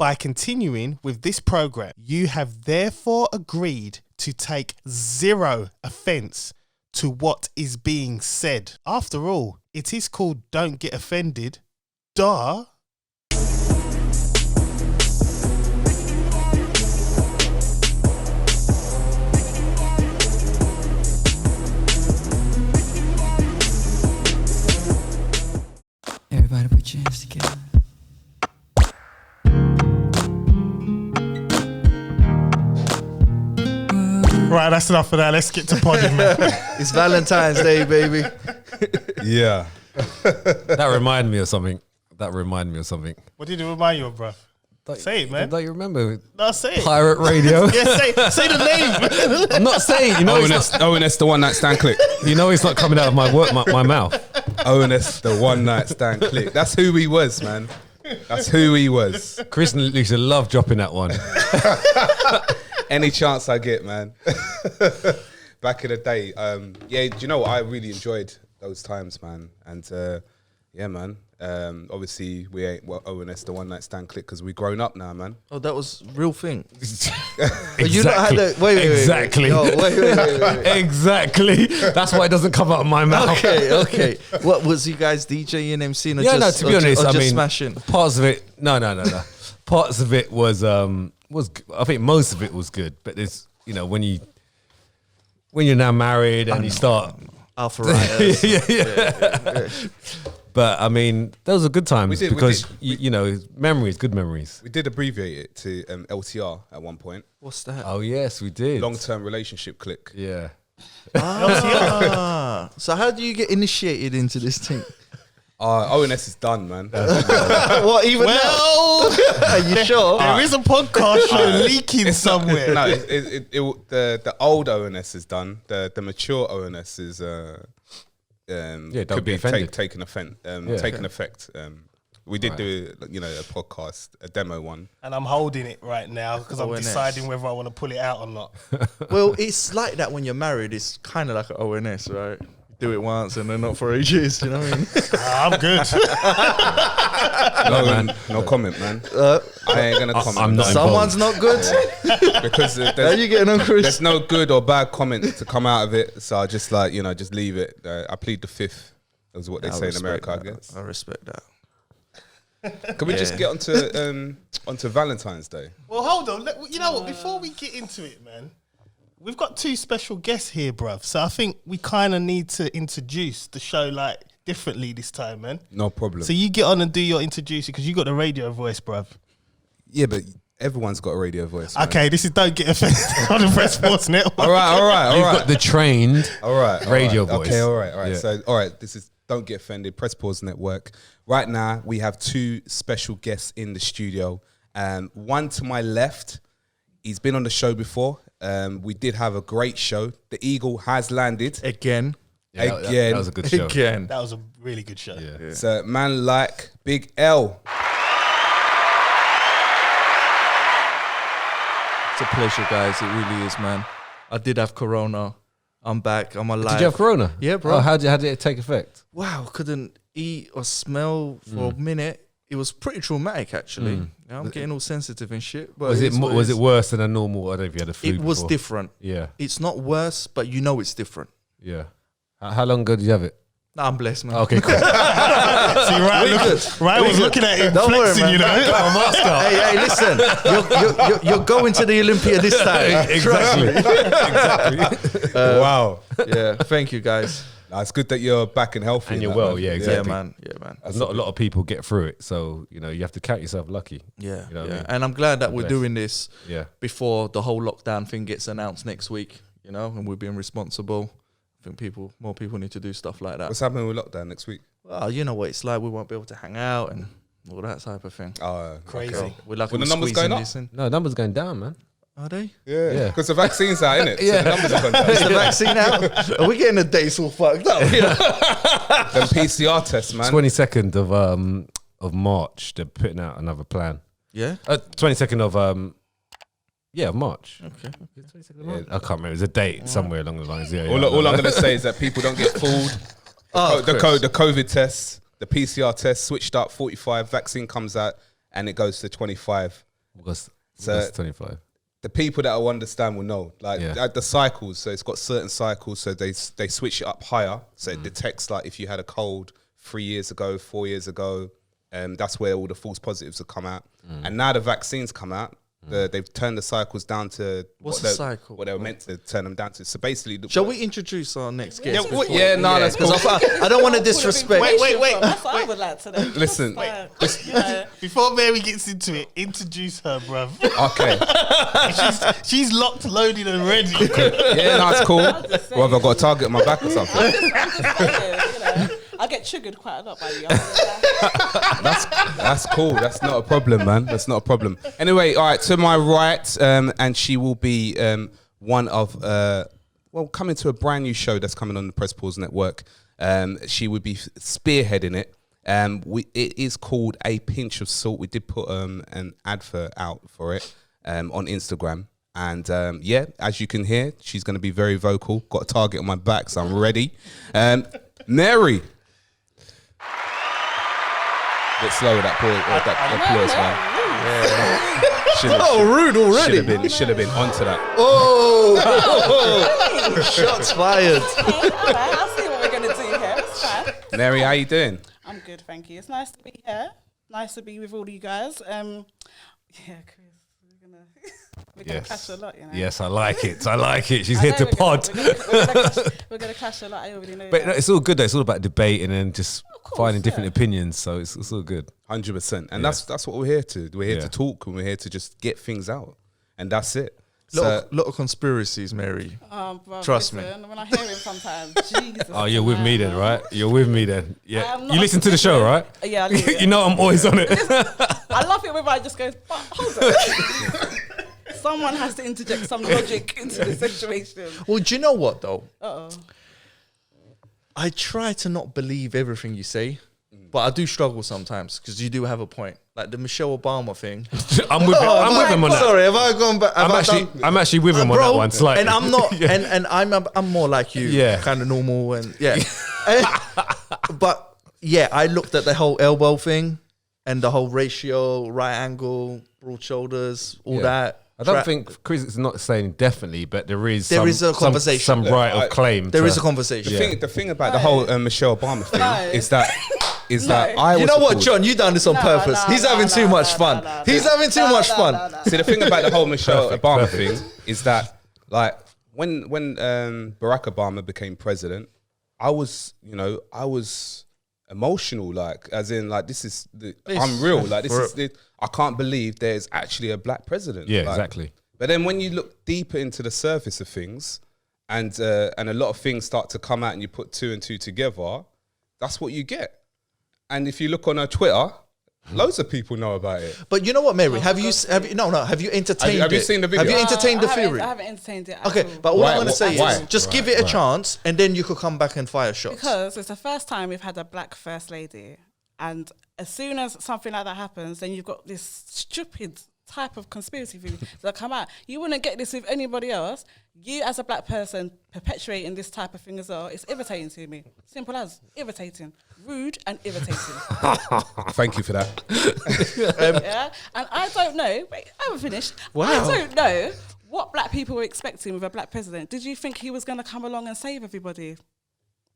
By continuing with this program, you have therefore agreed to take zero offence to what is being said. After all, it is called Don't Get Offended. Duh. Everybody put your hands together. Right, that's enough of that. Let's get to podding, man. It's Valentine's Day, baby. Yeah. That reminded me of something. What did it remind you of, bruv? Say it, man. Don't you remember? No, say it. Pirate Radio. Yeah, say the name. I'm not saying, you know, ONS, the one night stand click. you know, it's not coming out of my mouth. ONS, the one night stand click. That's who he was, man. That's who he was. Chris and Lisa love dropping that one. Any chance I get, man. Back in the day. Yeah, do you know what? I really enjoyed those times, man. And yeah, man. Obviously, we ain't ONS, the one night stand click, because we grown up now, man. Oh, that was real thing. Exactly. You not had the, wait. Exactly. Yo, wait. Exactly. That's why it doesn't come out of my mouth. Okay. What was you guys DJing, MCing, or Yeah, just, no, to be honest, or just I mean, smashing? parts of it, no. Parts of it was I think most of it was good, but there's, you know, when you're now married and you start Alpha writers. yeah. But I mean, those are good times because you know, memories, good memories. We did abbreviate it to LTR at one point. What's that? Oh yes, we did. Long-term relationship click. Yeah. So how do you get initiated into this thing? ONS is done, man. What, even now? Are you sure? There is a podcast show leaking somewhere. No, the old ONS is done. The mature ONS is could be taking effect. We did do, you know, a podcast, a demo one. And I'm holding it right now because I'm deciding whether I want to pull it out or not. Well, it's like that when you're married. It's kind of like an ONS, right? Do it once and then not for ages, you know what I mean? I'm good. No comment, man. I ain't gonna comment. I'm not Someone's not good. Because Are you getting on, Chris? there's no good or bad comment to come out of it. So I just just leave it. I plead the fifth. That's what they say in America, I guess. I respect that. Can we just get onto Valentine's Day? Well, hold on. You know what? Before we get into it, man, we've got two special guests here, bruv. So I think we kind of need to introduce the show like differently this time, man. No problem. So you get on and do your introducing because you got the radio voice, bruv. Yeah, but everyone's got a radio voice. Man. Okay, this is Don't Get Offended on the Press Sports Network. All right. You've got the trained radio voice. Okay, all right. Yeah. So, all right, this is Don't Get Offended, Press Pause Network. Right now, we have two special guests in the studio. One to my left, he's been on the show before. We did have a great show. The Eagle has landed. Again. Yeah, that was a good show. Again. That was a really good show. Yeah. So, man like Big L. It's a pleasure, guys. It really is, man. I did have Corona. I'm back. I'm alive. Did you have Corona? Yeah, bro. Oh, how did it take effect? Wow, couldn't eat or smell for a minute. It was pretty traumatic, actually. Yeah, I'm getting all sensitive and shit. But Was it worse than a normal? I don't know if you had a flu. It was before. different. Yeah. It's not worse, but you know it's different. Yeah. How long ago did you have it? Nah, I'm blessed, man. Okay, cool. See, Ryan was looking at him, Don't worry, flexing, man. you know. Hey, listen. You're going to the Olympia this time. Exactly. Wow. Yeah, thank you, guys. It's good that you're back and healthy. And you're that, well, man. yeah, exactly. Yeah, man. Not a lot of people get through it, so you know you have to count yourself lucky. Yeah, You know what I mean? And I'm glad that we're blessed. doing this Yeah. before the whole lockdown thing gets announced next week, you know, and we're being responsible. I think more people need to do stuff like that. What's happening with lockdown next week? Well, you know what it's like. We won't be able to hang out and all that type of thing. Crazy. So we're lucky Well, the we're numbers squeezing going up? this in. No, numbers going down, man. Are they? Yeah, because the vaccine's out, innit? So Yeah. the numbers are going down. Is the vaccine out? Are we getting the dates all fucked up? Them PCR tests, man. 22nd of March, they're putting out another plan. Yeah. 22nd of March. Okay. I can't remember. There's a date somewhere along the lines. Yeah. All I'm going to say is that people don't get fooled. The COVID tests, the PCR test switched up 45, vaccine comes out and it goes to 25. August So 25. the people that will understand will know. Like Yeah. the cycles, so it's got certain cycles, so they switch it up higher, so it detects like if you had a cold 3 years ago, 4 years ago, that's where all the false positives have come out. And now the vaccines come out, they've turned the cycles down to What's the cycle? what they were meant to turn them down to. So basically, Shall we introduce our next guest? that's cool. I don't want to disrespect. Wait. That's what I would like to know. Listen, Before Mary gets into it, introduce her, bruv. okay, She's locked, loaded, and ready. yeah, no, it's cool. just saying. Well, have I got a target on my back or something? I'm just saying, I get triggered quite a lot by you. That's cool. That's not a problem, man. That's not a problem. Anyway, all right, to my right, and she will be one of, coming to a brand new show that's coming on the Press Pause Network. She would be spearheading it. It is called A Pinch of Salt. We did put an advert out for it on Instagram. And as you can hear, she's going to be very vocal. Got a target on my back, so I'm ready. Mary. Bit slow with that applause, man. Rude already. Should have been onto that. Shots fired. Okay, all right, I'll see what we're going to do here. It's fine. Mary, how you doing? I'm good, thank you. It's nice to be here. Nice to be with all you guys. Chris, we're gonna clash a lot, you know. Yes, I like it. She's I here know to we're pod. we're gonna clash a lot. I already know. But that. it's all good though. It's all about debating and just course, finding different yeah. opinions. So it's all good. 100%. And that's what we're here to. We're here to talk, and we're here to just get things out. And that's it. Lot of conspiracies, Mary. Bruv, Trust me. When I hear him sometimes, Jesus. Oh, you're with me then, right? You're with me then. Yeah. I'm not You listen to the show, right? Yeah, I do, yeah. You know I'm always on it. I love it when I just goes, but hold on. Someone has to interject some logic into the situation. Well, do you know what though? Uh-oh. I try to not believe everything you say, but I do struggle sometimes because you do have a point. Like the Michelle Obama thing. I'm with him on that. Sorry, have I gone back? I'm actually with him on that one slightly. And I'm not, and I'm more like you, kind of normal, and but I looked at the whole elbow thing and the whole ratio, right angle, broad shoulders, all that. I don't think Chris is not saying definitely, but there is a conversation. some right of claim. There is a conversation. The thing about the whole Michelle Obama thing is that I was. You know what, John? You done this on purpose. He's having too much fun. He's having too much fun. See, the thing about the whole Michelle Obama thing is that, like, when Barack Obama became president, I was emotional, like, as in, like, I'm real, like, I can't believe there's actually a black president. Yeah, like, exactly. But then when you look deeper into the surface of things, and a lot of things start to come out, and you put two and two together, that's what you get. And if you look on her Twitter, loads of people know about it. But you know what, Mary? Have you entertained Have you it? seen the video? Have you entertained the theory? I haven't entertained it. Okay, all. but what I'm going to say Why? is just give it a chance, and then you could come back and fire shots. Because it's the first time we've had a black first lady, and as soon as something like that happens, then you've got this stupid type of conspiracy theory that come out. You wouldn't get this with anybody else. You, as a black person, perpetuating this type of thing as well, it's irritating to me. Simple as irritating, rude and irritating. Thank you for that. Yeah, and I don't know. Wait, I haven't finished. Wow. I don't know what black people were expecting with a black president. Did you think he was going to come along and save everybody?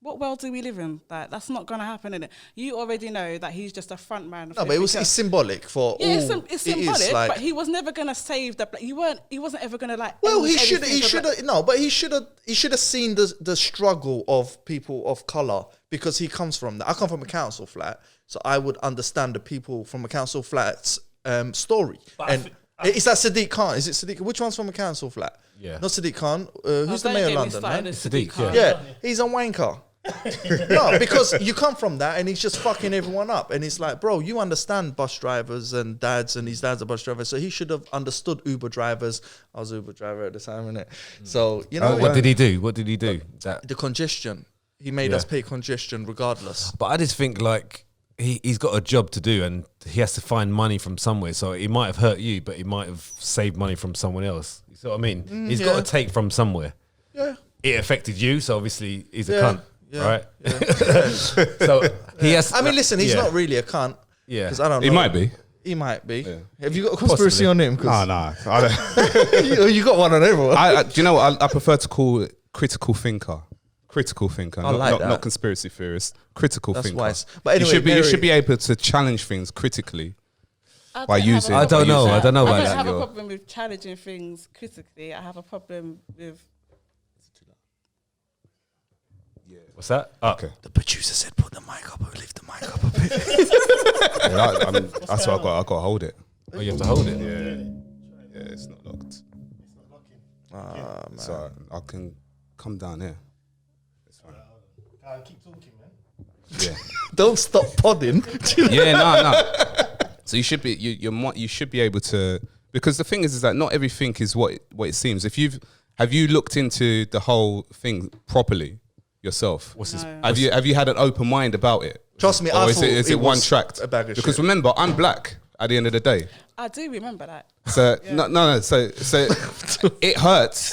What world do we live in? Like, that's not going to happen, innit? You already know that he's just a front man. No, but it's symbolic for all. It's symbolic, like, but he was never going to save the black. He wasn't ever going to, like. Well, end he should anything for have. No, but he should have seen the struggle of people of color, because he comes from that. I come from a council flat, so I would understand the people from a council flat's story. But Is that Sadiq Khan? Is it Sadiq? Which one's from a council flat? Yeah. Not Sadiq Khan. Who's the mayor of London? Man? Sadiq, Sadiq, Yeah, he's a wanker. No, because you come from that and he's just fucking everyone up. And it's like, bro, you understand bus drivers and dads, and his dad's a bus driver. So he should have understood Uber drivers. I was an Uber driver at the time, innit? So, you know. What did he do? The congestion. He made us pay congestion regardless. But I just think, like, he's got a job to do, and he has to find money from somewhere. So he might have hurt you, but he might have saved money from someone else. You see what I mean? He's got to take from somewhere. Yeah. It affected you, so obviously he's a cunt. Yeah. Right? Yeah. So he has. I mean, listen, he's not really a cunt. Yeah. Because I don't know. He might be. He might be. Yeah. Have you got a conspiracy Possibly. on him? 'Cause Nah. I don't. you got one on everyone. Do you know what? I prefer to call it critical thinker. Critical thinker, I like that. not conspiracy theorist. Critical That's thinker. wise. But anyway, you should Mary- be able to challenge things critically. I By don't have using- a I problem don't know. with I don't know that. about I that. don't have a You're- problem with challenging things critically. I have a problem with. What's that? Oh, Okay. The producer said, "Put the mic up, or lift the mic up a bit." That's why I got to hold it. Oh, you have to hold it. Yeah, it's not locked. Ah, man. So I can come down here. It's fine. Keep talking, man. Yeah. Don't stop podding. Yeah, no. So you should be you should be able to, because the thing is that not everything is what it seems. Have you looked into the whole thing properly yourself? What's this? No. Have you had an open mind about it? Trust me, Or I is thought it it one was tracked? a bag of Because shit. remember, I'm black at the end of the day. I do remember that. So no. So it hurts.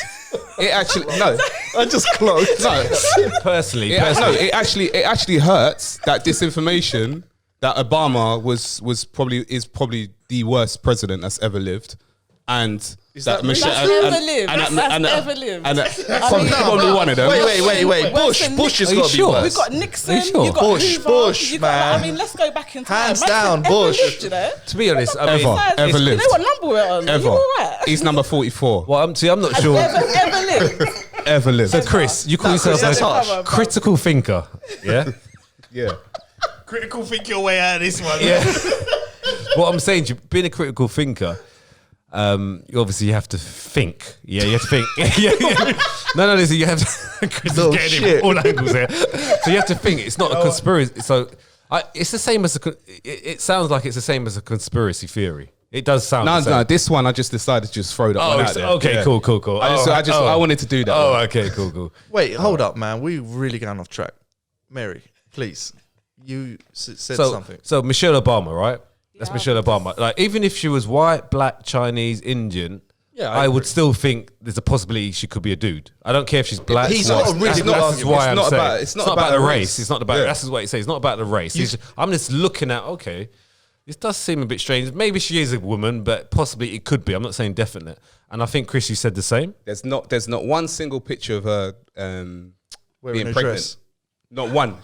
It actually no. I just closed. No. Personally, It actually hurts that disinformation that Obama is probably the worst president that's ever lived, and that Michelle That's ever lived. That's ever lived. and I mean, probably one of them. Wait. Worse than Bush has Are you got to be sure? worse. We've got Nixon. sure? You've got Bush, Hoover, Bush, you've got, man. I mean, let's go back in time. Hands Man down, said ever Bush. lived, you know? to be honest, I mean, Besides, ever you lived. know what number we're on? Ever. You all right? He's number 44. well, I'm not sure. Ever lived. Ever lived. So, Chris, you call yourself that's a harsh. critical thinker, yeah? Yeah. Critical, think your way out of this one. Yeah. What I'm saying, being a critical thinker, you obviously have to think. Yeah, you have to think. yeah. No, listen, you have to. Chris No is getting shit. him all angles here. So you have to think. It's not a conspiracy. So it's the same as it sounds like it's the same as a conspiracy theory. It does sound. the same. No. This one I just decided to just throw that one out there. okay, Yeah. cool. I wanted to do that. Oh, one. okay, cool. Wait, hold up, man. We really gone off track. Mary, please. You said something. So Michelle Obama, right? That's Michelle Obama. Like, even if she was white, black, Chinese, Indian, Yeah, I would agree. still think there's a possibility she could be a dude. I don't care if she's black. He's white. got a really That's good not argument. why It's I'm not saying. about- It's not about the race. It's not about. Yeah. That's what he says. It's not about the race. I'm just looking at. Okay, this does seem a bit strange. Maybe she is a woman, but possibly it could be. I'm not saying definite. And I think Chris, you said the same. There's not one single picture of her Wearing being a pregnant. dress. Not one.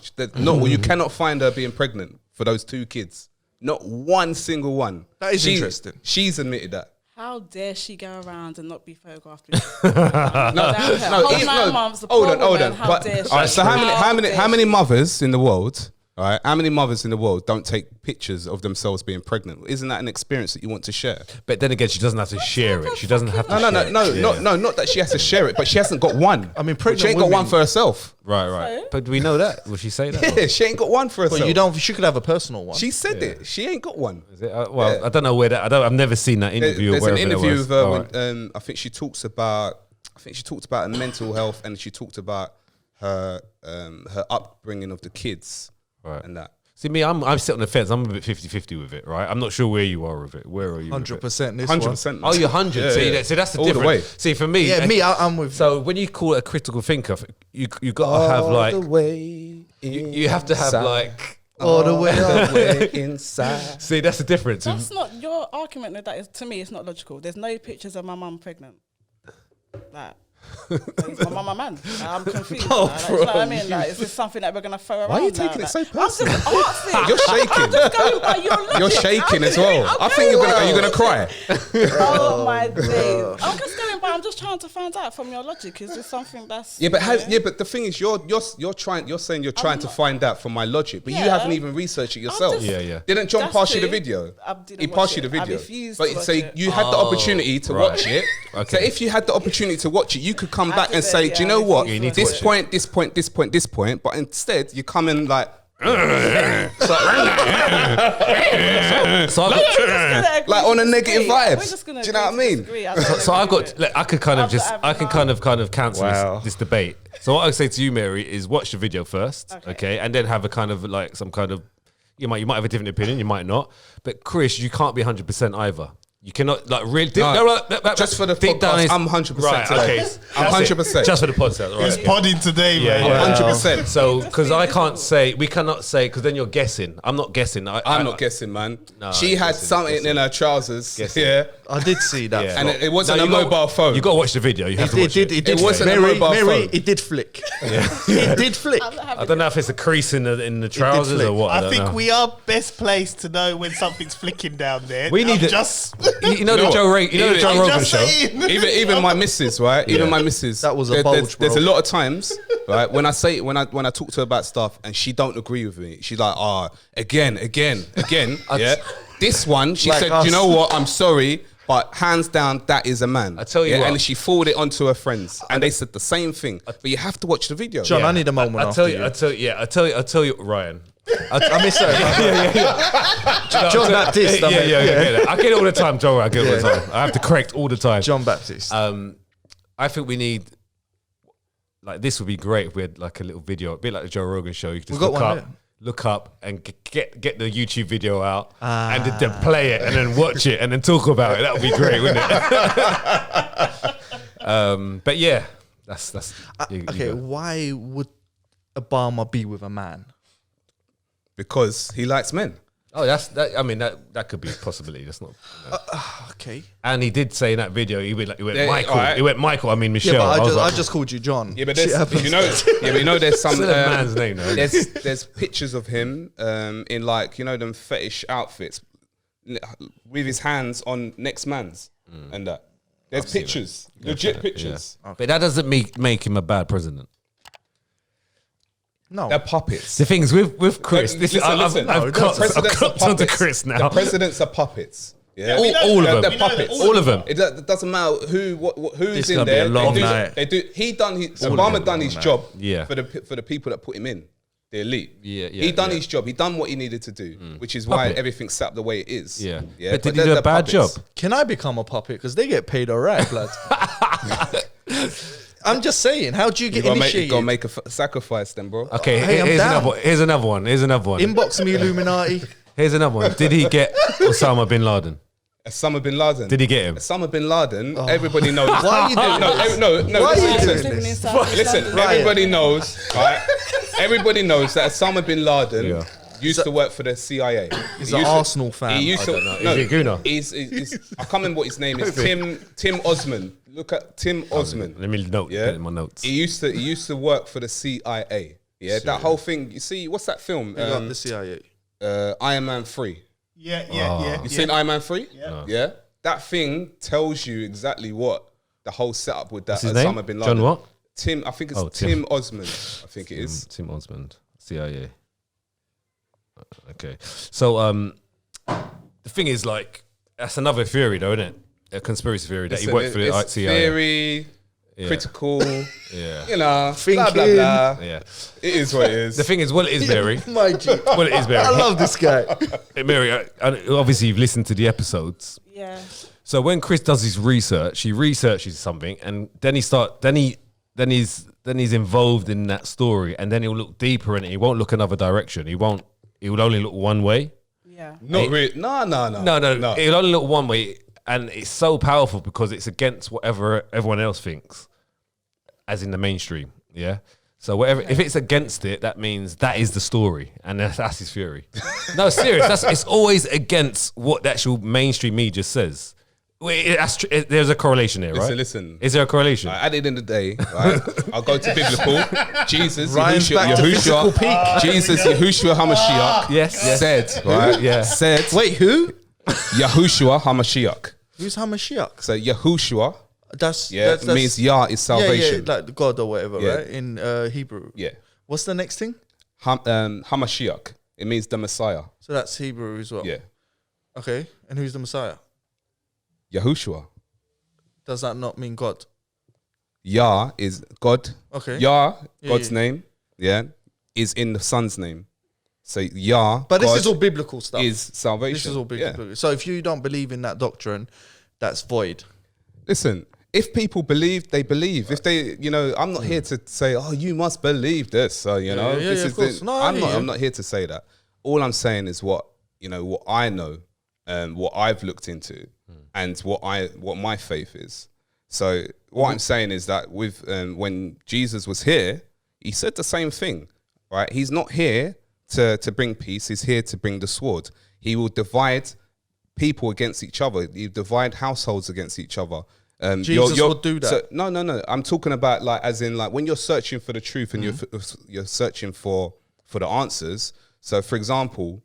You cannot find her being pregnant for those two kids. Not one single one. That is interesting. She's admitted that. How dare she go around and not be photographed? With Hold 9 months. The Hold poor on. woman, how But, dare she? all right, so how dare many she? mothers in the world? All right, how many mothers in the world don't take pictures of themselves being pregnant? Isn't that an experience that you want to share? But then again, she doesn't have to share it. She doesn't have to. No, share it. not that she has to share it, but she hasn't got one. I mean, she pregnant ain't got one women- for herself. Right. So? But do we know that? Will she say that? Yeah, she ain't got one for herself. But you don't. She could have a personal one. She said it. She ain't got one. Is it? Well, I don't know where that. I've never seen that interview. There's or an wherever interview it was. with her All when right. I think she talks about mental health, and she talked about her upbringing of the kids and that. See me, I'm sitting on the fence. I'm a bit 50-50 with it, right? I'm not sure where you are with it. Where are you? 100%. This one. 100%. Oh, you're 100. Yeah, See, yeah. see, that's the All the difference. way. See, for me, Yeah, me. I'm with. So when you call it a critical thinker, you got to have like you have to have like. all the way up. inside. See, that's the difference. That's not your argument. That is, to me, it's not logical. There's no pictures of my mum pregnant. Like, is my mum a man? Like, I'm confused. Oh, like, you know what I mean? Like, is this something that we're gonna throw around? Why are you now? taking it Like, so I'm personal? just asking. You're shaking. I'm just going by your logic. You're shaking as I'm well. going- I think are you gonna cry? Oh my days! I'm just going by. I'm just trying to find out from your logic. Is this something that's Yeah, but the thing is, you're saying you're trying to find out from my logic, but you Yeah. haven't even researched it yourself. just- Yeah. Didn't John That's pass you the true. video? I didn't He watch passed you it. the I video. refused But to watch so it. you had the opportunity to watch it. Okay. So if you had the opportunity to watch it, you could come I back and didn't, say, do you know yeah, what? you need to This watch it. point, this point, this point, this point. But instead, you come in like. So I've got, Like on a negative vibes. We're just gonna Do you know what I mean? so I've got. Like, I could kind of just. I can kind of cancel Wow. this debate. So what I say to you, Mary, is watch the video first, Okay. okay, and then have a kind of like some kind of. You might have a different opinion. You might not. But Chris, you can't be 100% either. You cannot like really. Just for the podcast, I'm 100% right. today. Okay, I'm 100%. Just for the podcast, right? It's podding today, Yeah, man. yeah. 100%. So, because I can't say, we cannot say, because then you're guessing. I'm not guessing. I'm not guessing, man. No, she had guessing, something guessing. in her trousers. Guessing. Yeah. I did see that. Yeah. And it wasn't No, a you got- mobile phone. You got to watch the video. You have to watch it. It did. wasn't a Mary, mobile phone. it did flick. It did flick. I don't know if it's a crease in the trousers flick. or what. I don't think know. we are best placed to know when something's flicking down there. We need I'm it. just. You know the what? Joe I'm Rogan just show. saying. even my missus, right? Even my missus. That was a bulge, there's bro. a lot of times, right? When I talk to her about stuff and she don't agree with me, she's like, again. Yeah. This one, she Like said, us. you know what? I'm sorry, but hands down, that is a man. I tell you what. And she forwarded it onto her friends, and they said the same thing. But you have to watch the video. John, I need a moment. I tell you, Ryan. I miss her. John-Baptiste. I get it. I get it all the time, Joe. I get it all the time. I have to correct all the time. John-Baptiste. I think we need, like, this would be great if we had like a little video, a bit like the Joe Rogan show. You could just We've got look one up, there. look up, and get the YouTube video out, and then play it, and then watch it, and then talk about it. That would be great, wouldn't it? But yeah, that's you Okay, go. why would Obama be with a man? Because he likes men. Oh, that. I mean, that could be a possibility. That's not. No. Okay. And he did say in that video, he went Yeah, Michael. alright. He went Michael. I mean Michelle. Yeah, but was I like, just called you John. Yeah, but Shit there's, happens. there's some Still a man's name, though. there's pictures of him in like them fetish outfits with his hands on next man's and that. There's seen pictures, legit pictures. Yeah. But that doesn't make him a bad president. No. They're puppets. The thing is with Chris, Listen. I've clocked onto Chris now. The presidents are puppets. Yeah, All of them. They're puppets. All of them. It doesn't matter who's This in gonna be there. a long night. They do. Obama done his job. Yeah. For the people that put him in, the elite. Yeah, He done yeah. his job. He done what he needed to do, which is why Puppet. everything's set up the way it is. Yeah. Yeah. But did he do they're a bad puppets. job? Can I become a puppet? Because they get paid all right, blood. I'm just saying. How do you get You initiated? gotta make a sacrifice, then, bro. Okay, Hey, I'm here's down. another one. Here's another one. Inbox me, Illuminati. Here's another one. Did he get Osama bin Laden? Osama bin Laden. Did he get him? Osama bin Laden. Everybody knows. Why are you doing No. Why are you listen, doing Living in this? South Listen, London. everybody knows, right? Everybody knows that Osama bin Laden Yeah. used to work for the CIA. He's He an used to- Arsenal fan. He used I to. don't know. No, Is he a gooner? He's, I can't remember what his name is. Tim Osman. Look at Tim Osman. Let me note. Yeah, Get in my notes. He used to work for the CIA. Yeah, that whole thing. You see, what's that film? Big up the CIA. Iron Man 3. Yeah. You seen Iron Man 3? Yeah. Yeah. That thing tells you exactly what the whole setup with that What's his Osama name? bin Laden. John what? Tim, I think it's Oh, Tim Tim. Osman. I think it is. Tim Osmond, CIA. Okay, so the thing is, like, that's another theory, though, isn't it? A conspiracy theory that he Listen, worked for the it's CIA. theory, critical, Yeah, you know, blah, blah, Thinking. blah. yeah. It is what it is. The thing is, well, it is Mary. My G. Well, it is Mary. I love this guy. Mary. Obviously, you've listened to the episodes. Yeah. So when Chris does his research, he researches something, and then he's involved in that story, and then he'll look deeper in it. He won't look another direction. He would only look one way. Yeah. Not really. No. No. He'll only look one way, and it's so powerful because it's against whatever everyone else thinks, as in the mainstream. Yeah. So whatever, if it's against it, that means that is the story, and that's his theory. No, serious. It's always against what the actual mainstream media says. Wait, there's a correlation here, right? Listen. Is there a correlation? At the end of the day, right, I'll go to biblical. Jesus, Ryan's back to physical peak. Jesus, Yahushua HaMashiach Yes. said, right? Yeah. Said, Wait, who? Yahushua HaMashiach. Who's Hamashiach? So Yahushua, That's means Yah is salvation. Yeah, like God or whatever, Yeah. right? In Hebrew. Yeah. What's the next thing? Hamashiach. It means the Messiah. So that's Hebrew as well. Yeah. Okay. And who's the Messiah? Yahushua. Does that not mean God? Yah is God. Okay. Yah, Yeah, God's yeah. name, is in the Son's name. So Yah, But this God is all biblical stuff. is salvation. This is all Yeah. biblical. So if you don't believe in that doctrine, that's void. Listen, if people believe, they believe. If they, I'm not here to say, oh, you must believe this. So, this of course. No, I hear you. I'm not here to say that. All I'm saying is what I know and what I've looked into, and what my faith is. So what I'm saying is that with when Jesus was here, he said the same thing, right? He's not here to bring peace. He's here to bring the sword. He will divide people against each other. You divide households against each other. Jesus will do that. So, no. I'm talking about like as in like when you're searching for the truth and you're searching for the answers. So, for example,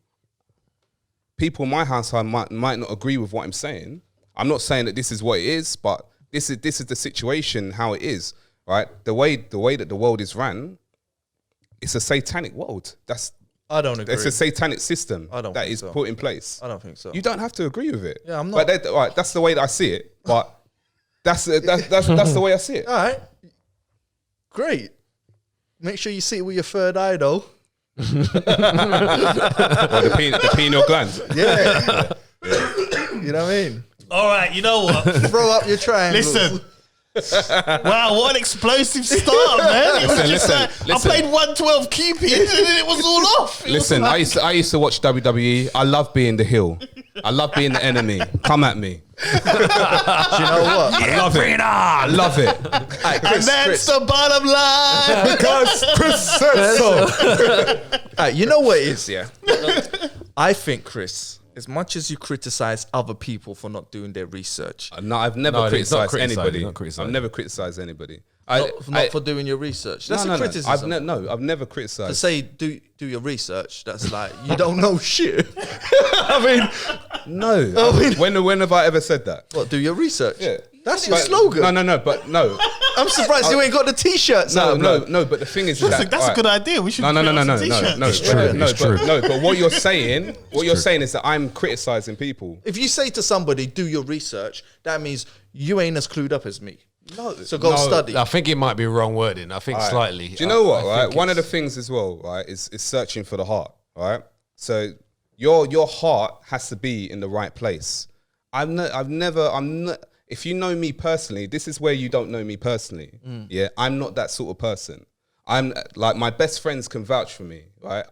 people in my household might not agree with what I'm saying. I'm not saying that this is what it is, but this is the situation how it is, right? The way that the world is ran, it's a satanic world. I don't agree. It's a satanic system that is put in place. I don't think so. You don't have to agree with it. Yeah, I'm not. But right, that's the way that I see it. But that's the way I see it. All right, great. Make sure you see it with your third eye, though. Or the pineal gland. Yeah. You know what I mean? All right, you know what? Throw up your triangle. Listen. Wow, what an explosive start, man. It was just listen. I played 112 Cupid and then it was all off. Listen, I used to watch WWE. I love being the heel. I love being the enemy. Come at me. Do you know what? I love it. I love it. Right, And that's the bottom line. Because Chris said so. You know what it is, yeah? I think, Chris, as much as you criticize other people for not doing their research, No, I've never criticized anybody. not criticized. I've never criticized anybody. not for doing your research. That's a criticism. I've never criticized. To say do your research, that's like you don't know shit. I mean, no. When have I ever said that? what? Do your research. Yeah. That's your But- slogan. No. I'm surprised you ain't got the t-shirts. No, out, blood. no. But the thing is, That's that a good idea. We should No. put it on some t-shirts. It's true. But what you're saying, is that I'm criticizing people. If you say to somebody, do your research, that means you ain't as clued up as me. No. So go study. I think it might be wrong wording. I think slightly. Do you know what? I Right, think one of the things as well, right, is searching for the heart. Right, so your heart has to be in the right place. I'm not. If you know me personally, this is where you don't know me personally. Yeah, I'm not that sort of person. I'm like my best friends can vouch for me. Right,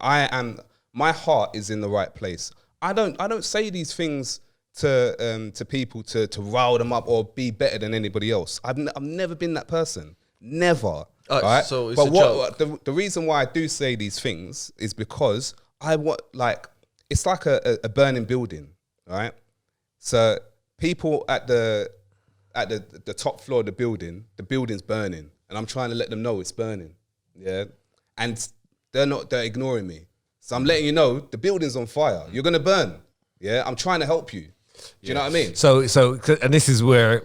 my heart is in the right place. I don't say these things to people to rile them up or be better than anybody else. I've never been that person. Never. Right? So it's but a joke. The reason why I do say these things is because it's like a burning building, right? So people at the top floor of the building's burning, and I'm trying to let them know it's burning. Yeah, and they're ignoring me. So I'm letting you know the building's on fire. You're gonna burn. Yeah, I'm trying to help you. Do you know what I mean? So, and this is where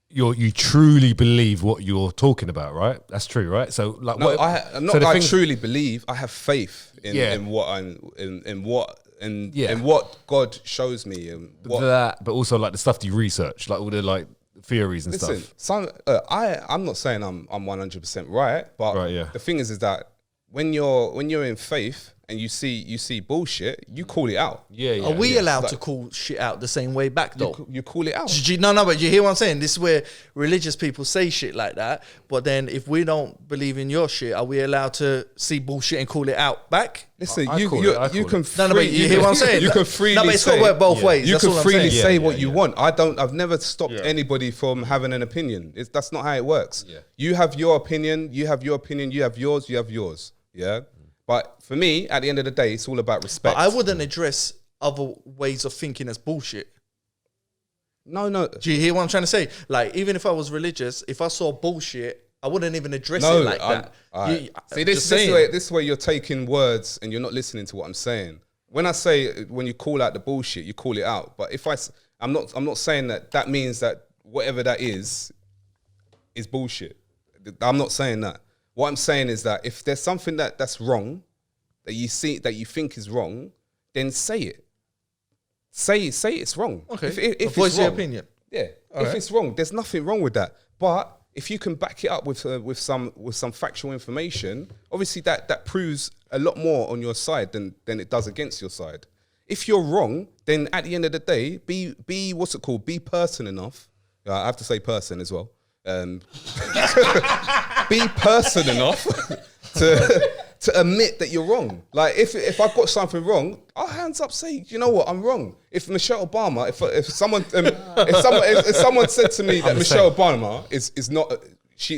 you truly believe what you're talking about, right? That's true, right? So, like, No, I'm not. I truly believe. I have faith in what God shows me and what. But also like the stuff that you research, like all the like theories and stuff. I'm not saying I'm 100% right, but Right, yeah. the thing is that when you're in faith and you see bullshit, you call it out. Yeah. Are we allowed to call shit out the same way back though? You call it out. No, but you hear what I'm saying? This is where religious people say shit like that. But then if we don't believe in your shit, are we allowed to see bullshit and call it out back? Listen, I you call it. can No, but you hear what I'm saying? You can freely No, but it's got say to work both ways. You That's can all I'm freely saying. say Yeah, what you yeah. want. I've never stopped anybody from having an opinion. That's not how it works. Yeah. You have your opinion. You have your opinion. You have yours. You have yours. Yeah. But for me, at the end of the day, it's all about respect. But I wouldn't address other ways of thinking as bullshit. No. Do you hear what I'm trying to say? Like, even if I was religious, if I saw bullshit, I wouldn't even address it like that. See, this is where you're taking words and you're not listening to what I'm saying. When I say, when you call out the bullshit, you call it out. But if I'm not saying that means that whatever that is bullshit. I'm not saying that. What I'm saying is that if there's something that's wrong, that you think is wrong, then say it. Say it's wrong. Okay. If voice it's your wrong, opinion. Yeah. All if right. it's wrong, there's nothing wrong with that. But if you can back it up with some factual information, obviously that proves a lot more on your side than it does against your side. If you're wrong, then at the end of the day, be what's it called? Be person enough. I have to say person as well. Be person enough to admit that you're wrong. Like if I've got something wrong, I'll hands up say, you know what, I'm wrong. If Michelle Obama, if someone said to me that Michelle Obama is not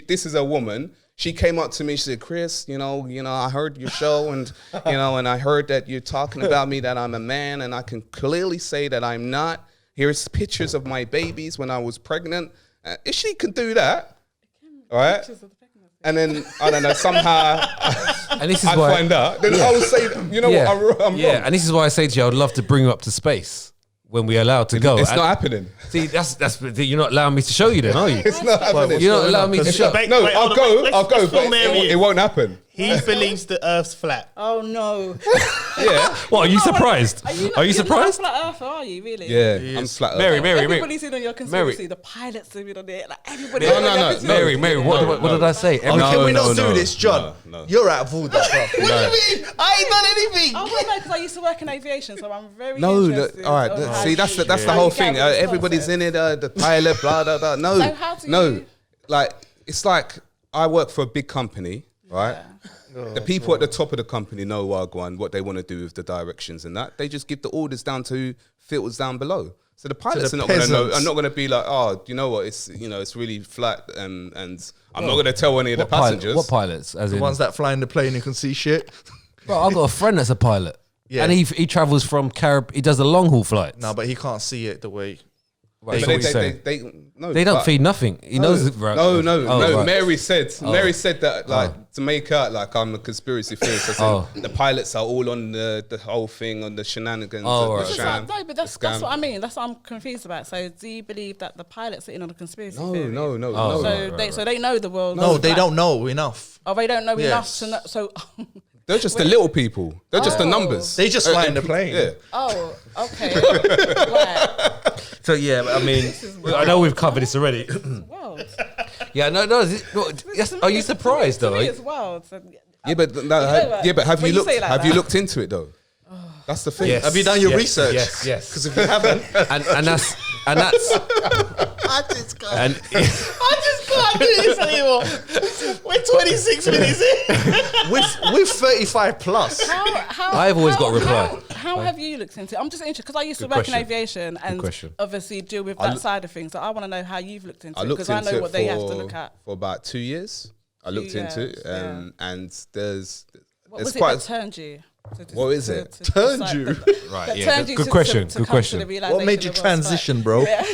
this is a woman. She came up to me. She said, "Chris, you know, I heard your show, and and I heard that you're talking about me that I'm a man, and I can clearly say that I'm not. Here's pictures of my babies when I was pregnant. If she could do that, all right." And then I don't know somehow, and this is I'd why find out. Then I would say, you know what, I'm wrong. And this is why I say to you, I'd love to bring you up to space when we're allowed to go. It's not happening. See, that's you're not allowing me to show you then, are you? It's not happening. You're not allowing me to show. No, I'll go, but it won't happen. He believes the Earth's flat. Oh no! Yeah. What? Are you surprised? Are you surprised? You're not a flat earther, are you really? Yeah, I'm flat. Mary. Everybody's in on your conspiracy. The pilots are in on it. Like everybody. No. Mary. What did I say? Can we not do this, John? No. You're out of order, bro. What do you mean? I ain't done anything. Oh well, no, because I used to work in aviation, so I'm very No, interested. all right. on how See, that's you- the how whole you thing. gather Everybody's responses. in it. The pilot, blah blah blah. No, So how do no. you- Like it's like I work for a big company, right? The people at the top of the company know what they want to do with the directions and that. They just give the orders down to filters down below. So the pilots the are not going to know. peasants. I'm not going to be like, oh, you know what? It's it's really flat, and I'm not going to tell any of the passengers. What pilots? As The in, ones that fly in the plane and can see shit. bro, I've got a friend that's a pilot. Yeah. And he travels from He does the long haul flights. No, but he can't see it the way. Right, so But what you saying? they don't but- feed nothing. He knows it. Right. No. Oh, right. Mary said that to make out like I'm a conspiracy theorist. I said the pilots are all on the whole thing, on the shenanigans, Oh, the right. sham. No, but that's the scam. what I mean. That's what I'm confused about. So, do you believe that the pilots are in on a conspiracy No, theory? no. Oh, So right. they know the world. No, they flat. don't know enough. Oh, they don't know enough Yes. to know. So, They're just the little people. They're just the numbers. They just fly in the plane. Yeah. oh, okay. Right. So yeah, I mean, I know we've covered this already. Wild. Yeah, no. Yes, are you surprised To though? me, it's wild. So, Yeah, but know what? have When you you say looked? it like Have you that. looked into it though? That's the thing. Yes. Have you done your Yes, research? yes. Because if you haven't, and that's I just can't. and I just can't do this anymore. We're 26 minutes in. We're 35 plus. how I've always got a reply. How have you looked into it? I'm just interested because I used to Good work question. in aviation and question. obviously deal with that side of things. So I want to know how you've looked into I it looked because I into know it what they have to look at. for about 2 years. I looked into it, years, yeah. and there's What was it quite. that turned you? What is it? Turned decide you? Right, that yeah, turned you good to- question, to good come to question. the What realisation made you of what's transition, bro? right.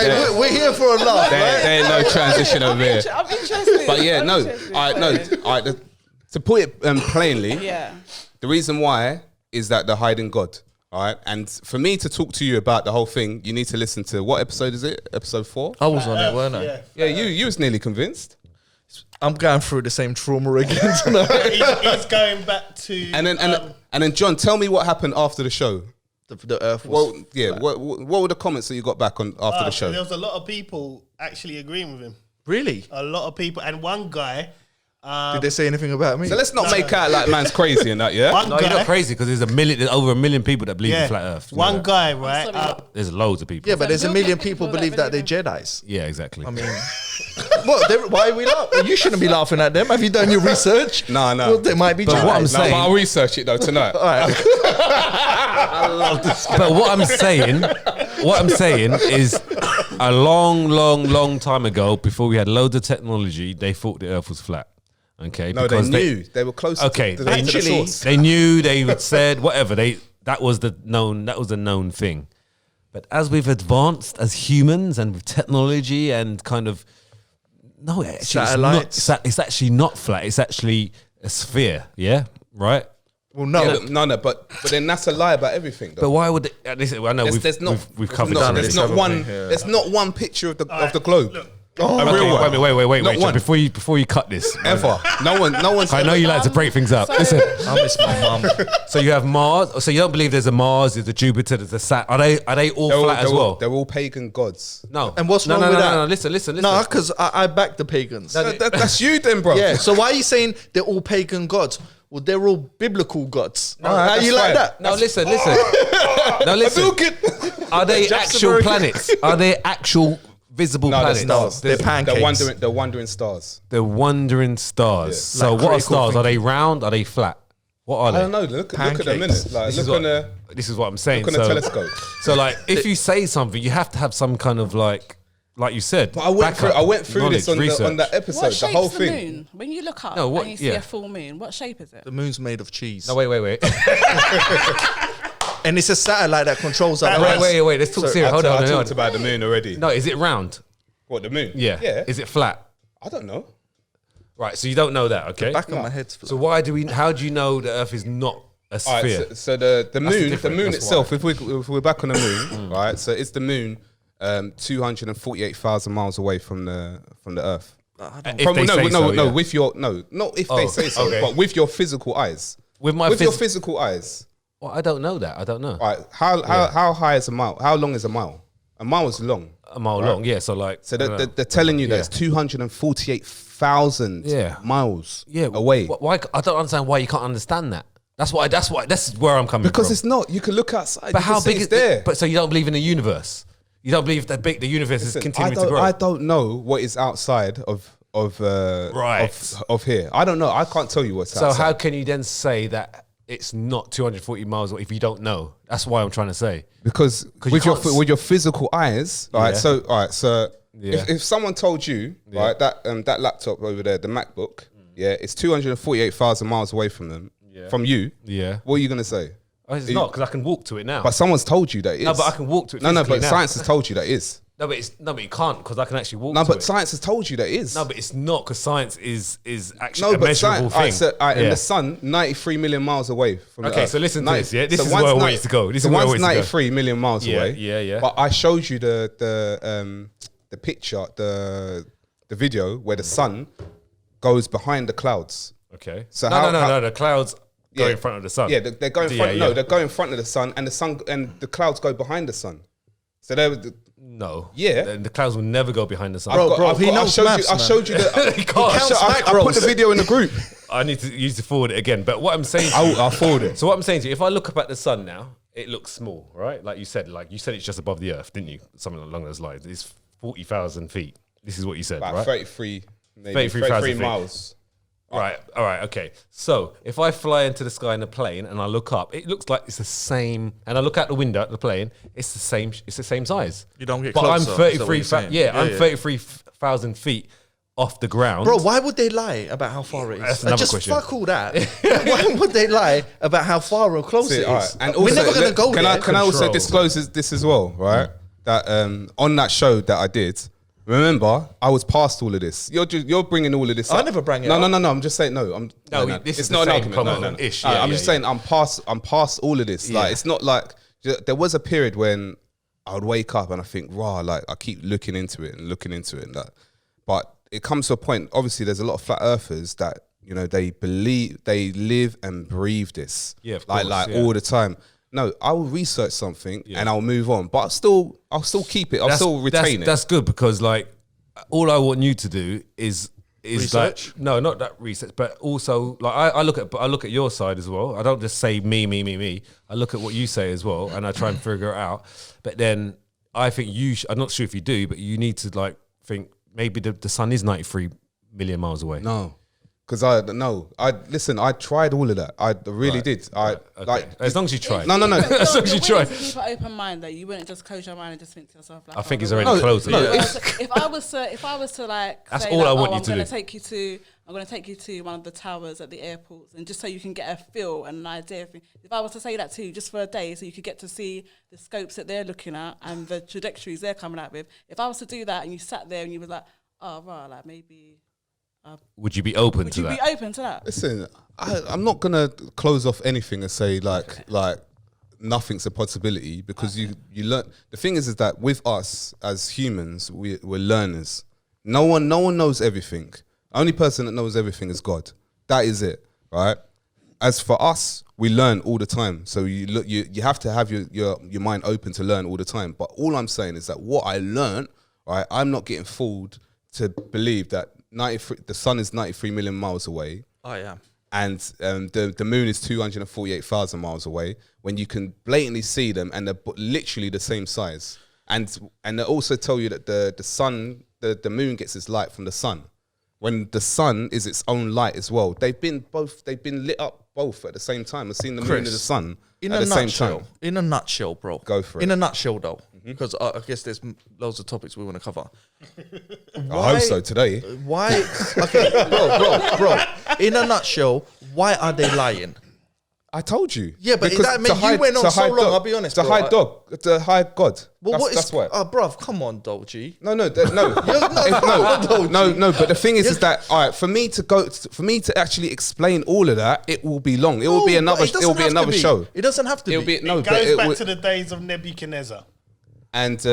Hey, we're here for a laugh, right? There ain't no transition over here. I'm interested. But yeah, I'm no, interested. all right, no, all right. To put it plainly, Yeah. the reason why is that they're hiding God. All right, and for me to talk to you about the whole thing, you need to listen to what episode is it? Episode 4. I was on it, weren't I? Yeah, you was nearly convinced. I'm going through the same trauma again tonight. He's going back to. And then John, tell me what happened after the show. The earth was. Well, yeah, what were the comments that you got back on after the show? There was a lot of people actually agreeing with him. Really? A lot of people, and one guy. Did they say anything about me? So let's not make out like man's crazy and that, yeah? One No, you're guy. not crazy because there's over a million people that believe in flat Earth. One Yeah. guy, right? sorry. There's loads of people. Yeah, but there's a Bill million Gates people people believe that that they're believe Jedis. Yeah, exactly. I mean, why are we laughing? You shouldn't be laughing at them. Have you done your research? No. Well, they might be But Jedis. what I'm No, saying- but I'll research it though tonight. All right. But what I'm saying is a long time ago, before we had loads of technology, they thought the Earth was flat. Okay, No, they because knew. They were close Okay, to they- the source. They knew. They would said whatever. That was the known thing. But as we've advanced as humans and with technology and kind of no, actually, Satellites. it's actually not flat. It's actually a sphere. Yeah, right. Well, no. Yeah, no, but then that's a lie about everything. Though. But why would I know we've covered no, this there's already. not one. There's not one picture of the globe. A Okay, real one. wait, Not one. before you cut this. Ever. No one's. I know you like to break things up. Listen, I miss my mum. so you have Mars. So you don't believe there's a Mars, there's a Jupiter, there's a Saturn. Are they all flat as well? They're all pagan gods. No. And what's no, wrong no, with no, that? No, listen. No, because I back the pagans. That's you then, bro. Yeah, so why are you saying they're all pagan gods? Well, they're all biblical gods. All right, How that's you like fine. that? No, listen. No, listen. Are they actual planets? Are they actual visible No, planets. the stars. They're pancakes. The wandering stars. They're wandering stars. Yeah. So Like what are critical stars? Are they thinking. round? Are they flat? What are they? I don't know. Look at the minute. Pancakes. Like, This is look on what- This is what I'm saying. look on the So, telescope. so like, if you say something, you have to have some kind of like you said. But I went through this on research. that episode. What The shape's whole the thing. moon? When you look up No, what- and you see yeah. a full moon, what shape is it? The moon's made of cheese. No, wait. And it's a satellite that controls our race. wait. Let's talk serious. Hold I on. talked about the moon already. No, is it round? What, the moon? Yeah. Yeah. Is it flat? I don't know. Right. So you don't know that, okay? Back of my head's flat. So how do you know the Earth is not a All sphere? right, so the moon difference, that's itself, if we're back on the moon, right? So it's the moon 248,000 miles away from the Earth. If they say so, yeah. With your not if they say so, okay. but with your physical eyes. With my your physical eyes. Well, I don't know that. I don't know. All right, how high is a mile? How long is a mile? A mile is long. A mile long, yeah. So like, So I don't know. they're telling you that Yeah. it's 248,000 yeah, miles away. Why? I don't understand why you can't understand that. That's where I'm coming Because from. it's not. You can look outside. But you can how see big it's is there? But so you don't believe in the universe? You don't believe that the universe is continuing to grow? I don't know what is outside of Right. of here. I don't know. I can't tell you what's So outside. how can you then say that it's not 240 miles away if you don't know? That's why I'm trying to say. Because you with can't your physical eyes, right? Yeah. So Yeah. if someone told you, right, that laptop over there, the MacBook, yeah, it's 248,000 miles away from you. Yeah. What are you gonna say? Oh, it's not because I can walk to it now. But someone's told you that it is. No, but I can walk to it No, physically but now. science has told you that it is. No, but you can't because I can actually walk. No, to but it. science has told you that it is. No, but it's not because science is actually No, a but measurable science, thing. and Yeah. the sun, 93 million miles away from the Okay, Earth. so listen to this, yeah? This so is one's where I want you to go. This is where I one's want you to go. 93 million miles Yeah, away. yeah. But I showed you the picture, the video where the sun goes behind the clouds. Okay. So No. The clouds go Yeah. in front of the sun. Yeah, they're going in Yeah, front. yeah. No, they're going in front of the sun, and the clouds go behind the sun. So they're. No. Yeah. The clouds will never go behind the sun. He knows maths, I man. showed you the. He can't. I put the video in the group. I need to use to forward it again. But what I'm saying, to you, I'll forward it. So what I'm saying to you, if I look up at the sun now, it looks small, right? Like you said it's just above the Earth, didn't you? Something along those lines. It's 40,000 feet. This is what you said, About right? 33, maybe 33,000 33 feet. miles. Right. All right. Okay. So if I fly into the sky in a plane and I look up, it looks like it's the same. And I look out the window at the plane, it's the same. It's the same size. You don't get But closer, I'm is that what you're 33. saying? I'm Yeah. 33,000 feet off the ground. Bro, why would they lie about how far it is? That's another Just question. fuck all that. Why would they lie about how far or close it all is? right. And We're also, never going to go can there. I also Control. disclose this as well, right? That on that show that I did, remember, I was past all of this. You're bringing all of this I up. never bring it No, up. No, I'm just saying, no. This it's is not the an same argument. No. comment-ish. I'm Yeah, just yeah. saying, I'm past all of this. Yeah. Like, it's not like, there was a period when I would wake up and I think, like, I keep looking into it and that. But it comes to a point, obviously, there's a lot of flat earthers that, you know, they live and breathe this. Yeah, of like course, yeah. all the time. No, I will research something and I'll move on, but I'll still keep it. I'll still retain it. That's good because like all I want you to do is Research? like, no, not that research, but also like I look at your side as well. I don't just say me. I look at what you say as well, and I try and figure it out. But then I think I'm not sure if you do, but you need to like think maybe the sun is 93 million miles away. No, because I tried all of that. I really did. Okay. As long as you try. No. As long as you try. To keep an open mind, that you wouldn't just close your mind and just think to yourself, like, I think oh, it's no, already no. closed. no, Yeah. If I was to like, That's say all like, I want you I'm to gonna do. I'm going to take you to one of the towers at the airports, and just so you can get a feel and an idea. If I was to say that to you just for a day, so you could get to see the scopes that they're looking at and the trajectories they're coming out with. If I was to do that and you sat there and you was like, oh, right, like maybe. Would you be open Would to you that? be open to that? Listen, I'm not gonna close off anything and say like nothing's a possibility because you learn. The thing is that with us as humans, we're learners. No one knows everything. Only person that knows everything is God. That is it, right? As for us, we learn all the time. So you have to have your mind open to learn all the time. But all I'm saying is that what I learned, right? I'm not getting fooled to believe that the sun is 93 million miles away. Oh, yeah. And the moon is 248,000 miles away when you can blatantly see them and they're literally the same size. and they also tell you that the sun, the moon gets its light from the sun. When the sun is its own light as well, they've been lit up both at the same time. I've seen the moon and the sun at the same time. In a nutshell, bro. Go for it. In a nutshell, though, because I guess there's loads of topics we want to cover. I hope so today. Why? Okay, bro. In a nutshell, why are they lying? I told you. Yeah, but Because that meant to you went on to so hide long. dog- I'll be honest, To bro. hide to hide God. Well, That's why. Oh, bruv, come on, though, G. No. But the thing is that all right, for me to actually explain all of that, it will be long. It will be another. It will be another show. It doesn't have to It'll be. be no. It but goes it back will- to the days of Nebuchadnezzar. and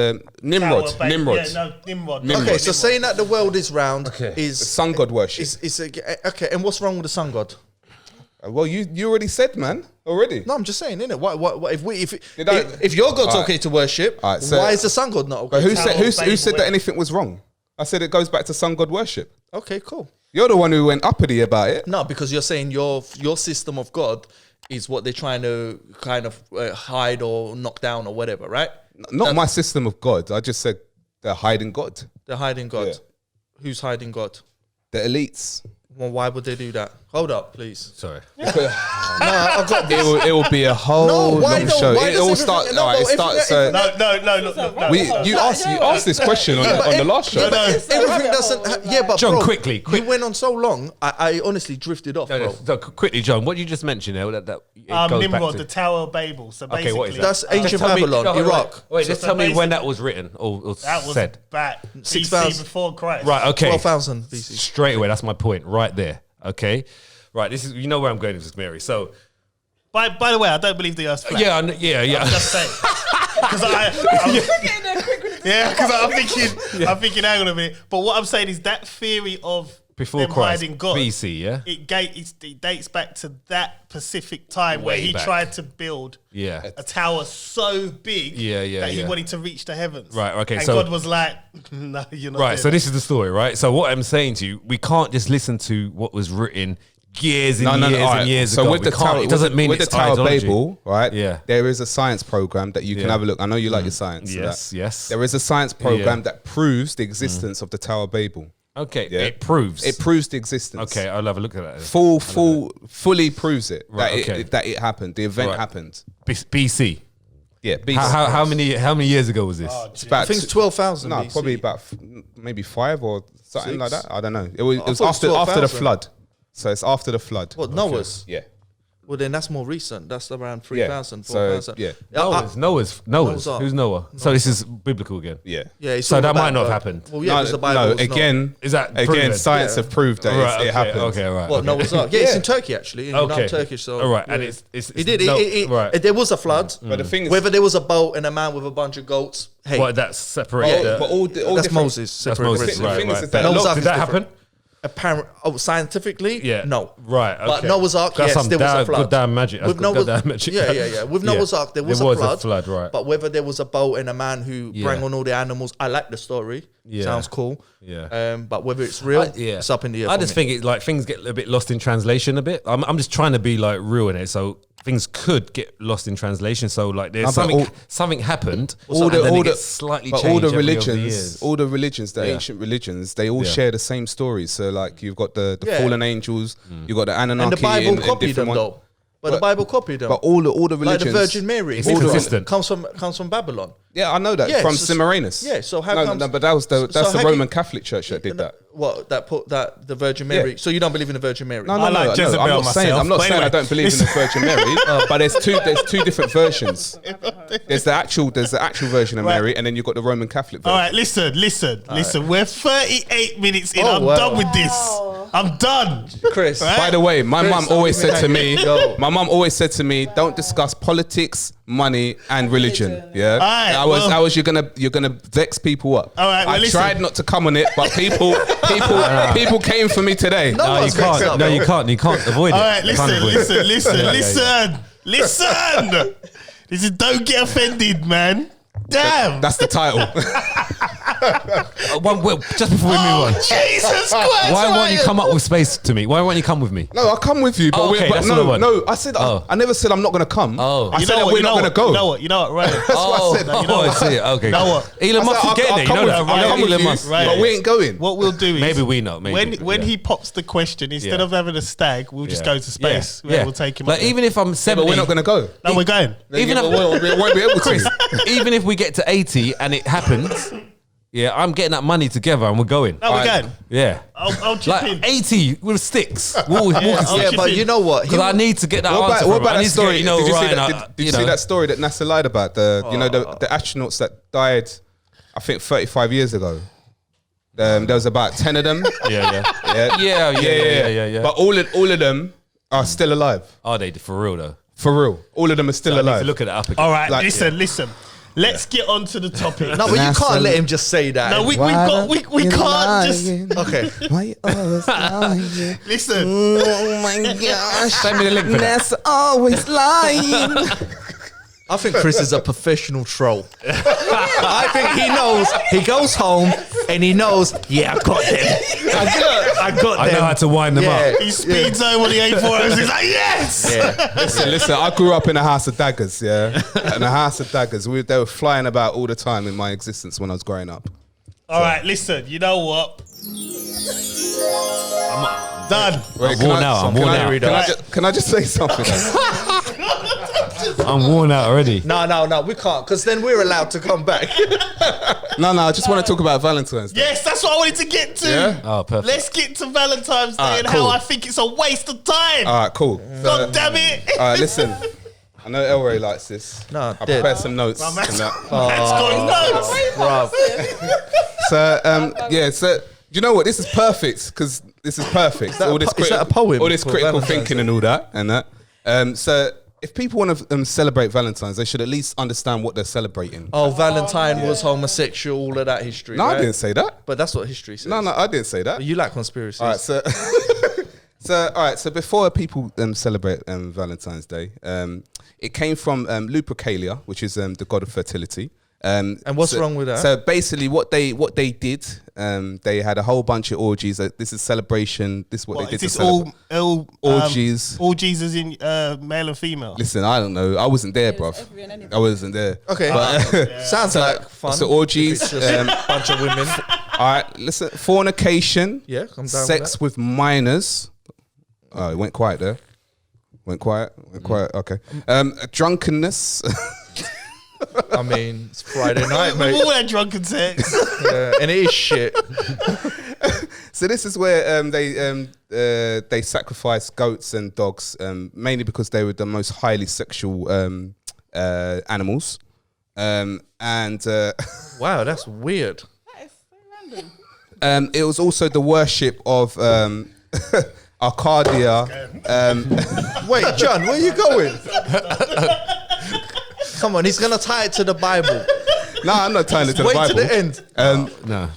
Nimrod. Yeah, no, Nimrod. Okay, so saying that the world is round is sun god worship. okay. And what's wrong with the sun god? Well, you already said, man. Already. No, I'm just saying, innit? What Did I- if your god's Alright. okay to worship, Alright, so- why is the sun god not okay? But who to- said Tower of who said Babel. that anything was wrong? I said it goes back to sun god worship. Okay, cool. You're the one who went uppity about it. No, because you're saying your system of God is what they're trying to kind of hide or knock down or whatever, right? Not my system of God. I just said they're hiding God. They're hiding God. Yeah. Who's hiding God? The elites. Well, why would they do that? Hold up, please. Sorry. I've got It will be a whole why long don't- show. why It does all everything- starts. no, Alright, no, it starts. No. You asked this question on the last show. everything doesn't. Yeah, but John, bro, quickly. You went on so long. I honestly drifted off, bro. Quickly, John, what you just mentioned there, that it goes back Nimrod, to- the Tower of Babel. So Okay, basically, what is that? That's ancient Just tell me- Babylon, no, Iraq. Wait, just So tell me basically- when that was written or that was said. back 6,000 BC before Christ. Right, okay. 12,000 BC. Straight away, that's my point right there. Okay. Right, this is, you know where I'm going with this, Mary. So, By the way, I don't believe the Earth's flat. yeah. I'm just saying. Because I'm thinking, hang on a minute. But what I'm saying is that theory of Before them Christ, hiding God, BC, yeah? it dates back to that specific time where Way he back. tried to build Yeah. a tower so big that he wanted to reach the heavens. Right, okay, And so- God was like, no, you're not. Right, doing so that. this is the story, right? So what I'm saying to you, we can't just listen to what was written years and years alright. and years So ago. with the tower, It doesn't mean with it's the Tower of ideology. Babel, right? Yeah. There is a science program that you can Yeah. have a look. I know you like your science. so Yes, that- yes. There is a science program Yeah. that proves the existence of the Tower of Babel. Okay, Yeah. it proves. It proves the existence. Okay, I'll have a look at that. Fully proves it Right, that okay. that it happened. The event Right. happened. BC. Yeah. How many years ago was this? It's about I think it's 12,000 No, BC. probably about maybe 5 or something like that. I don't know. It was thought it was after the 12,000. flood. So it's after the flood. What, Noah's? Yeah. Well, then that's more recent. That's around 3,000, So, 4,000. yeah. Noah's. Ark. Who's Noah? So this is biblical again. Yeah. Yeah, it's So all that about might not have the- happened. Well, yeah, because the Bible no, was not- again, Is that proven? science have proved that Right, it happened. Okay, right. What, okay. Noah's Ark? Yeah, it's in Turkey, actually. You know, Okay. I'm Turkish, so... All right, yeah. and it's It did. no, It, there was a flood. But the thing is, Whether there was a boat and a man with a bunch of goats, hey, What that separate? Yeah, but all that's different- Moses. That's separate Moses. Red Sea. The Right, thing is right. that Noah's Ark Did is that different. happen? Apparent, scientifically, Yeah. no. Right. But okay. Noah's Ark, That's yes, some there was a flood. Good damn magic. That's With good Noah's- damn magic. Yeah. With Noah's Ark, there was a flood. Right. But whether there was a boat and a man who Yeah. brought on all the animals, I like the story. Yeah. Sounds cool. Yeah. But whether it's real, it's up in the air. I for just me. think it's like things get a bit lost in translation a bit. I'm just trying to be like real in it, so things could get lost in translation. So like there's but something happened, all and then the it gets slightly but changed all the every other religions, years. all the religions, the Yeah. ancient religions, they all Yeah. share the same stories. So like you've got the Yeah. fallen angels, you've got the Anunnaki, and the Bible in copied them different though. But the Bible copied them. But all the like religions, the Virgin Mary, It's all the- consistent. comes from Babylon. Yeah, I know that Yeah, from so- Semiramis. yeah, so how no, comes- no, but that's so the how Roman can- Catholic Church that did that. What that put that the Virgin Mary? Yeah. So you don't believe in the Virgin Mary? No, I like Jezebel I'm not saying myself, I'm not but saying I anyway. don't believe in the Virgin Mary, but there's two different versions. There's the actual version of Right. Mary, and then you've got the Roman Catholic version. All right, listen. We're 38 minutes in. Oh, I'm wow. done with this. I'm done. Chris. Right? By the way, my Chris, mum always something said to me, like- my mum always said to me, don't discuss politics, money, and religion. Yeah, Alright, I was. You're gonna vex people up. Alright, well, I listen. tried not to come on it, but people came for me today. No No, you one's vexed can't. up, No, bro. you can't. You can't avoid it. All right, You can't avoid it. listen. This is don't get offended, man. Damn. That's the title. Just before we move on. Jesus Christ! Why won't you come up with space to me? Why won't you come with me? No, I'll come with you, but, Oh, okay, but that's what I want. no. I said Oh. I never said I'm not going to come. Oh. I said that we're not going to go. You know what? Right. That's what I said. I see. Okay. You know what? Elon Musk is getting there. You know that. I'll come with Elon you, Musk. right. but we ain't going. What we'll do is Maybe we know. Maybe. when he pops the question, instead Yeah. of having a stag, we'll just Yeah. go to space. Yeah. We'll take him. Like up there. even if I'm 70, But we're not going to go. No, we're going. Even Yeah, if- but we won't be able Chris, to. even if we get to 80 and it happens, yeah, I'm getting that money together and we're going. No, we're Alright. going. Yeah. I'll chip in. Like 80 with sticks. Walking I'll sticks. Yeah, chip but in. you know what? Because I need to get that What answer. about from him. I that need to story? get, you know, Did you see Ryan, that? Did you see that story that NASA lied about? The astronauts that died, I think 35 years ago. There was about 10 of them. Yeah. But all of them are still alive. Are they for real though? For real. All of them are still I need alive. to look at it up again. All right, Like- listen. Let's get on to the topic. No, but you can't let him just say that. No, we can't just. Okay. Why you always lying? Listen. Oh my gosh. Send me the link for that. That's always lying. I think Chris is a professional troll. I think he knows. He goes home and he knows. Yeah, I got them. I got them. I know how to wind them up. He speeds over the A4. He's like, yes. Yeah. Listen, I grew up in a house of daggers, yeah? In a house of daggers. They were flying about all the time in my existence when I was growing up. All right, listen. You know what? I'm done. Wait, I'm worn out. I'm worn out. Can I just say something? I'm worn out already. No, we can't, because then we're allowed to come back. No, I just want to talk about Valentine's Day. Yes, that's what I wanted to get to. Yeah? Oh, perfect. Let's get to Valentine's Day Alright, and cool. how I think it's a waste of time. All right, cool. God damn it. All right, listen. I know Elroy likes this. No, I dead. prepared some notes. My man's and that. got notes. So, you know what? This is perfect because this is perfect. that is that a poem All this for critical Valentine's thinking and all that and that. So, if people want to celebrate Valentine's, they should at least understand what they're celebrating. Oh, Valentine was homosexual, all of that history. No, right? I didn't say that. But that's what history says. No, I didn't say that. You like conspiracies. All right, so so before people celebrate Valentine's Day, it came from Lupercalia, which is the god of fertility. And what's wrong with that? So basically, what they did, they had a whole bunch of orgies. This is celebration. This is what What, they is did. this to celebrate. all Orgies. Orgies as in male and female? Listen, I don't know. I wasn't there, bruv. every and anything. I wasn't there. Okay. But, Sounds like fun. so orgies, If it's just a bunch of women. all right, listen, fornication, Yeah, I'm down sex with minors. Oh, it went quiet there. Went quiet. Okay. Drunkenness. I mean, it's Friday night, We've mate. all had drunken sex. Yeah, and it is shit. So this is where they sacrifice goats and dogs, mainly because they were the most highly sexual animals. Wow, that's weird. That is so random. It was also the worship of Arcadia. Wait, John, where are you going? Come on, he's gonna tie it to the Bible. No, I'm not tying it to the Wait Bible. to the end. No.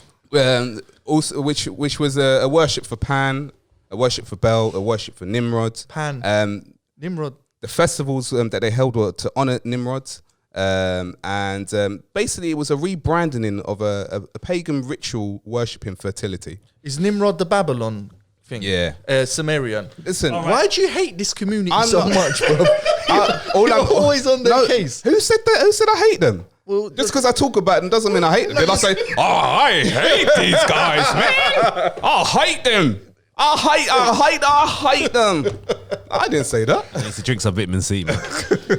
Also, which was a worship for Pan, a worship for Bel, a worship for Nimrod. Pan. Nimrod. The festivals that they held were to honor Nimrod. And basically it was a rebranding of a pagan ritual worshipping fertility. Is Nimrod the Babylon thing? Yeah. Sumerian. Listen, Why do you hate this community I'm so not- much, bro? You're always on their case. Who said that? Who said I hate them? Well, Just because I talk about them doesn't mean I hate them. Did I say, oh, I hate these guys, man. I hate them. I hate them. I didn't say that. I need to drink some vitamin C, man.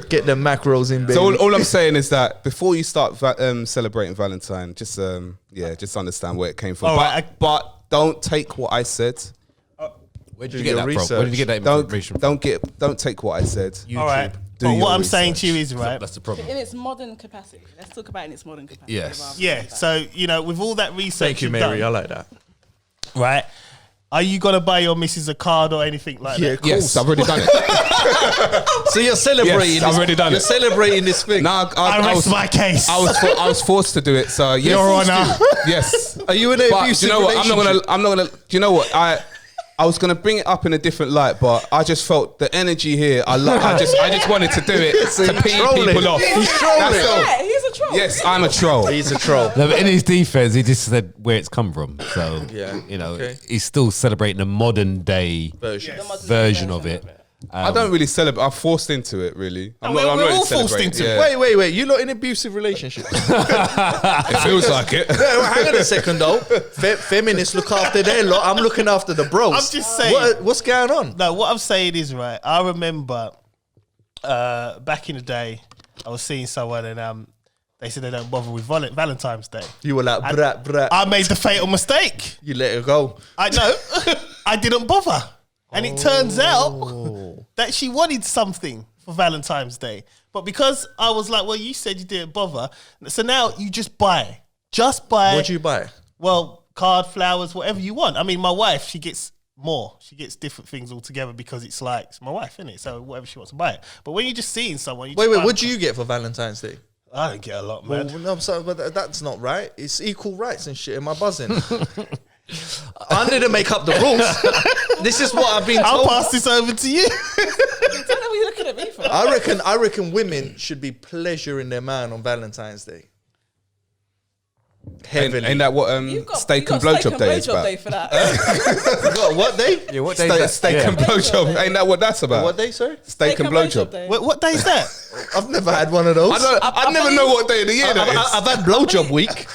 Get the macros in, baby. So all I'm saying is that before you start celebrating Valentine, just understand where it came from. All right, but don't take what I said. Where did Do you get your that from? research. Where did you get that information from? Don't take what I said. All right. Do But your what I'm research. saying to you is, right, That's the problem. In its modern capacity. Let's talk about it in its modern capacity. Yes. rather than yeah, that. so, you know, with all that research Thank you, you've Mary. I done, like that. right, are you going to buy your missus a card or anything like Yeah, that? of course. Yes, I've already done it. So you're celebrating. Yes, I've already done You're it. celebrating this thing. Nah, I rest my case. I was forced to do it. So yes, Your Honour. Yes. Are you in an But abusive you know what? relationship? I'm not gonna. Do you know what? I was gonna bring it up in a different light, but I just felt the energy here. I just wanted to do it So to you're pee trolling. people off. He's trolling. That's all. Yeah, he's a troll. Yes, I'm a troll. He's a troll. No, but in his defense, he just said where it's come from. So, Yeah, you know, okay. he's still celebrating the modern day Version. The modern version of it. I don't really celebrate. I'm forced into it, really. I'm we're not all really forced celebrating. into it. Yeah. Wait. You're not in abusive relationships. It feels like it. Hang on a second, though. Feminists look after their lot. I'm looking after the bros. I'm just saying. What's going on? No, what I'm saying is, right, I remember back in the day, I was seeing someone and they said they don't bother with Valentine's Day. You were like, brat. I made the fatal mistake. You let it go. I know. I didn't bother. And it turns out that she wanted something for Valentine's Day. But because I was like, well, you said you didn't bother. So now you just buy. Just buy. What'd you buy? Well, card, flowers, whatever you want. I mean, my wife, she gets more. She gets different things altogether because it's like, it's my wife, isn't it? So whatever she wants to buy it. But when you're just seeing someone, you Wait, just buy what do you get for Valentine's Day? I don't get a lot, man. Well, no, I'm sorry, but that's not right. It's equal rights and shit. Am I buzzing? I didn't make up the rules. This is what I've been I'll told. pass this over to you. I don't know what you're looking at me for. I reckon women should be pleasuring their man on Valentine's Day. Heavily. Ain't that what steak and blowjob day is about? Day for that. What day? Yeah, what day is that? Steak Yeah. and blowjob. Ain't that what that's about? What day, sorry? Steak and blowjob. day. What day is that? I've never had one of those. I never know what day of the year that is. I've had blowjob week.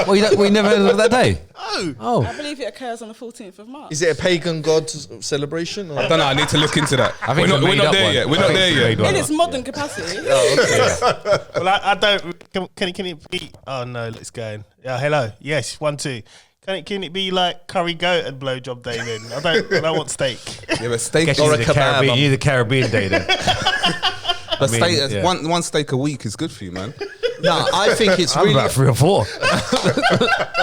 Well, we never heard of that day. Oh. I believe it occurs on the 14th of March. Is it a pagan god celebration? Or? I don't know. I need to look into that. I think we're it's a not made-up there one. yet. We're I not think there it's a yet. made-up In one. its modern capacity. Well, I don't. Can it be? Oh no, let's go. Yeah, hello. Yes, 1, 2. Can it be like curry goat and blowjob day then? I don't want steak. Yeah, but steak Guess Or you a need the kebab. Caribbean, you need the Caribbean day then. but I mean, steak, yeah. one steak a week is good for you, man. No, I think it's I'm really. about 3 or 4.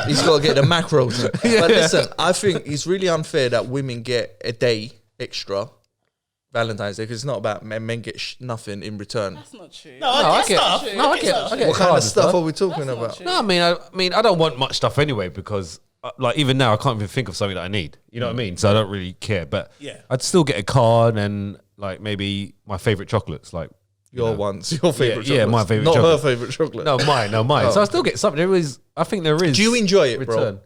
He's got to get the macros. But listen, I think it's really unfair that women get a day extra Valentine's Day because it's not about men get nothing in return. That's not true. No, I get stuff. No, I get What What kind cards of and stuff are we talking That's not about? true. No, I mean, I don't want much stuff anyway because, like, even now I can't even think of something that I need. You know what I mean? So I don't really care. But Yeah. I'd still get a card and like maybe my favorite chocolates, like Your favorite yeah, chocolate. my favourite Not chocolate. her favorite chocolate. no mine. Oh. So I still get something. I think there is. Do you enjoy it, return.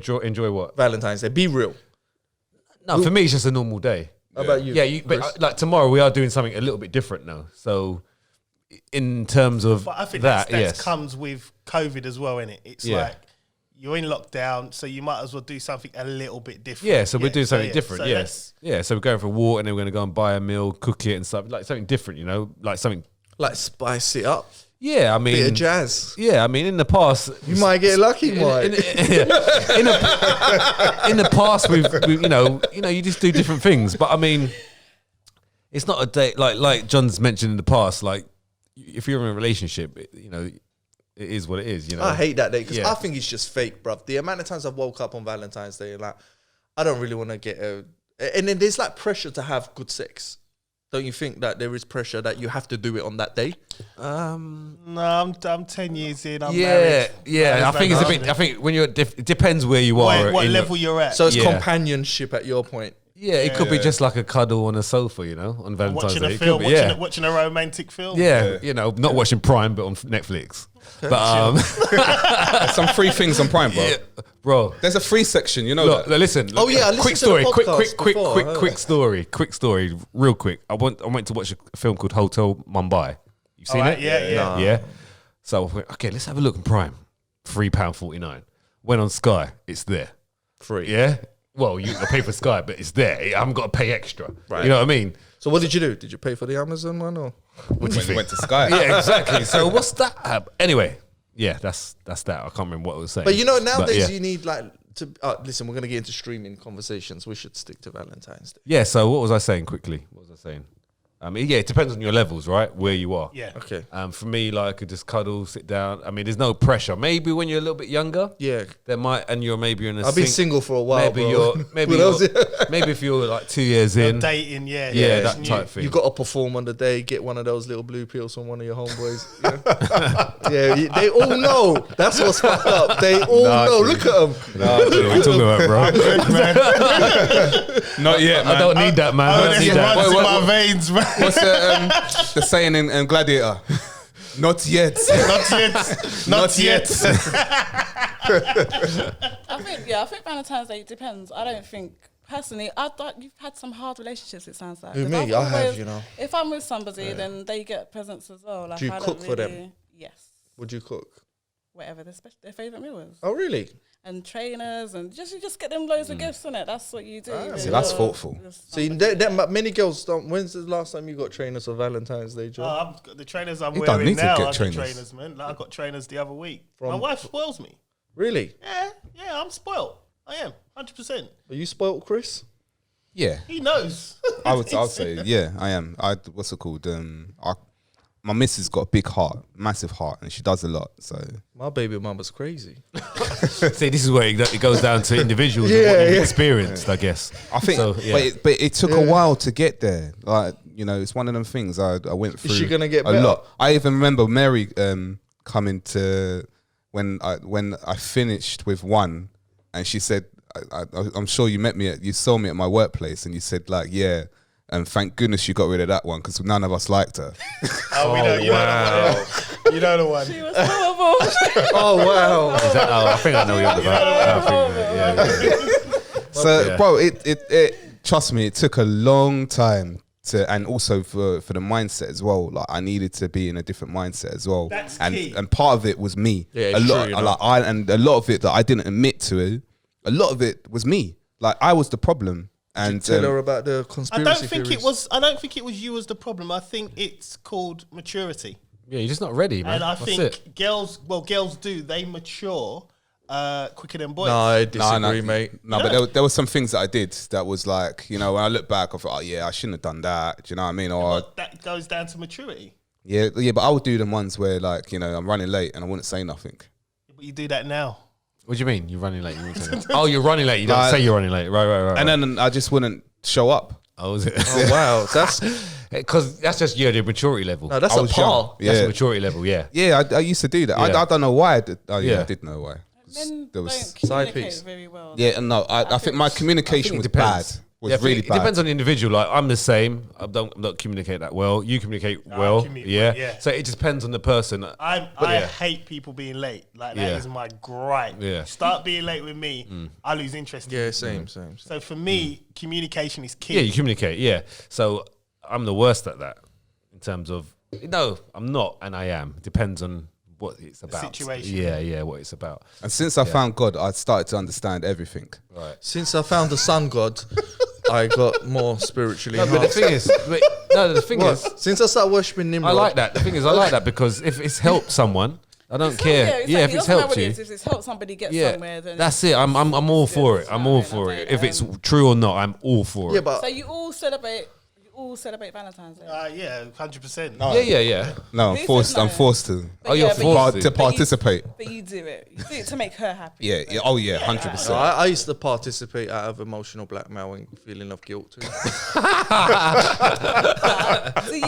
bro? Enjoy what? Valentine's Day. Be real. No, for me it's just a normal day. How about you? Yeah, but Chris? like tomorrow we are doing something a little bit different now. So in terms of But I think that, that yes, comes with COVID as well, innit? It's Yeah. like you're in lockdown, so you might as well do something a little bit different. yeah. So we're doing something different. So Yes, yeah. So we're going for a walk and then we're going to go and buy a meal, cook it and stuff like something different. You know, like something. Like spice it up. Yeah, I mean, Bit of jazz. yeah, I mean, in the past, You might get lucky, boy. in the past, we've you know, you just do different things. But I mean, it's not a day like John's mentioned in the past. Like, if you're in a relationship, you know, it is what it is. You know, I hate that day because Yeah. I think it's just fake, bruv. The amount of times I've woke up on Valentine's Day and like, I don't really want to get a. And then there's like pressure to have good sex. Don't you think that there is pressure that you have to do it on that day? No, I'm 10 years in. I'm yeah, married. yeah. I think it's a bit. I think when you're, it depends where you are. What in level you're at. So it's Yeah. companionship at your point. Yeah, it could be just like a cuddle on a sofa, you know, on Valentine's watching Day. a It film, could be, yeah. watching a romantic film. Yeah, you know, not watching Prime, but on Netflix. But There's some free things on Prime, bro. yeah, bro. There's a free section, you know Look, that. listen. Oh, yeah, I listened quick to the story. podcast before, I heard Quick story. Real quick. I went to watch a film called Hotel Mumbai. You've seen Alright, it? yeah. Yeah. So I went, okay, let's have a look on Prime. £3.49. Went on Sky. It's there. Free. Yeah. Well, you pay for Sky, but it's there. I haven't got to pay extra. Right. You know what I mean? So what did you do? Did you pay for the Amazon one or? Went to Sky. Yeah, exactly. So what's that? Anyway, yeah, that's that. I can't remember what I was saying. But you know, nowadays yeah. you need like to listen. We're gonna get into streaming conversations. We should stick to Valentine's Day. Yeah, so what was I saying quickly? What was I saying? Yeah, it depends on your levels, right? Where you are. Yeah. Okay. For me, like, I could just cuddle, sit down. I mean, there's no pressure. Maybe when you're a little bit younger, Yeah. there might, and you're maybe in a. I've been single for a while. Maybe bro. you're, maybe What else? maybe if you're like 2 years in, Dating, yeah. yeah, it's that new. type thing. You got to perform on the day. Get one of those little blue pills from one of your homeboys. Yeah, they all know. That's what's fucked up. They all know. Look at them. What are you talking about, bro? Good, man. Not yet, man. I don't need that, man. I don't This need that. runs in What- my veins, man. What's the saying in Gladiator? Not yet. Not yet. Not yet. I think Valentine's Day depends. I don't think personally. I thought you've had some hard relationships. It sounds like. Who, 'Cause me? I've I have, always- you know. If I'm with somebody, then they get presents as well. Like, Do you I cook don't for them? really- Yes. Would you cook? Whatever their favorite meal is. Oh, really? And trainers and you just get them loads of gifts in it. That's what you do. See, that's thoughtful. See, many girls don't. When's the last time you got trainers for Valentine's Day, Joe? I've got the trainers I'm You don't wearing need to now. get I trainers. got trainers, man. Like, I got trainers the other week. My From- wife spoils me. Really? Yeah, I'm spoiled. I am 100%. Are you spoilt, Chris? Yeah, He knows. I'll say, yeah, I am. What's it called? My missus got a big heart, massive heart, and she does a lot. So My baby mama's crazy. See, this is where it goes down to individuals and what you've experienced, I guess. I think, So, yeah. but it took a while to get there. Like, you know, it's one of them things I went through. Is she gonna get a better? lot? I even remember Mary coming to when I finished with one, and she said, "I'm sure you saw me at my workplace, and you said like, yeah." And thank goodness you got rid of that one because none of us liked her. Oh, we know. You know the one. You know the one. She was horrible. Oh, wow. Is that, I think I know what you're about. Yeah. So, bro, it trust me, it took a long time and also for the mindset as well. Like, I needed to be in a different mindset as well. That's and key. and part of it was me. Yeah, a it's lot, true, you know. like and a lot of it that I didn't admit to. A lot of it was me. Like, I was the problem. And Tell her about the conspiracy I don't think theories. it was. I don't think it was you as the problem. I think it's called maturity, Yeah, you're just not ready, man. and I That's think it. girls do. They mature quicker than boys. No, I disagree, mate. No, but there were some things that I did that was like, you know, when I look back, I thought, oh yeah, I shouldn't have done that. Do you know what I mean? Or But that goes down to maturity. yeah, but I would do them ones where like, you know, I'm running late and I wouldn't say nothing. But you do that now. What do you mean? You're running late. You wouldn't say that. Oh, you're running late. You don't Like- say you're running late. Right. And then I just wouldn't show up. Oh, is it? Oh, wow. That's Because that's just the maturity level. no, that's I a was young. par. That's Yeah. a maturity level, yeah. Yeah, I used to do that. Yeah. I don't know why. I Yeah. did know why. Men There was don't side communicate piece. very well. Yeah, and no, I think my communication was bad. Was Yeah, I think really it bad. depends on the individual. Like, I'm the same. I'm not communicate that well. You communicate well. communicate, yeah. So it just depends on the person. I yeah. hate people being late. Like that Yeah. is my gripe. Yeah. Start being late with me, I lose interest. in Yeah, you. same. So for me, communication is key. Yeah, you communicate. Yeah. So I'm the worst at that in terms of no, I'm not, and I am. Depends on what it's about. situation. Yeah, what it's about. And since I found God, I started to understand everything. Right. Since I found the sun god, I got more spiritually. No, but the enhanced. thing is, the thing is, Since I started worshipping Nimrod, I like that. The thing is, I like that because if it's helped someone, I don't care. Exactly. Yeah, if It it's doesn't matter helped what it you. is. If it's helped somebody get Yeah, somewhere, then that's it. I'm all for it. I'm all for it. If it's true or not, I'm all for Yeah, it. but So you all celebrate Valentine's Day. Yeah, 100%. Yeah. No, Who I'm says no? forced to. But yeah, but you- To but you- participate. But you do it. You do it to make her happy. Yeah. Oh yeah, 100%. no, I used to participate out of emotional blackmail and feeling of guilt too. Do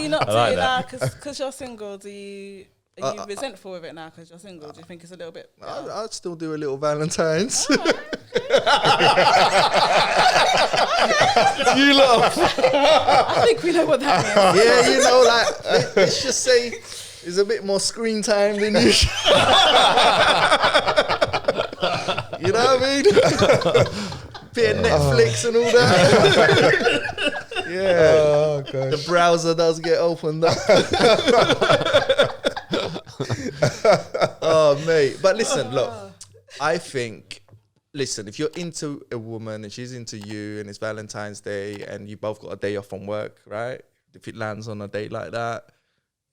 you not do like it now that. because you're single? Are you resentful with it now because you're single? Do you think it's a little bit? I'd still do a little Valentine's. You laugh. I think we know what that means. Yeah, you know, like let's just say it's a bit more screen time than usual. You know what I mean? Bit of Netflix and all that. Yeah. Oh god. The browser does get opened up. Oh, mate. But listen, look, I think, if you're into a woman and she's into you and it's Valentine's Day and you both got a day off from work, right? If it lands on a date like that,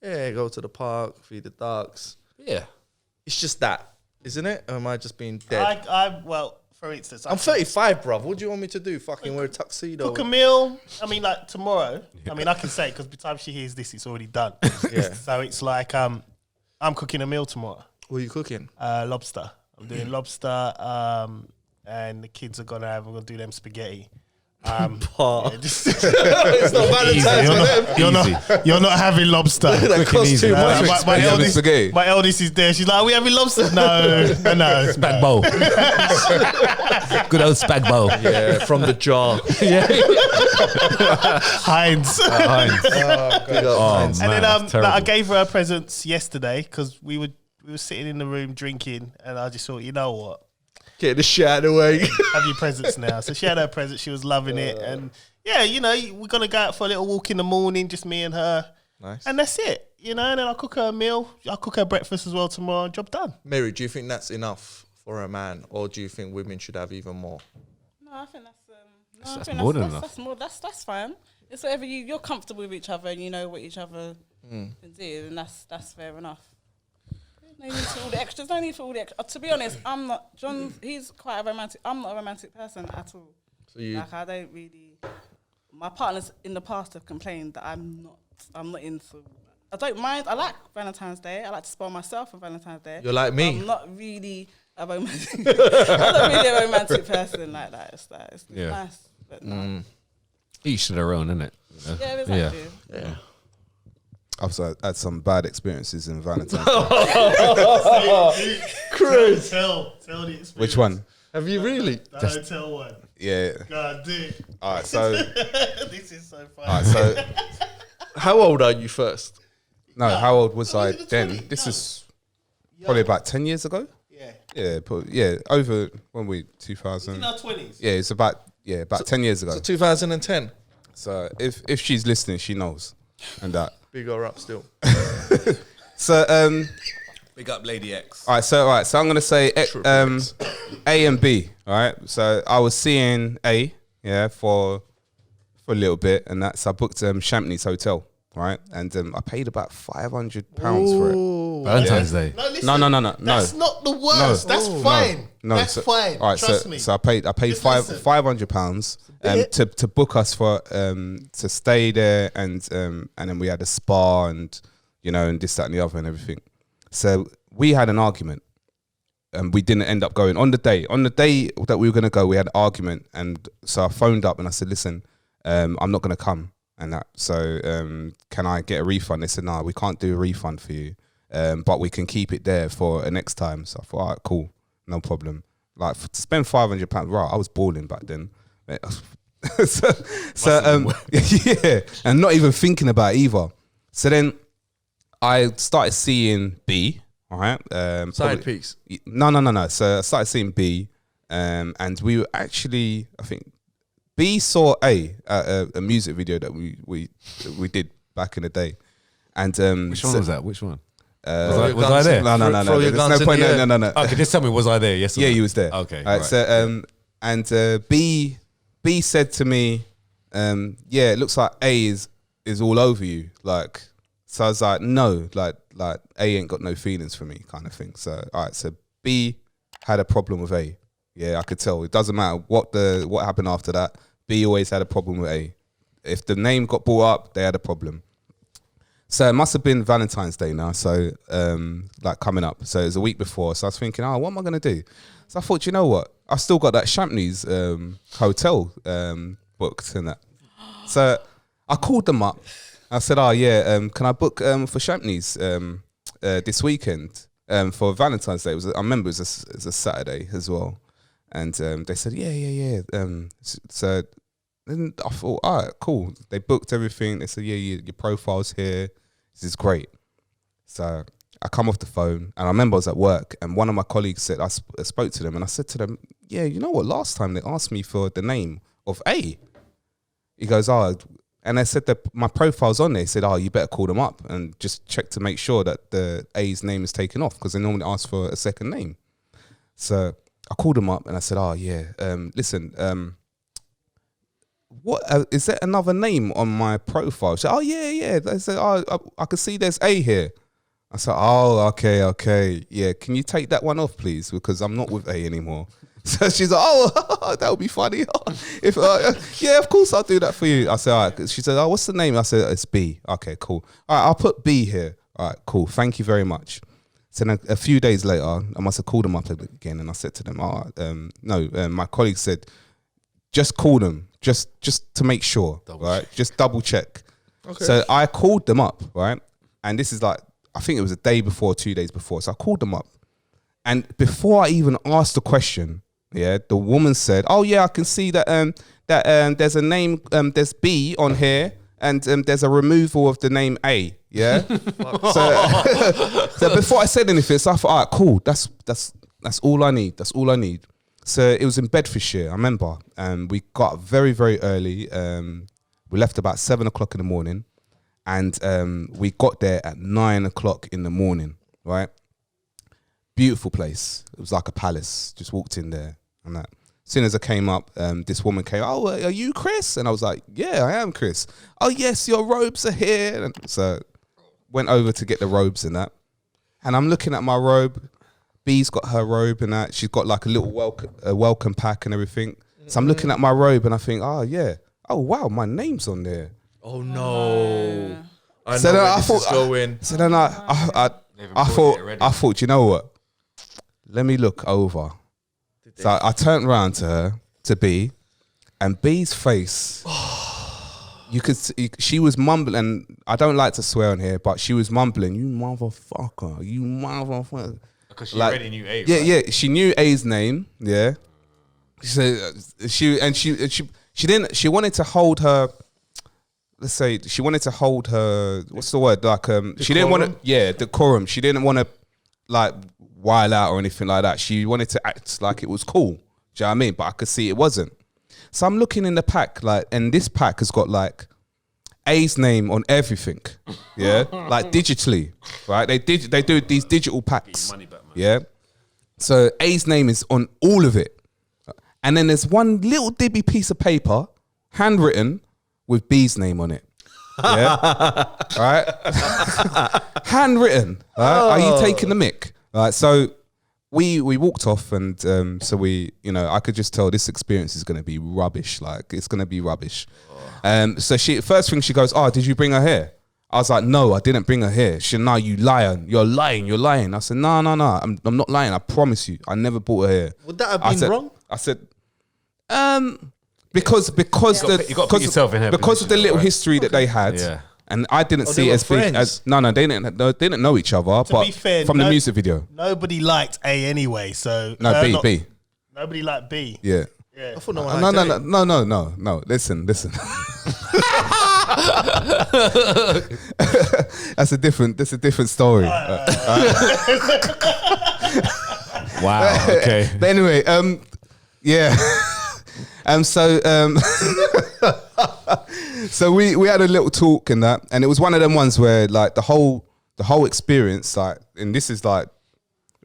yeah, go to the park, feed the ducks. Yeah. It's just that, isn't it? Or am I just being dead? Well, for instance, I'm 35, bruv. What do you want me to do? Fucking wear a tuxedo? cook a meal. I mean, like tomorrow. I mean, I can say because by the time she hears this, it's already done. Yeah. So it's like I'm cooking a meal tomorrow. What are you cooking? Lobster. I'm doing lobster. And the kids are we're gonna do them spaghetti. Part. Just It's not Valentine's for them. you're not having lobster. That costs too much. My eldest is there. She's like, "Are we having lobster?" No. Spag bowl. Good old spag bowl. Yeah, from the jar. Heinz. Big up Heinz. And then that's like, I terrible. gave her her presents yesterday because we were sitting in the room drinking, and I just thought, you know what, Get the shit out of the way. have your presents now. So she had her presents. She was loving it, and yeah, you know, we're gonna go out for a little walk in the morning, just me and her, Nice. and that's it. You know, and then I'll cook her a meal. I'll cook her breakfast as well tomorrow. Job done. Mary, do you think that's enough for a man, or do you think women should have even more? No, I think that's That's more than enough. That's more. That's fine. It's whatever you're comfortable with each other, and you know what each other can do, and that's fair enough. No need for all the extras. No need for all the extras. To be honest, I'm not. John, he's quite a romantic. I'm not a romantic person at all. So you, Like I don't really. My partners in the past have complained that I'm not into. I don't mind. I like Valentine's Day. I like to spoil myself on Valentine's Day. you're like me. I'm not really a romantic. I'm not really a romantic person like that. It's Yeah. nice, but no. Each to their own, innit? You know? Yeah, exactly. Yeah. I've had some bad experiences in Valentine's. Chris, Tell the experience. Which one? have you really? The hotel one. Yeah. God, dude. All right. So. This is so funny. All right. So. How old are you first? No. How old was I the then? 20, This no. is probably about 10 years ago. Yeah. Yeah. Over when we 2000. In our 20s. Yeah. It's about 10 years ago. So 2010. So if she's listening, she knows, and that. Big or up still. So Big up Lady X. all right. So I'm gonna say A and B. All right. So I was seeing A, yeah, for a little bit, and that's I booked Champneys Hotel, right, and I paid about £500 for it. Valentine's Day. No, listen, No. That's not the worst. That's fine. No, That's so, fine. All right, Trust me. So I paid Just listen. £500 to book us for to stay there, and then we had a spa and and this, that, and the other and everything. So we had an argument, and we didn't end up going on the day. On the day that we were gonna go, we had an argument, and so I phoned up and I said, "Listen, I'm not gonna come." And that, so can I get a refund? They said, "No, we can't do a refund for you, but we can keep it there for a next time." So I thought, all right, cool, no problem. Like to spend £500, right? I was balling back then. so yeah, and not even thinking about it either. So then I started seeing B. All right, Side piece. No. So I started seeing B, and we were actually, I think, B saw a music video that we did back in the day, and Which one was that? Which one? Throw Was your I there? guns No. Throw your There's guns no in point. the air. No. Okay, just tell me, was I there? Yes or Yeah, no? you was there. Okay, All right. right. So and B said to me, yeah, it looks like A is all over you. Like, so I was like, no, like A ain't got no feelings for me, kind of thing. So all right, so B had a problem with A. Yeah, I could tell. It doesn't matter what happened after that. B always had a problem with A. If the name got brought up, they had a problem. So it must have been Valentine's Day now. So like coming up. So it was a week before. So I was thinking, what am I gonna do? So I thought, you know what? I've still got that Champneys hotel booked and that. So I called them up. I said, can I book for Champneys this weekend for Valentine's Day? I remember it was a Saturday as well. And they said, yeah. So then I thought, all right, cool. They booked everything. They said, yeah, your profile's here. This is great. So I come off the phone, and I remember I was at work, and one of my colleagues said, I spoke to them, and I said to them, yeah, you know what? Last time they asked me for the name of A. He goes, and I said that my profile's on there. He said, you better call them up and just check to make sure that the A's name is taken off, because they normally ask for a second name. So I called him up and I said, listen, what is there another name on my profile? She said, yeah. They said, I can see there's A here. I said, okay. Yeah, can you take that one off, please? Because I'm not with A anymore. So she's like, that would be funny. If yeah, of course I'll do that for you. I said, all right. She said, what's the name? I said, it's B. Okay, cool. All right, I'll put B here. All right, cool. Thank you very much. So then a few days later, I must have called them up again, and I said to them, no, my colleague said, just call them, just to make sure, right? Just double check. Okay. So I called them up, right? And this is like, I think it was a day before, 2 days before. So I called them up. And before I even asked the question, yeah, the woman said, "Oh yeah, I can see that there's a name, there's B on here, and there's a removal of the name A." Yeah. so before I said anything, so I thought, all right, cool. That's all I need. That's all I need. So it was in Bedfordshire. I remember. We got very, very early. We left about 7 o'clock in the morning, and we got there at 9 o'clock in the morning. Right. Beautiful place. It was like a palace. Just walked in there and that. As soon as I came up, this woman came, "Oh, are you Chris?" And I was like, "Yeah, I am Chris." "Oh, yes, your robes are here." And so went over to get the robes and that. And I'm looking at my robe. B's got her robe and that. She's got like a little welcome pack and everything. So I'm looking at my robe and I think, oh, yeah. Oh, wow, my name's on there. Oh, no. I So know then where I this thought, is going. So then I thought, you know what? Let me look over. So I turned around to her, to B, and B's face, you could see, she was mumbling, and I don't like to swear on here, but she was mumbling, "You motherfucker, you motherfucker." Because she Like, already knew A. Yeah, right? yeah, she knew A's name, yeah. So she wanted to hold her, let's say, she wanted to hold her, what's the word? Like, she didn't want to, yeah, decorum. She didn't want to, like, while out or anything like that. She wanted to act like it was cool. Do you know what I mean? But I could see it wasn't. So I'm looking in the pack, like, and this pack has got like A's name on everything. Yeah, like digitally, right? They do these digital packs. Money back, man. Yeah. So A's name is on all of it, and then there's one little dibby piece of paper, handwritten, with B's name on it. Yeah. Right. Handwritten. Right? Are you taking the mic? Right. So we walked off, and so we, you know, I could just tell this experience is going to be rubbish. Like, it's going to be rubbish. So first thing she goes, "Oh, did you bring her here?" I was like, "No, I didn't bring her here." She said, "No, you lying. You're lying." I said, No. I'm not lying. I promise you. I never brought her here." Would that have been wrong? I said, because You got to put yourself in her because of the position, little right? history that they had. Yeah. And I didn't Oh, see they it were as big friends? as they didn't know each other. To but be fair, from the music video, nobody liked A anyway. So no, B. Nobody liked B. Yeah. Yeah. I thought no one liked it. No. Listen. That's a different story. Wow. Okay. But anyway, yeah. So we had a little talk and that, and it was one of them ones where like the whole experience, like, and this is like,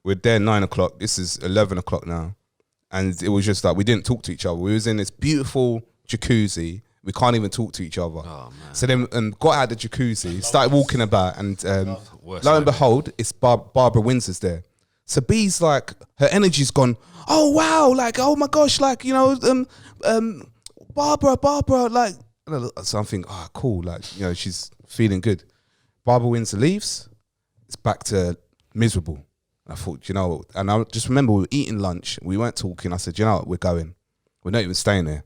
we're there 9 o'clock. This is 11 o'clock now, and it was just like we didn't talk to each other. We was in this beautiful jacuzzi. We can't even talk to each other. Oh, man. So then got out of the jacuzzi, started walking about, and lo and behold, it's Barbara Windsor's there. So B's like, her energy's gone, "Oh wow, like, oh my gosh, like, you know, Barbara, like." So I'm thinking, oh cool, like, you know, she's feeling good. Barbara Windsor leaves, it's back to miserable. I thought, you know, and I just remember we were eating lunch, we weren't talking. I said, you know what, we're going. We're not even staying there.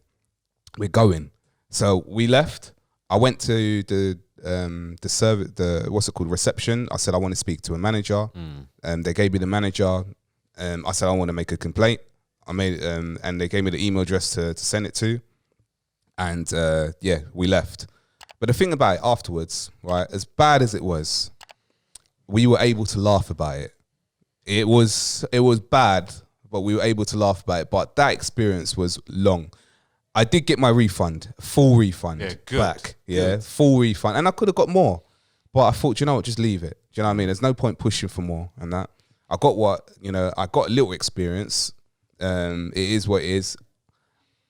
We're going. So we left. I went to the service, what's it called, reception. I said I want to speak to a manager. They gave me the manager. I said I want to make a complaint. I made and they gave me the email address to send it to. And yeah, we left. But the thing about it afterwards, right, as bad as it was, we were able to laugh about it. It was bad, but we were able to laugh about it. But that experience was long. I did get my refund, full refund back. Yeah, good. Full refund. And I could have got more. But I thought, you know what, just leave it. Do you know what I mean? There's no point pushing for more and that. I got I got a little experience. It is what it is.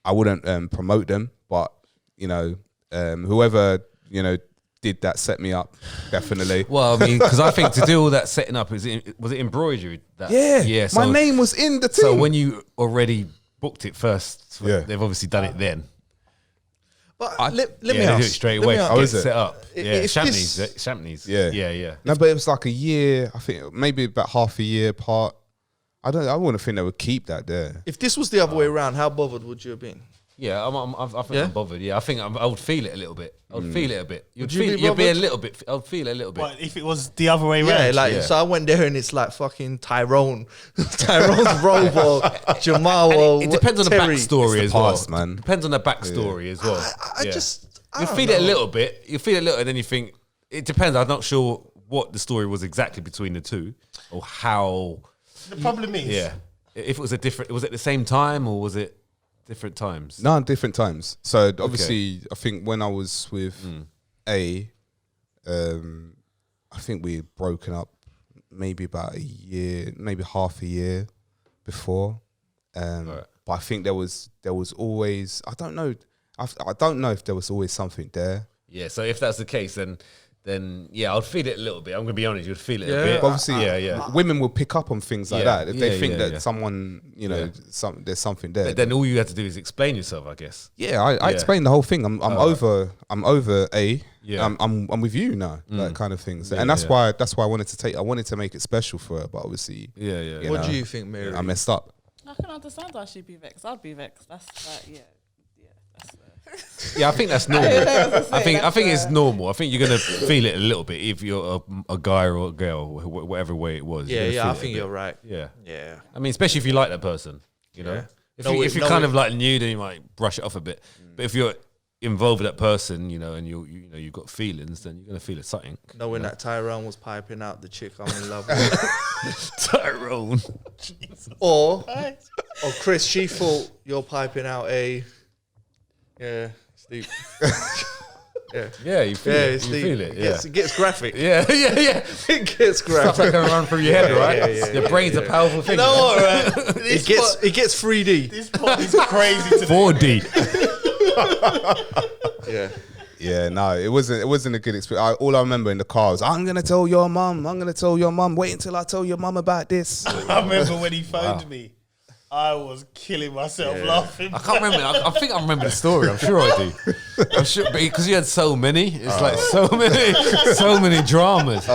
I wouldn't promote them, but, you know, whoever, you know, did that set me up, definitely. Well, I mean, because I think to do all that setting up, was it embroidery? Yeah. So, my name was in the thing. So when you already booked it first, they've obviously done it then. But let me they ask. do it straight away. How is it? Set up. Yeah, If Champneys. Yeah. No, but it was like a year. I think maybe about half a year apart. I wouldn't think they would keep that there. If this was the other way around, how bothered would you have been? Yeah, I think I'm bothered. Yeah, I think I would feel it a little bit. I would feel it a bit. You'd you feel, be you'd be a bothered? little bit. I'd feel it a little bit. But if it was the other way Yeah, around, like so I went there and it's like fucking Tyrone's Robe or Jamal or It depends on the Terry. backstory It's as the well. past, man. Depends on the backstory as well. I Yeah. just I You don't feel it a know. little bit. You feel it a little, and then you think it depends. I'm not sure what the story was exactly between the two, or how. the problem is, Yeah, if it was a different, was it the same time or was it different times? No, different times. So obviously, I think when I was with A, I think we had broken up maybe about a year, maybe half a year before. Right. But I think there was always, I don't know if there was always something there. Yeah. So if that's the case, then yeah, I'd feel it a little bit. I'm gonna be honest, you'd feel it a Yeah. bit. But obviously, yeah. women will pick up on things like Yeah. that. If they Yeah, think yeah, that yeah. someone, there's something there. But then all you have to do is explain yourself, I guess. Yeah, I explained the whole thing. I'm over A. Yeah. I'm with you now, that kind of things. Yeah, And that's yeah. why I wanted to make it special for her, but obviously Yeah. You What know, do you think, Mary? I messed up. I can understand why she'd be vexed. I'd be vexed. That's like, yeah. Yeah, I think that's normal. That's I think that's, it's normal. I think you're gonna feel it a little bit if you're a guy or a girl, whatever way it was. Yeah, You're gonna yeah, feel I it a think bit. you're right. Yeah. Yeah. I mean, especially if you like that person, you know. Yeah. If you're kind of like new, then you might brush it off a bit. But if you're involved with that person, and you've got feelings, then you're gonna feel it something. Knowing that Tyrone was piping out the chick I'm in love with. Tyrone. or Chris, she thought you're piping out a Steve. Yeah, you feel it. You feel it. Yeah. It gets graphic. Yeah. It gets Stuff graphic. that can run through your head, right? yeah, Your brain's a powerful thing. you know what, right? It gets 3D. This pod is crazy today. 4D. Yeah. Yeah, no, it wasn't a good experience. All I remember in the car was, I'm gonna tell your mum. Wait until I tell your mum about this. I remember when he phoned me, I was killing myself laughing. I can't remember. I think I remember the story. I'm sure I do. I'm sure, because you had so many. It's like so many dramas. So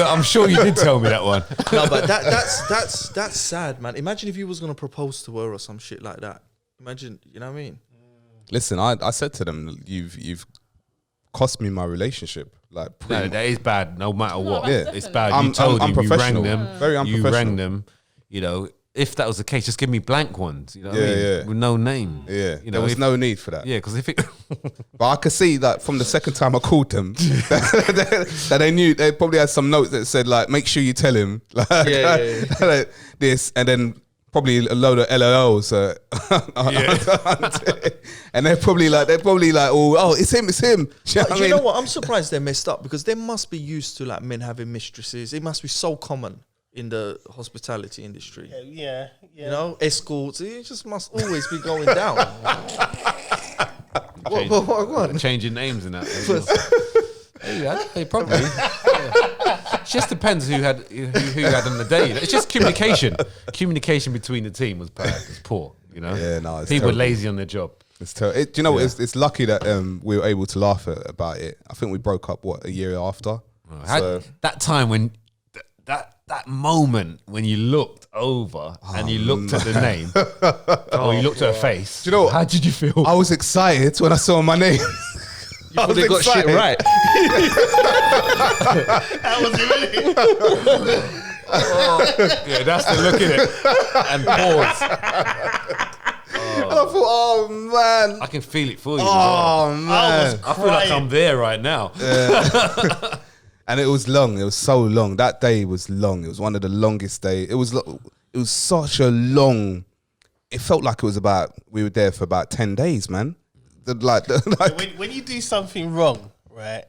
I'm sure you did tell me that one. No, but that's sad, man. Imagine if you was gonna propose to her or some shit like that. Imagine, you know what I mean? Listen, I said to them, you've cost me my relationship. Like, No, that is bad. No matter what, that's it's definitely- bad. I'm You told him. You rang unprofessional. them. Very You unprofessional. rang them. If that was the case, just give me blank ones. You know what I Yeah, mean? yeah. With no name. Yeah, You know, there was if- no need for that. Yeah, because if it. But I could see that from the second time I called them, that they knew, they probably had some notes that said like, make sure you tell him like, like this, and then probably a load of LOLs. And they're probably like, oh, it's him. Do you know what I You mean? know what? I'm surprised they're messed up because they must be used to like men having mistresses. It must be so common in the hospitality industry. Yeah. You know, escorts. It just must always be going down. What? Changing names and that. They probably. Yeah. It just depends who had on the day. It's just communication. Communication between the team was bad. It was poor. You know. Yeah, no, it's people were terrible. lazy on their job. It's do you know what? It's lucky that we were able to laugh about it. I think we broke up a year after. So, That time when that moment when you looked over and you looked at the name, or you looked at her face. Do you know what? How did you feel? I was excited when I saw my name. You they got shit right. That was really. Yeah, that's the look at it and pause. And I thought, oh man, I can feel it for you. oh man. I feel like I'm there right now. And it was long. It was so long. That day was long. It was one of the longest days. It was such a long. It felt like we were there for about 10 days, man. When you do something wrong, right?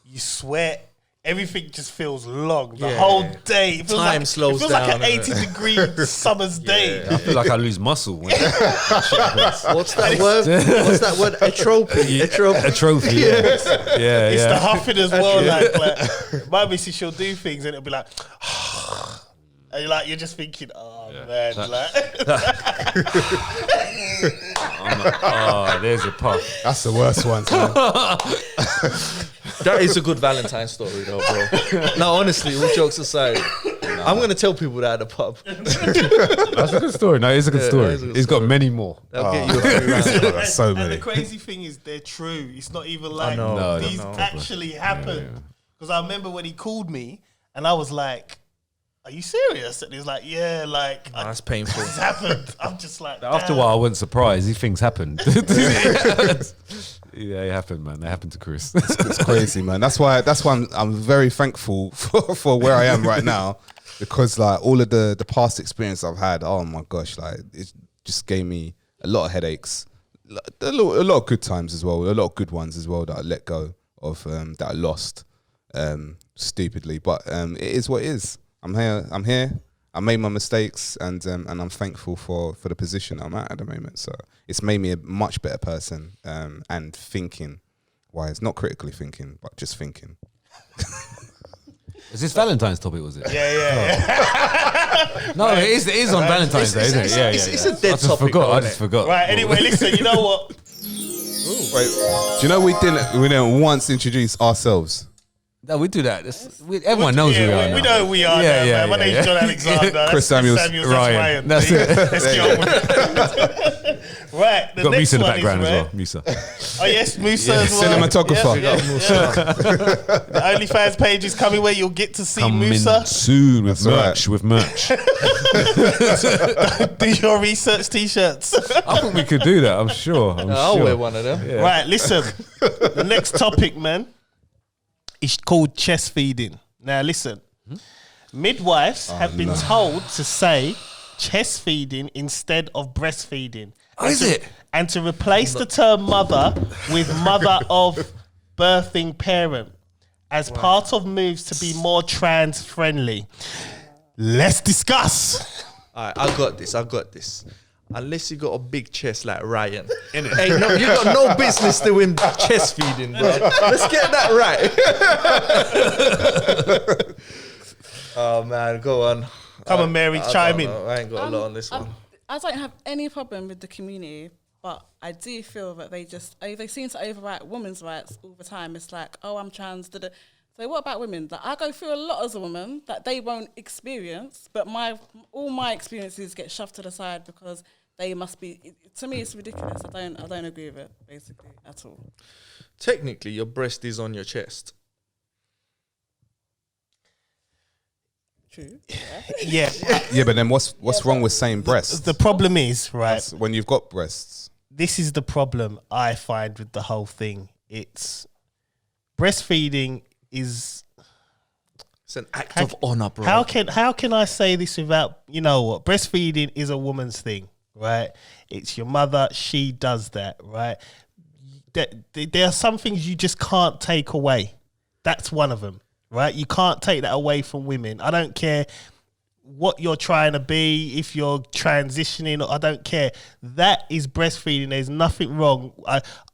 You sweat. Everything just feels long. The whole day. It feels Time slows It feels down, like an 80-degree summer's day. I feel like I lose muscle. When What's that word? Atrophy. a trophy. Yeah. It's the huffing as well. Like my missus, she'll do things and it'll be like, and you're just thinking, man, there's a puff. That's the worst one. Man. That is a good Valentine story, though, bro. No, honestly, all jokes aside. I'm gonna tell people that at the pub. That's a good story. No, it's a good story. it's a good He's got many more. They'll get you a free round. And, so and many. the crazy thing is, they're true. It's not even like know. No, these no. actually happened. Because I remember when he called me, and I was like, "Are you serious?" And he was like, "Yeah, like That's painful. it's happened." I'm just like, After a "Damn." while, I wasn't surprised. These things happened. Yeah, it happened, man. They happened to Chris. It's crazy, man. That's why I'm very thankful for where I am right now, because like all of the past experience I've had, oh my gosh, like it just gave me a lot of headaches, a lot of good times as well, a lot of good ones as well that I let go of, that I lost stupidly. But it is what it is. I'm here. I made my mistakes, and I'm thankful for the position I'm at the moment. So it's made me a much better person, and thinking wise, not critically thinking, but just thinking. Is this Valentine's topic, was it? Yeah. No, it is on Valentine's Day, isn't it? Yeah, It's a dead I just topic. forgot. though, I innit? just forgot. Right. Anyway, listen. You know what? Wait, do you know we didn't once introduce ourselves? No, we do that. Everyone knows who we are. We now. know who we are. Yeah, now, man. My yeah, name's yeah. John Alexander. That's Chris Samuels, that's Ryan. Ryan. That's it. Let's get on with it. Right. The Got next Mussa in the one background is, as well. right? Mussa. Oh yes, Mussa as well. Cinematographer. Yeah. The OnlyFans page is coming where you'll get to see Coming Mussa. soon with That's merch. With merch. Do your research t-shirts. I think we could do that. I'm sure. I'll wear one of them. Right, listen. The next topic, man, is called chest feeding. Now, listen. Midwives have been told to say chest feeding instead of breastfeeding. Oh, is it? And to replace the term mother with mother of birthing parent as part of moves to be more trans friendly. Let's discuss. All right, I got this. Unless you got a big chest like Ryan. Hey, no, you got no business doing chest feeding, bro. Let's get that right. Oh, man, go on. Come on, Mary, chime in. I ain't got a lot on this one. I don't have any problem with the community, but I do feel that they seem to overwrite women's rights all the time. It's like, oh, I'm trans. So what about women? Like, I go through a lot as a woman that they won't experience, but all my experiences get shoved to the side because they must be. To me, it's ridiculous. I don't agree with it basically at all. Technically, your breast is on your chest. True. Yeah. Yeah, but then what's wrong with saying breasts? The problem is, right, That's when you've got breasts. this is the problem I find with the whole thing. It's breastfeeding is It's an act of honor, bro. how can I say this without, you know what? Breastfeeding is a woman's thing, right? It's your mother, she does that, right? There are some things you just can't take away. That's one of them, right? You can't take that away from women. I don't care what you're trying to be, if you're transitioning, I don't care. That is breastfeeding. There's nothing wrong.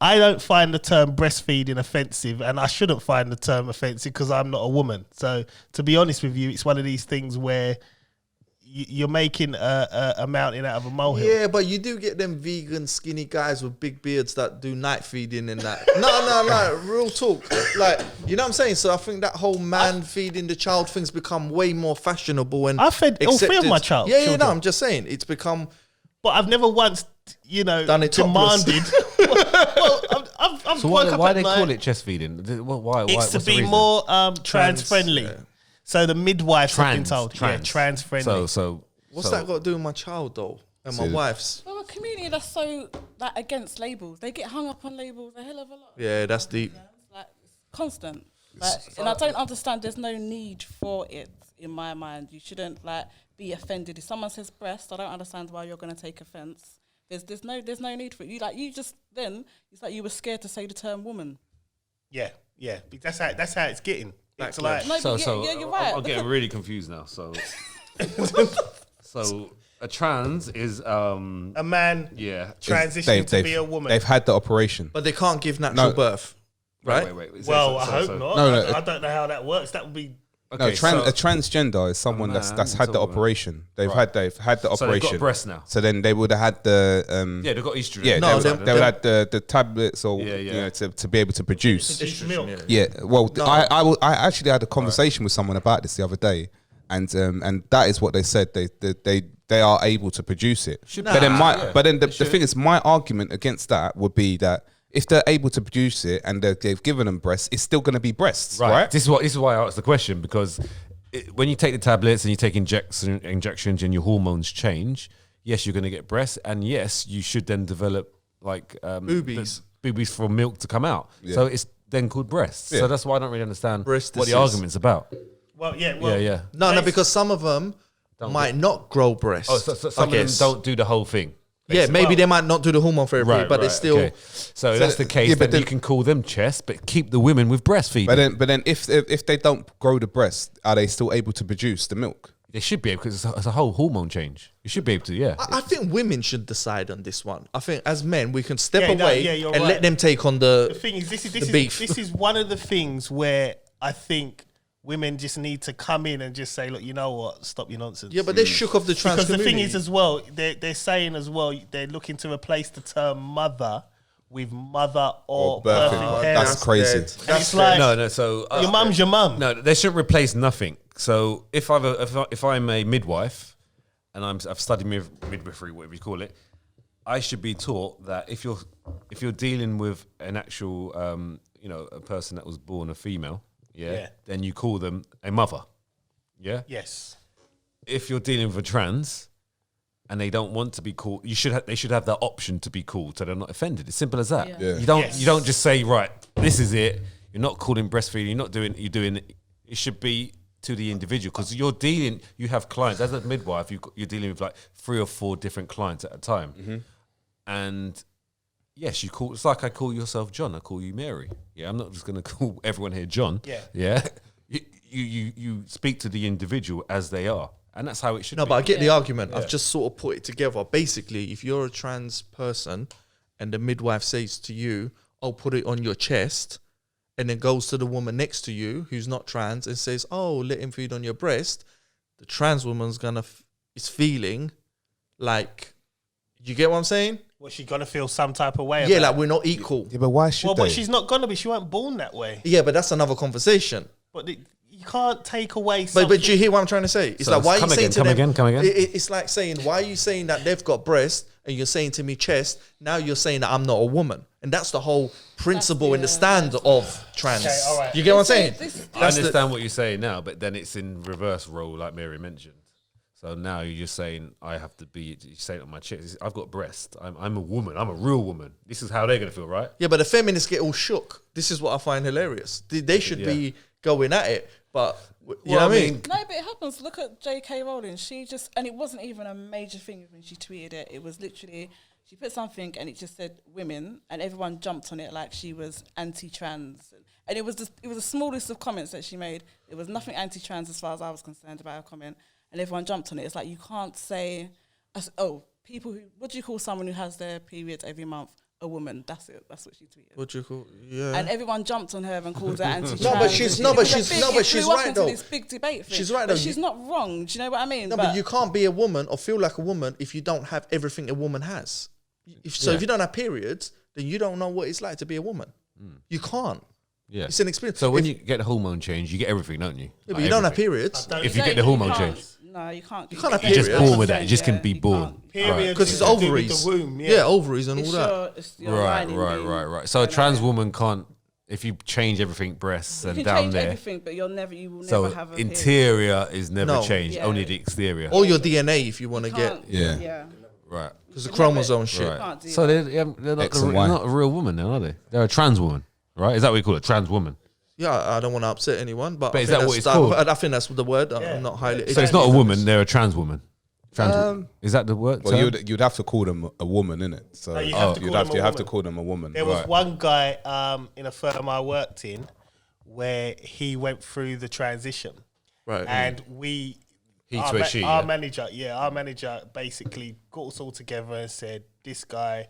I don't find the term breastfeeding offensive, and I shouldn't find the term offensive because I'm not a woman. So to be honest with you, it's one of these things where you're making a mountain out of a molehill. Yeah, but you do get them vegan skinny guys with big beards that do night feeding and that. No, real talk. Like, you know what I'm saying? So I think that whole man feeding the child thing's become way more fashionable and I fed all three of my children. no, I'm just saying it's become. But I've never once, Done it topless. demanded. well, I've So woke up why at they night. call it chest feeding? Why? It's what's to the be reason? more trans friendly. yeah. So the midwives have been told, trans friendly. So What's that got to do with my child though? And my wife's? Well, a community that's so against labels, they get hung up on labels a hell of a lot. Yeah, that's deep. Like, it's constant. And I don't understand. There's no need for it in my mind. You shouldn't be offended if someone says breast. I don't understand why you're going to take offence. There's no need for it. It's like you were scared to say the term woman. Yeah. That's how it's getting. It's like No, but you're right. I'm getting really confused now. So, so a trans is a man transitioning to be a woman. They've had the operation. But they can't give natural birth, right? Wait. Well, I hope not. No, I don't know how that works. That would be. Okay, a transgender is someone that's had the operation. They've had the So they've operation. got breasts now. So then they would have had the Yeah, they've got estrogen. yeah, No, they would have the tablets or Yeah. you know to be able to produce. It's milk. Yeah, well, I actually had a conversation with someone about this the other day. and that is what they said. They are able to produce it. But then the thing is, my argument against that would be that if they're able to produce it and they've given them breasts, it's still going to be breasts, right? This is why I asked the question, because when you take the tablets and you take injections and your hormones change, yes, you're going to get breasts, and yes, you should then develop like boobies for milk to come out. Yeah. So it's then called breasts. Yeah. So that's why I don't really understand what the argument's about. Well, yeah. No, because some of them might not grow breasts. Oh, so some of them don't do the whole thing. Yeah, maybe they might not do the hormone therapy, but they still. Okay. So if that's the case, then you can call them chest, but keep the women with breastfeeding. But then if they don't grow the breast, are they still able to produce the milk? They should be able, because it's a whole hormone change. You should be able to, yeah. I think women should decide on this one. I think as men, we can step away and let them take on the thing is, this is one of the things where I think women just need to come in and just say, look, you know what, stop your nonsense. Yeah, but they shook off the trans because community. the thing is as well, they're saying as well, they're looking to replace the term mother with mother or birthing parent. That's crazy. It's like no. So your mum's your mum. No, they shouldn't replace nothing. So if I'm a midwife and I've studied midwifery, whatever you call it, I should be taught that if you're dealing with an actual a person that was born a female, then you call them a mother. Yeah. Yes. If you're dealing with a trans and they don't want to be called, they should have that option to be called, so they're not offended. It's simple as that. Yeah. You don't just say, right, this is it. You're not calling breastfeeding. You're doing it. It should be to the individual, because you have clients as a midwife. You're dealing with like 3 or 4 different clients at a time, and yes, it's like I call yourself John. I call you Mary. Yeah, I'm not just going to call everyone here John. Yeah. You speak to the individual as they are, and that's how it should be. No, but I get the argument. I've just sort of put it together. Basically, if you're a trans person and the midwife says to you, "Oh, put it on your chest," and then goes to the woman next to you who's not trans and says, "Oh, let him feed on your breast," the trans woman's is feeling like, you get what I'm saying? Well, she's gonna feel some type of way. Yeah, like we're not equal. Yeah, but why should they? But she's not gonna be. She weren't born that way. Yeah, but that's another conversation. But you can't take away something. But do you hear what I'm trying to say? It's like, why are you saying to them? Come again. It's like saying, why are you saying that they've got breast and you're saying to me chest? Now you're saying that I'm not a woman. And that's the whole principle and the stand of trans. Okay, all right. You get what I'm saying? I understand what you're saying now, but then it's in reverse role, like Mary mentioned. So now you're just saying I have to be. You say it on my chest. I've got breast. I'm a woman. I'm a real woman. This is how they're gonna feel, right? Yeah, but the feminists get all shook. This is what I find hilarious. They should be going at it, but you know what I mean? No, but it happens. Look at J.K. Rowling. And it wasn't even a major thing when she tweeted it. It was literally, she put something and it just said women, and everyone jumped on it like she was anti-trans. And it was the smallest of comments that she made. There was nothing anti-trans as far as I was concerned about her comment. And everyone jumped on it. It's like, you can't say, people who, what do you call someone who has their period every month? A woman. That's it. That's what she tweeted. What do you call? Yeah. And everyone jumped on her and called her anti-trans. But she's right though. This big debate thing. She's right though. But she's not wrong. Do you know what I mean? No, but you can't be a woman or feel like a woman if you don't have everything a woman has. If you don't have periods, then you don't know what it's like to be a woman. You can't. Yeah. It's an experience. So when you get a hormone change, you get everything, don't you? Yeah, but you don't have periods. If you get the hormone change. No, you can't. You can't have You're periods. just born with that. You just can be born. Because it's ovaries. The womb, ovaries and all that. Right. So a trans woman can't, if you change everything, breasts and down there. Everything, but you will never have a So interior is never changed, only the exterior. Or your DNA if you want to get. Yeah. Right. Because the chromosome shit. Right. So they're not a real woman then, are they? They're a trans woman, right? Is that what you call it? Trans woman? Yeah, I don't want to upset anyone, but is that what it's called? I think that's the word. I'm not highly. So it's not a woman; they're a trans woman. Is that the word? Well, you'd have to call them a woman, innit? So you'd have to call them a woman. There was one guy in a firm I worked in where he went through the transition, right? And our manager basically got us all together and said, "This guy,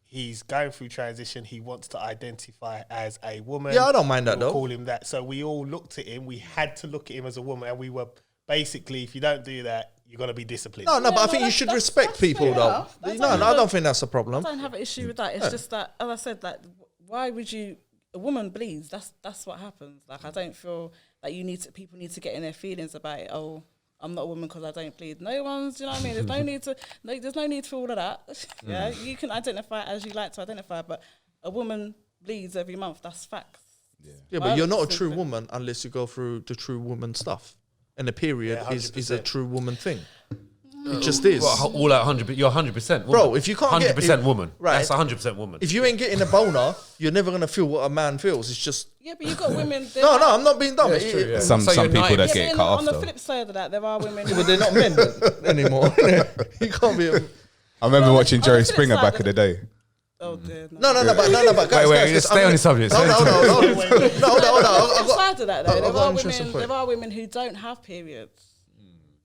he's going through transition. He wants to identify as a woman." Yeah, I don't mind that though. Call him that. So we all looked at him. We had to look at him as a woman, and we were basically, if you don't do that, you're gonna be disciplined. No, but I think you should respect people though. No, I don't think that's a problem. I don't have an issue with that. It's just that, as I said, like, why would you? A woman bleeds. That's what happens. Like, I don't feel like people need to get in their feelings about it. Oh, I'm not a woman because I don't bleed. No one's, you know what I mean? There's no need to, there's no need for all of that. Yeah, you can identify as you like to identify, but a woman bleeds every month. That's facts. Yeah, but you're not a true woman unless you go through the true woman stuff. And the period is a true woman thing. It just is. Well, all at 100%. You're 100% woman. Bro, if you can't 100% woman. Right. That's 100% woman. If you ain't getting a boner, you're never going to feel what a man feels. It's just... Yeah, but you got women... No, I'm not being dumb. Yeah, It- it- Some So you're people that nice. get and cut off on the though. flip side of that, there are women... But they're not men anymore. You can't be... I remember No, watching on the Jerry flip Springer side back of in the day. Oh, dear. No, but guys, Wait, guys, stay on the subject. Hold on. On Hold the on. flip I've got- side of that, though, I've got an interesting point. there are women who don't have periods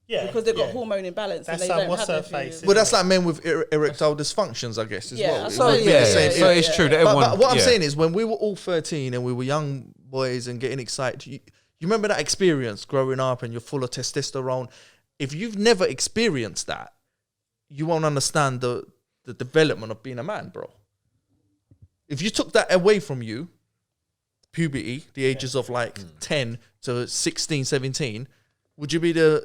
Yeah, because they've got hormone imbalance That's and they how don't what's have her their face. periods. Well, that's like men with erectile dysfunctions, I guess, as Yeah, well. so It would be the same. So it's true that But everyone... what I'm saying is, when we were all 13 and we were young boys and getting excited, you remember that experience growing up and you're full of testosterone. If you've never experienced that, you won't understand the development of being a man, bro. If you took that away from you, puberty, the ages of like 10 to 16, 17, would you be the...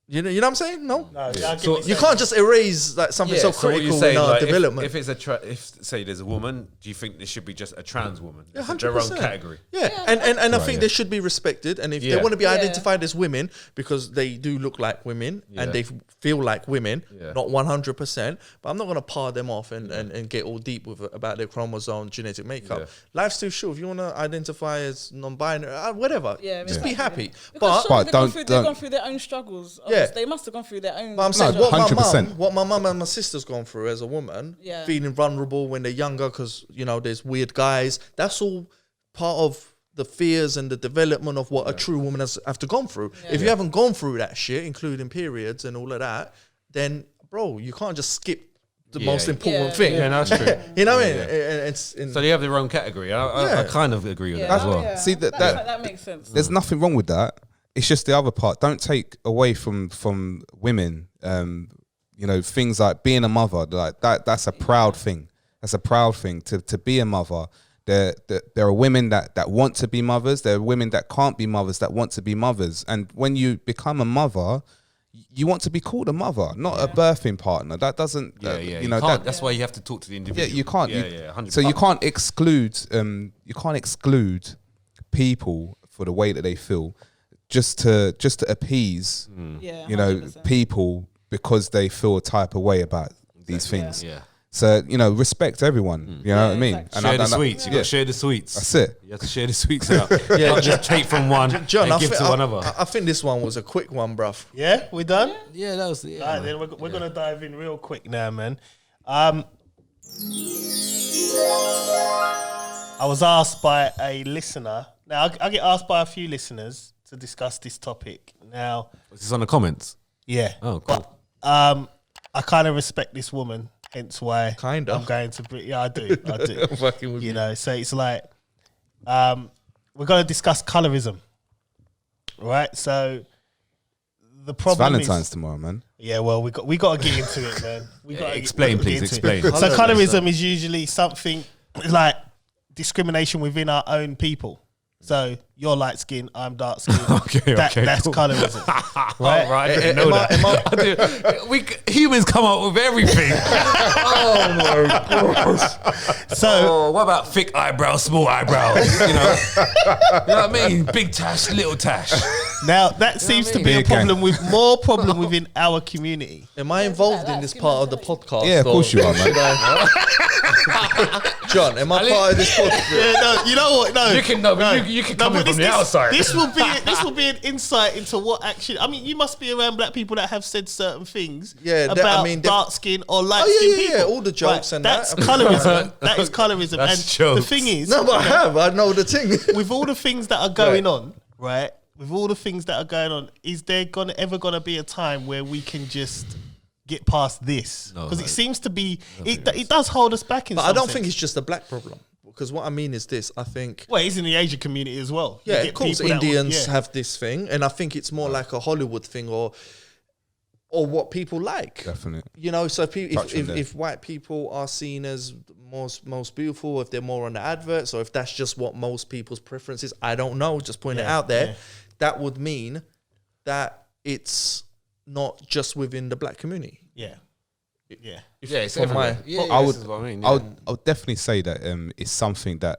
You know what I'm saying? No. So You can't just erase like something so what you're critical saying, in our like, development. If it's if say there's a woman, do you think there should be just a trans woman? Yeah, Their own 100%. category. Yeah, and I think they should be respected. And if they want to be Yeah. identified as women because they do look like women and they feel like women, not 100%, but I'm not going to par them off and get all deep with about their chromosome genetic makeup. Yeah. Life's too short. If you want to identify as non-binary, whatever, just be happy. Because But surely but they've gone through their own struggles. Yeah. They must have gone through their own... But I'm saying No, what 100%. my mum and my sister's gone through as a woman, feeling vulnerable when they're younger because, you know, there's weird guys. That's all part of the fears and the development of what a true woman has have to gone through. If you haven't gone through that shit, including periods and all of that, then, bro, you can't just skip the most important thing. Yeah, no, that's true. You know what I mean? It's So they have their own category. I kind of agree with that as well. Yeah. See, that makes sense. There's nothing wrong with that. It's just the other part. Don't take away from women. You know, things like being a mother. Like that's a proud thing. That's a proud thing to be a mother. There are women that want to be mothers. There are women that can't be mothers that want to be mothers. And when you become a mother, you want to be called a mother, not a birthing partner. That doesn't. You know, That's why you have to talk to the individual. Yeah, you can't. 100%. So you can't exclude. You can't exclude people for the way that they feel, just to appease. You know, 100%. people because they feel a type of way about these things. Yeah. So you know, respect everyone. You know what I mean? exactly. Share the sweets. You got to share the sweets. That's it. You have to share the sweets out. Not just take from one John, and give to another. I think this one was a quick one, bruv. Yeah, we done? Yeah, that was. All right, then we're going to dive in real quick now, man. I was asked by a listener. Now, I get asked by a few listeners to discuss this topic. Now, Was this on the comments? yeah. Oh, cool. But I kind of respect this woman, hence why Kinda. I'm going to bring... Yeah, I do. I'm fucking with You you. know, so it's like... we're going to discuss colorism. Right? So... The It's problem Valentine's is... tomorrow, man. Yeah, well, we got to get into it, man. We got Explain, please, explain. So colorism is usually something like discrimination within our own people. So you're light skinned, I'm dark skinned. Okay, That's cool. colorism. Right, right. I didn't know that. Humans come up with everything. So What about thick eyebrows, small eyebrows? You know what I mean? Big tash, little tash. now that seems to be a Big gang. problem within our community. Am I involved in this part of the podcast? Yeah, of course you are, man. John, am I part of this podcast? Yeah, no, you know what? No, You can you can come in but from the outside. This will be an insight into what actually. I mean, you must be around black people that have said certain things. Yeah, about they- dark skin or light Oh, yeah, skin yeah, people. yeah, all the jokes and that's that. colorism. That is colorism. That's and jokes. the thing is, No, but I have. I know the thing. with all the things that are going on, right? With all the things that are going on, is there ever gonna be a time where we can just get past this? No, Because no. it seems to be it does hold us back in. But some I don't sense. think it's just a black problem. Because what I mean is this. I think... Well, it's in the Asian community as well. You Yeah, get of course, people that will- Indians yeah. have this thing. And I think it's more like a Hollywood thing or what people like. Definitely. You know, so Touch on that. if white people are seen as most beautiful, if they're more on the adverts, or if that's just what most people's preference is, I don't know. Just putting it Yeah, out there. yeah. That would mean that it's not just within the black community. Yeah. Yeah. Yeah, it's From everywhere. my- Yeah, I this would, is what I mean. I Yeah. would definitely say that it's something that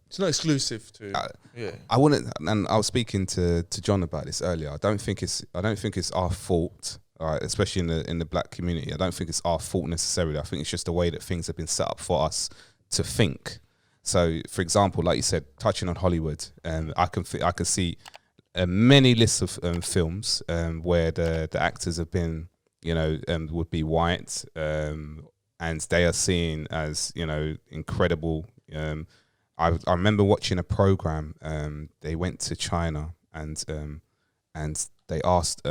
It's not exclusive to. Yeah. I wouldn't. And I was speaking to John about this earlier. I don't think it's our fault, especially in the black community. I don't think it's our fault necessarily. I think it's just the way that things have been set up for us to think. So, for example, like you said, touching on Hollywood, I can see many lists of films where the actors have been, would be white, and they are seen as, incredible. I remember watching a program. They went to China and they asked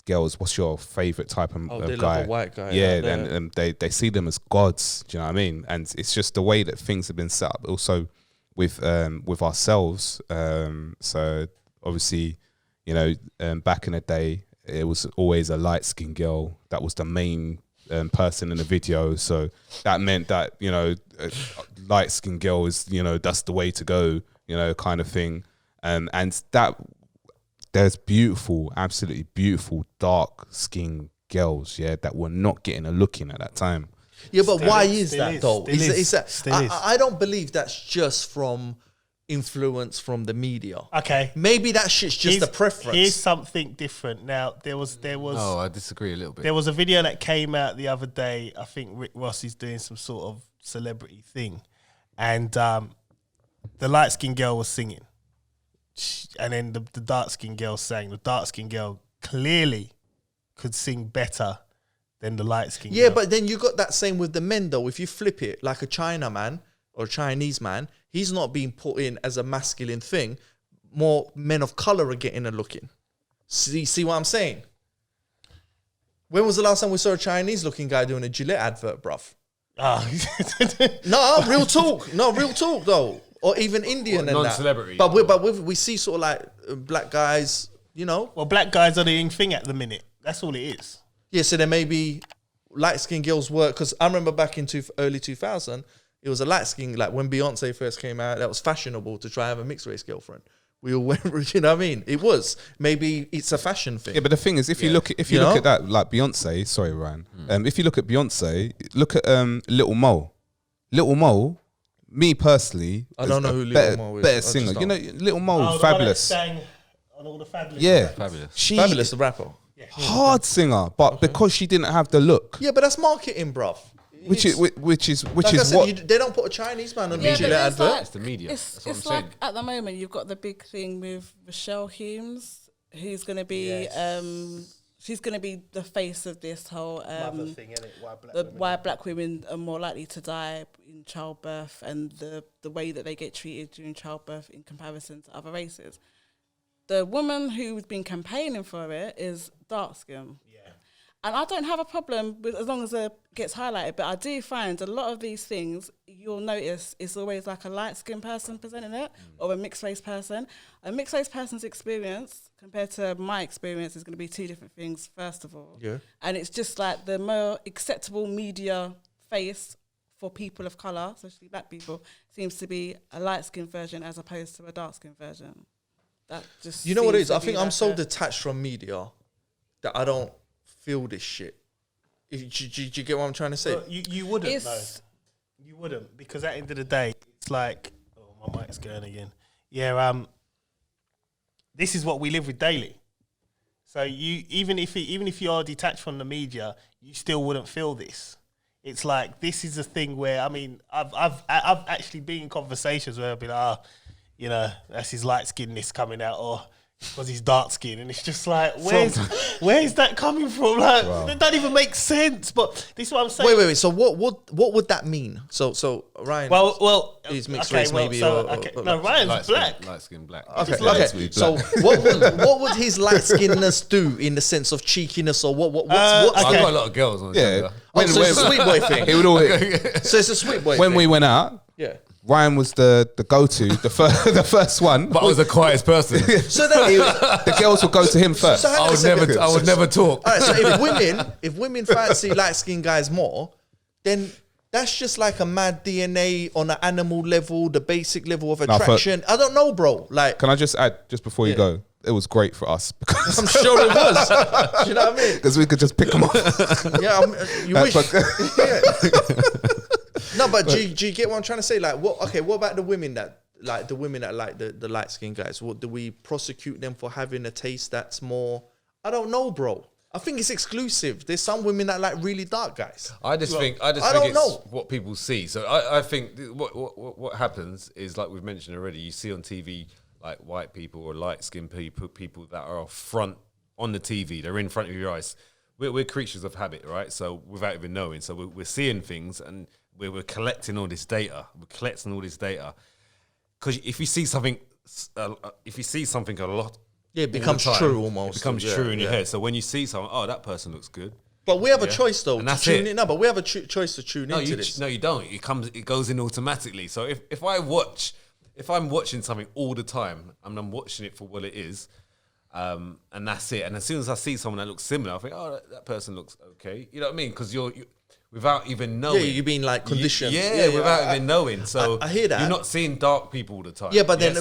girls, "What's your favorite type of They guy?" love a white guy. Yeah, like that. and they see them as gods. Do you know what I mean? And it's just the way that things have been set up. Also, with ourselves. So obviously, back in the day, it was always a light skinned girl that was the main person in the video. So that meant that a light skinned girl is that's the way to go. Kind of thing. And that there's beautiful, absolutely beautiful dark skinned girls, that were not getting a look in at that time. Yeah, but why is, is still that is, though? still is, That still is. I don't believe that's just from influence from the media. Okay. Maybe that shit's just a preference. Here's something different. Now there was No, I disagree a little bit. there was a video that came out the other day. I think Rick Ross is doing some sort of celebrity thing, and the light skinned girl was singing, and then the dark skinned girl sang. The dark skinned girl clearly could sing better than the light skinned Yeah, girl. but then you got that same with the men though. If you flip it, like a China man or a Chinese man, he's not being put in as a masculine thing. More men of color are getting a look in. See what I'm saying? When was the last time we saw a Chinese looking guy doing a Gillette advert, bruv? No, real talk. No, real talk though. Or even Indian and that. non-celebrity? But we see sort of like black guys, Well, black guys are the in thing at the minute. That's all it is. Yeah, so there may be light-skinned girls work, because I remember back in early 2000, it was a light-skinned, like when Beyonce first came out, that was fashionable to try and have a mixed-race girlfriend. We all went, you know what I mean? It was. Maybe it's a fashion thing. Yeah, but the thing is, if you look at that, like Beyonce, sorry, Ryan. If you look at Beyonce, look at Little Mo. Little Mo, me personally, I don't know who better, Little Mo is. better I just singer. don't. Little Mo, Oh, fabulous. The one that sang on all the fabulous. Yeah, Fabulous. She Fabulous, the rapper. hard singer, but because she didn't have the look, Yeah, but that's marketing, bruv. which is Like I said, what. they don't put a Chinese man on Yeah, the but Gillette it's advert. like, It's the media. It's, That's what it's I'm like saying. at the moment you've got the big thing with Michelle Humes, who's going to be she's going to be the face of this whole Mother thing, innit? why black women are more likely to die in childbirth and the way that they get treated during childbirth in comparison to other races. The woman who's been campaigning for it is dark skin. Yeah. And I don't have a problem with as long as it gets highlighted, but I do find a lot of these things, you'll notice it's always like a light-skinned person presenting it or a mixed-race person. A mixed-race person's experience compared to my experience is going to be two different things, first of all. Yeah. And it's just like the more acceptable media face for people of colour, especially black people, seems to be a light-skinned version as opposed to a dark-skinned version. That just You know what it seems is? to I be think I'm like so a- detached from media that I don't feel this shit. Do you get what I'm trying to say? Well, you wouldn't, It's- though. You wouldn't, because at the end of the day, it's like, oh, my mic's going again. Yeah, this is what we live with daily. So you even if you are detached from the media, you still wouldn't feel this. It's like this is a thing where I've actually been in conversations where I've been like, that's his light skinness coming out, or because he's dark skinned, and it's just like where's that coming from? Like it doesn't even make sense. But this is what I'm saying. Wait. So what would that mean? So Ryan. Well, He's mixed race, maybe, No, Ryan's black. Light skin black. Okay. likes to be So what would his light skinnedness do in the sense of cheekiness, or what's I've okay. got a lot of girls on the Yeah. shoulder. so it's a sweet boy thing. It would always, So it's a sweet boy when thing. we went out, Yeah. Ryan was the go-to, the first one. But I was the quietest person. So then The girls would go to him first. So hang on I a would second. never talk. All right, so if women fancy light-skinned guys more, then that's just like a mad DNA on an animal level, the basic level of attraction. I don't know, bro. Like, Can I just add, just before you Yeah. go, it was great for us because I'm sure it was. Do you know what I mean? we could just pick them off. Yeah, you wish. Yeah. No, but do you get what I'm trying to say? Like, what? Okay, what about the women that like the light skinned guys? What do we prosecute them for having a taste that's more? I don't know, bro. I think it's exclusive. There's some women that like really dark guys. I just think it's what people see. So I think what happens is, like we've mentioned already, you see on TV like white people or light skinned people that are front on the TV. They're in front of your eyes. We're creatures of habit, right? So without even knowing, so we're seeing things and we're collecting all this data. We're collecting all this data because if you see something a lot. Yeah, it becomes true almost. It becomes true in your head. So when you see someone, oh, that person looks good. But we have a choice though. And that's tune it. in. No, but we have a choice to tune into this. No, you don't. It goes in automatically. So if I'm watching something all the time and I'm watching it for what it is, and that's it. And as soon as I see someone that looks similar, I think, oh, that person looks okay. You know what I mean? Because you're without even knowing. Yeah, you've been like conditioned. Without even knowing. So I hear that. You're not seeing dark people all the time. Yeah, but then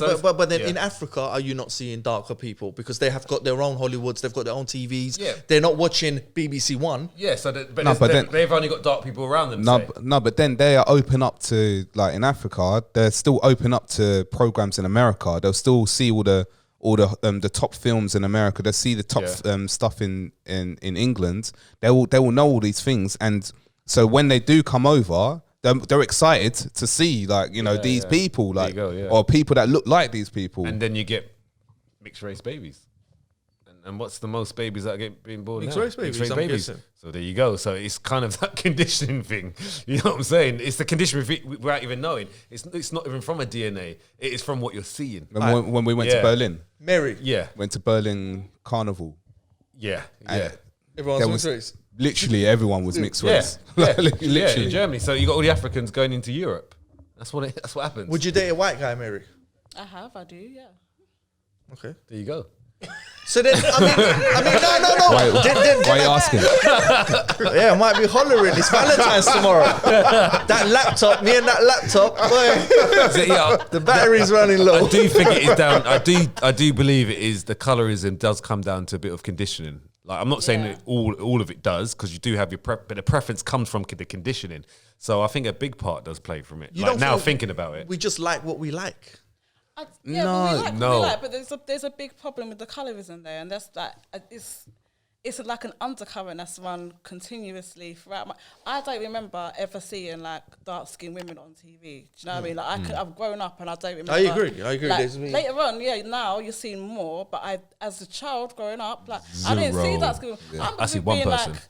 in Africa, are you not seeing darker people because they have got their own Hollywoods, they've got their own TVs. Yeah. They're not watching BBC One. Yeah, so they've only got dark people around them. No, but then they are open up to, like in Africa, they're still open up to programs in America. They'll still see all the top films in America. They'll see the top stuff in England. They will know all these things, and so when they do come over, they're excited to see these people or people that look like these people. And then you get mixed race babies. And what's the most babies that get being born Mixed now? race babies, I'm guessing. So there you go. So it's kind of that conditioning thing. You know what I'm saying? It's the conditioning without even knowing. It's not even from a DNA. It is from what you're seeing. When we went to Berlin. Mary. Yeah. Went to Berlin Carnival. Yeah. Everyone's mixed race. Literally everyone was mixed race. Literally. In Germany. So you got all the Africans going into Europe. That's what happens. Would you date a white guy, Mary? I do, yeah. Okay. There you go. So then, I mean, no. Why are you asking? Yeah, I might be hollering. It's Valentine's tomorrow. Me and that laptop, boy, the battery's running low. I do think it is down. I do believe it is. The colorism does come down to a bit of conditioning. Like, I'm not saying that all of it does, because you do have your but the preference comes from the conditioning. So I think a big part does play from it. Like, now thinking about it, we just like what we like. But we like, but there's a big problem with the colorism there, and that's that it's like an undercurrent that's run continuously throughout. I don't remember ever seeing like dark skinned women on TV. Do you know what I mean? Like I've grown up and I don't remember. I agree. Like, later on, now you're seeing more, but as a child growing up, like I didn't see dark skinned. I see one person. Like,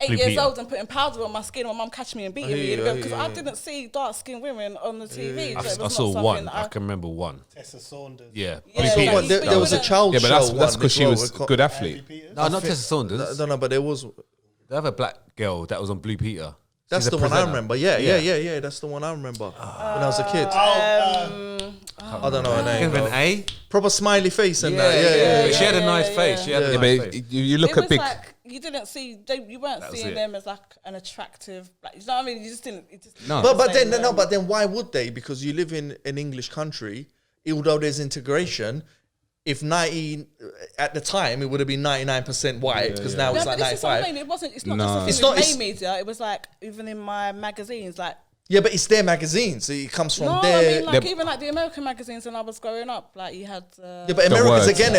8 years old and putting powder on my skin, and my mum catching me and beating me because I didn't see dark skinned women on the TV. I saw one. I can remember one. Tessa Saunders. Yeah. There was a child show. Yeah, but that's because she was a good athlete. No, not Tessa Saunders. No, but there was. They have a black girl that was on Blue Peter. That's the one I remember. Yeah. That's the one I remember when I was a kid. I don't know her name. An A? Proper smiley face and that. Yeah. She had a nice face. She had a nice face. You look at big. Like, you didn't see. You weren't seeing them as like an attractive. Like, you know what I mean? You just didn't. No. But then why would they? Because you live in an English country. Although there's integration, if 90 at the time it would have been 99% white because now it's like 95. It wasn't. It's not just a main media. It was like even in my magazines, like. Yeah, but it's their magazines. So it comes from their. I mean, like even like the American magazines when I was growing up, like you had. But America's again.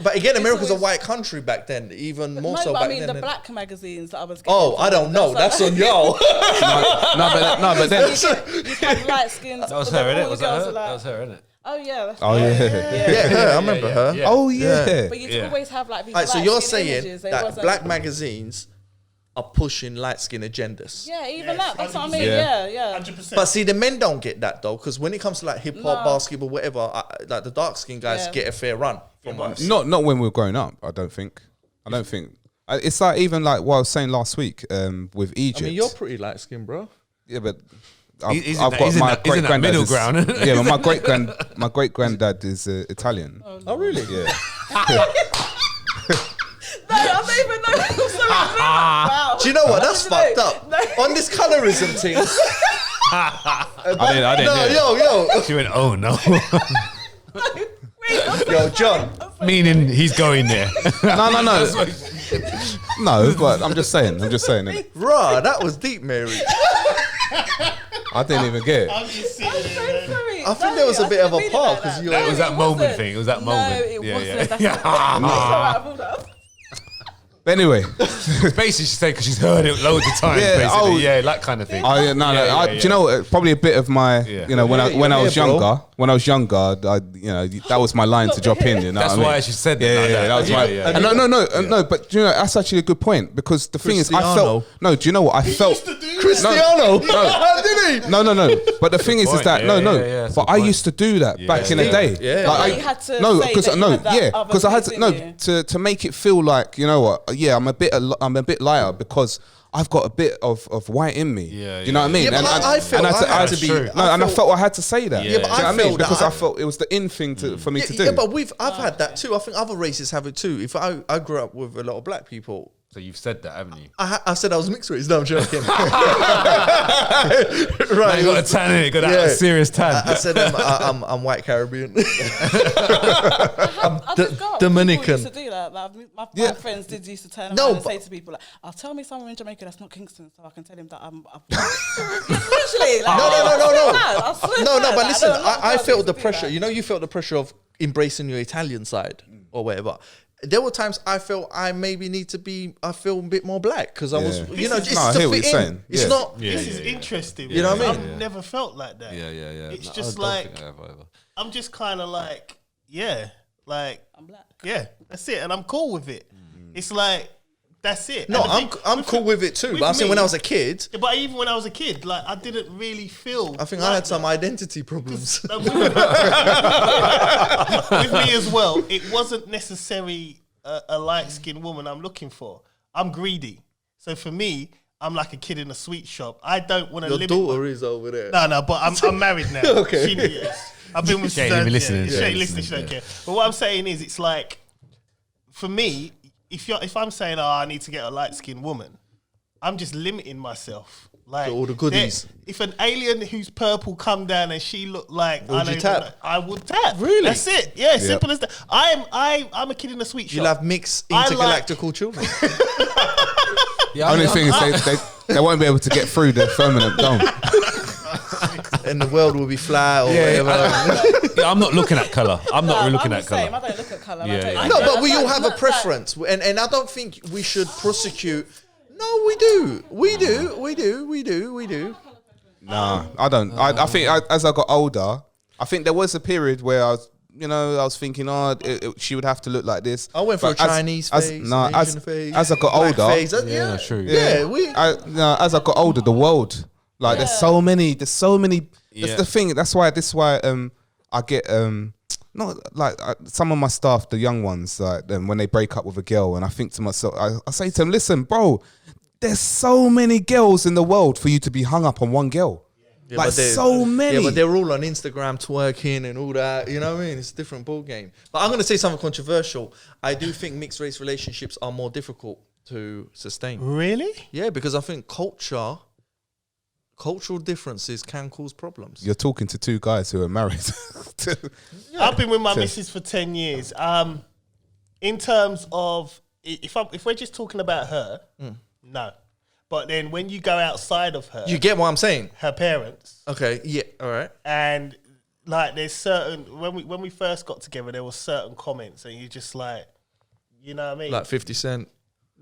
But again, America's a white country back then. Even more so back then. I mean, the black magazines that I was getting. Oh, I don't know. That's on y'all. No, but then you had light skins. That was her, innit? That was her, innit? Oh yeah. Her. I remember her. Yeah. Oh yeah. But you always have like these. So you're saying that black magazines are pushing light skin agendas. Yeah, even that's what I mean. Yeah. 100%. But see, the men don't get that though, because when it comes to like hip hop, basketball, whatever, like the dark skin guys get a fair run from us. Not when we were growing up. I don't think. It's like even like what I was saying last week with Egypt. I mean, you're pretty light skin, bro. Yeah, but I've got my great granddad middle ground. Yeah, but my great granddad is Italian. Oh really? Yeah. No, I don't even know. Wow. Do you know what? That's fucked up. No. On this colorism thing. I didn't. No, yo. She went, oh no. Wait, Yo, John. Meaning he's going there. No. No, but I'm just saying. Innit? Bruh, that was deep, Mary. I didn't even get it. I'm just sitting there. Sorry. I think there was a bit of a part because you. It was that it moment wasn't. thing. It was that moment. No, it Yeah, wasn't. yeah. That's not- That's alright, I pulled up. But anyway, Basically, she said because she's heard it loads of times. Yeah, Basically, oh. yeah, that kind of thing. no. Yeah, Do you know what? Probably a bit of my, Yeah. you know, when I was Yeah, bro. younger. When I was younger, that was my line to drop in. You know, That's what I mean? why she said Yeah, that. like yeah, that was my. yeah. And no. But you know, that's actually a good point because the thing is, I Cristiano. felt no. Do you know what I felt? Cristiano. No. Did he? No. But the thing is point. that Yeah, no. yeah, that's But a I point. used to do that back in the day. Yeah. But Like, you had to no, say because that you had that other because I had to piece, no didn't you? to make it feel like, you know what? Yeah, I'm a bit lighter because I've got a bit of white in me. Yeah, you know what I mean? Yeah, but I felt I had to be. I felt I had to say that. Yeah, but Do you know I what I mean? felt that Because I- I felt it was the in thing for me to do. Yeah, but I've had that too. I think other races have it too. If I grew up with a lot of black people. So you've said that, haven't you? I said I was mixed race. No, I'm joking. Now Right. you got a tan in it. Got that Yeah. serious tan. I said I'm white Caribbean. I did go up. Dominican. People used to do that. Like, my friends did used to turn No, around and but- say to people, like, "I'll tell me somewhere in Jamaica that's not Kingston, so I can tell him that I'm." Literally, like, No. No, but listen, I I felt the pressure. You know, you felt the pressure of embracing your Italian side or whatever. There were times I felt I maybe need to be. I feel a bit more black because I was, Yeah. you know, This it's is- No, I to hear what fit you're in. saying. It's Yeah. not. This is interesting. You know what I I've mean? never felt like that. Yeah. It's No, just I don't like think I have either. I'm just kind of like, yeah, like I'm black. yeah, that's it, and I'm cool with it. It's like that's it. No, And the thing- I'm cool with it too. with But I'm saying when me- I was a kid, But even when I was a kid, like I didn't really feel. I think like I had some that. identity problems. With me as well, it wasn't necessarily a light-skinned woman I'm looking for. I'm greedy, so for me, I'm like a kid in a sweet shop. I don't want to Your limit. daughter is over there. No, but I'm married now. Okay. Yes. I've been with She ain't even listening. She ain't listening. She don't care. But what I'm saying is, it's like, for me, if I'm saying, I need to get a light-skinned woman, I'm just limiting myself. Like To all the goodies. If an alien who's purple come down and she looked like Would you tap? I would tap. Really? That's it. Yeah, simple as that. I'm a kid in a sweet shop. You'll have mixed I like- intergalactical children. Only thing is they won't be able to get through the firmament dome. And the world will be flat or whatever. I'm not looking at colour. I'm not really looking I'm at the same. colour. I don't look at colour. Yeah, yeah. No, but we all have a preference, and I don't think we should prosecute. No, we do. Nah, I don't. I think as I got older, I think there was a period where I was thinking, she would have to look like this. I went for But a Chinese face, an Asian face, as I got black older, face. Yeah, true. as I got older, the world, like there's so many. Yeah. That's the thing. I get not like some of my staff, the young ones, like when they break up with a girl, and I think to myself, I say to them, listen, bro, there's so many girls in the world for you to be hung up on one girl. Yeah, Like but they're- so many. Yeah, but they're all on Instagram twerking and all that. You know what I mean? It's a different ball game. But I'm going to say something controversial. I do think mixed race relationships are more difficult to sustain. Really? Yeah, because I think cultural differences can cause problems. You're talking to two guys who are married. I've been with my missus for 10 years. In terms of if we're just talking about her, no. But then when you go outside of her, You get what I'm saying? her parents, Okay. Yeah. All right. and like there's certain when we first got together, there were certain comments, and you just like, you know what I mean? Like 50 Cent.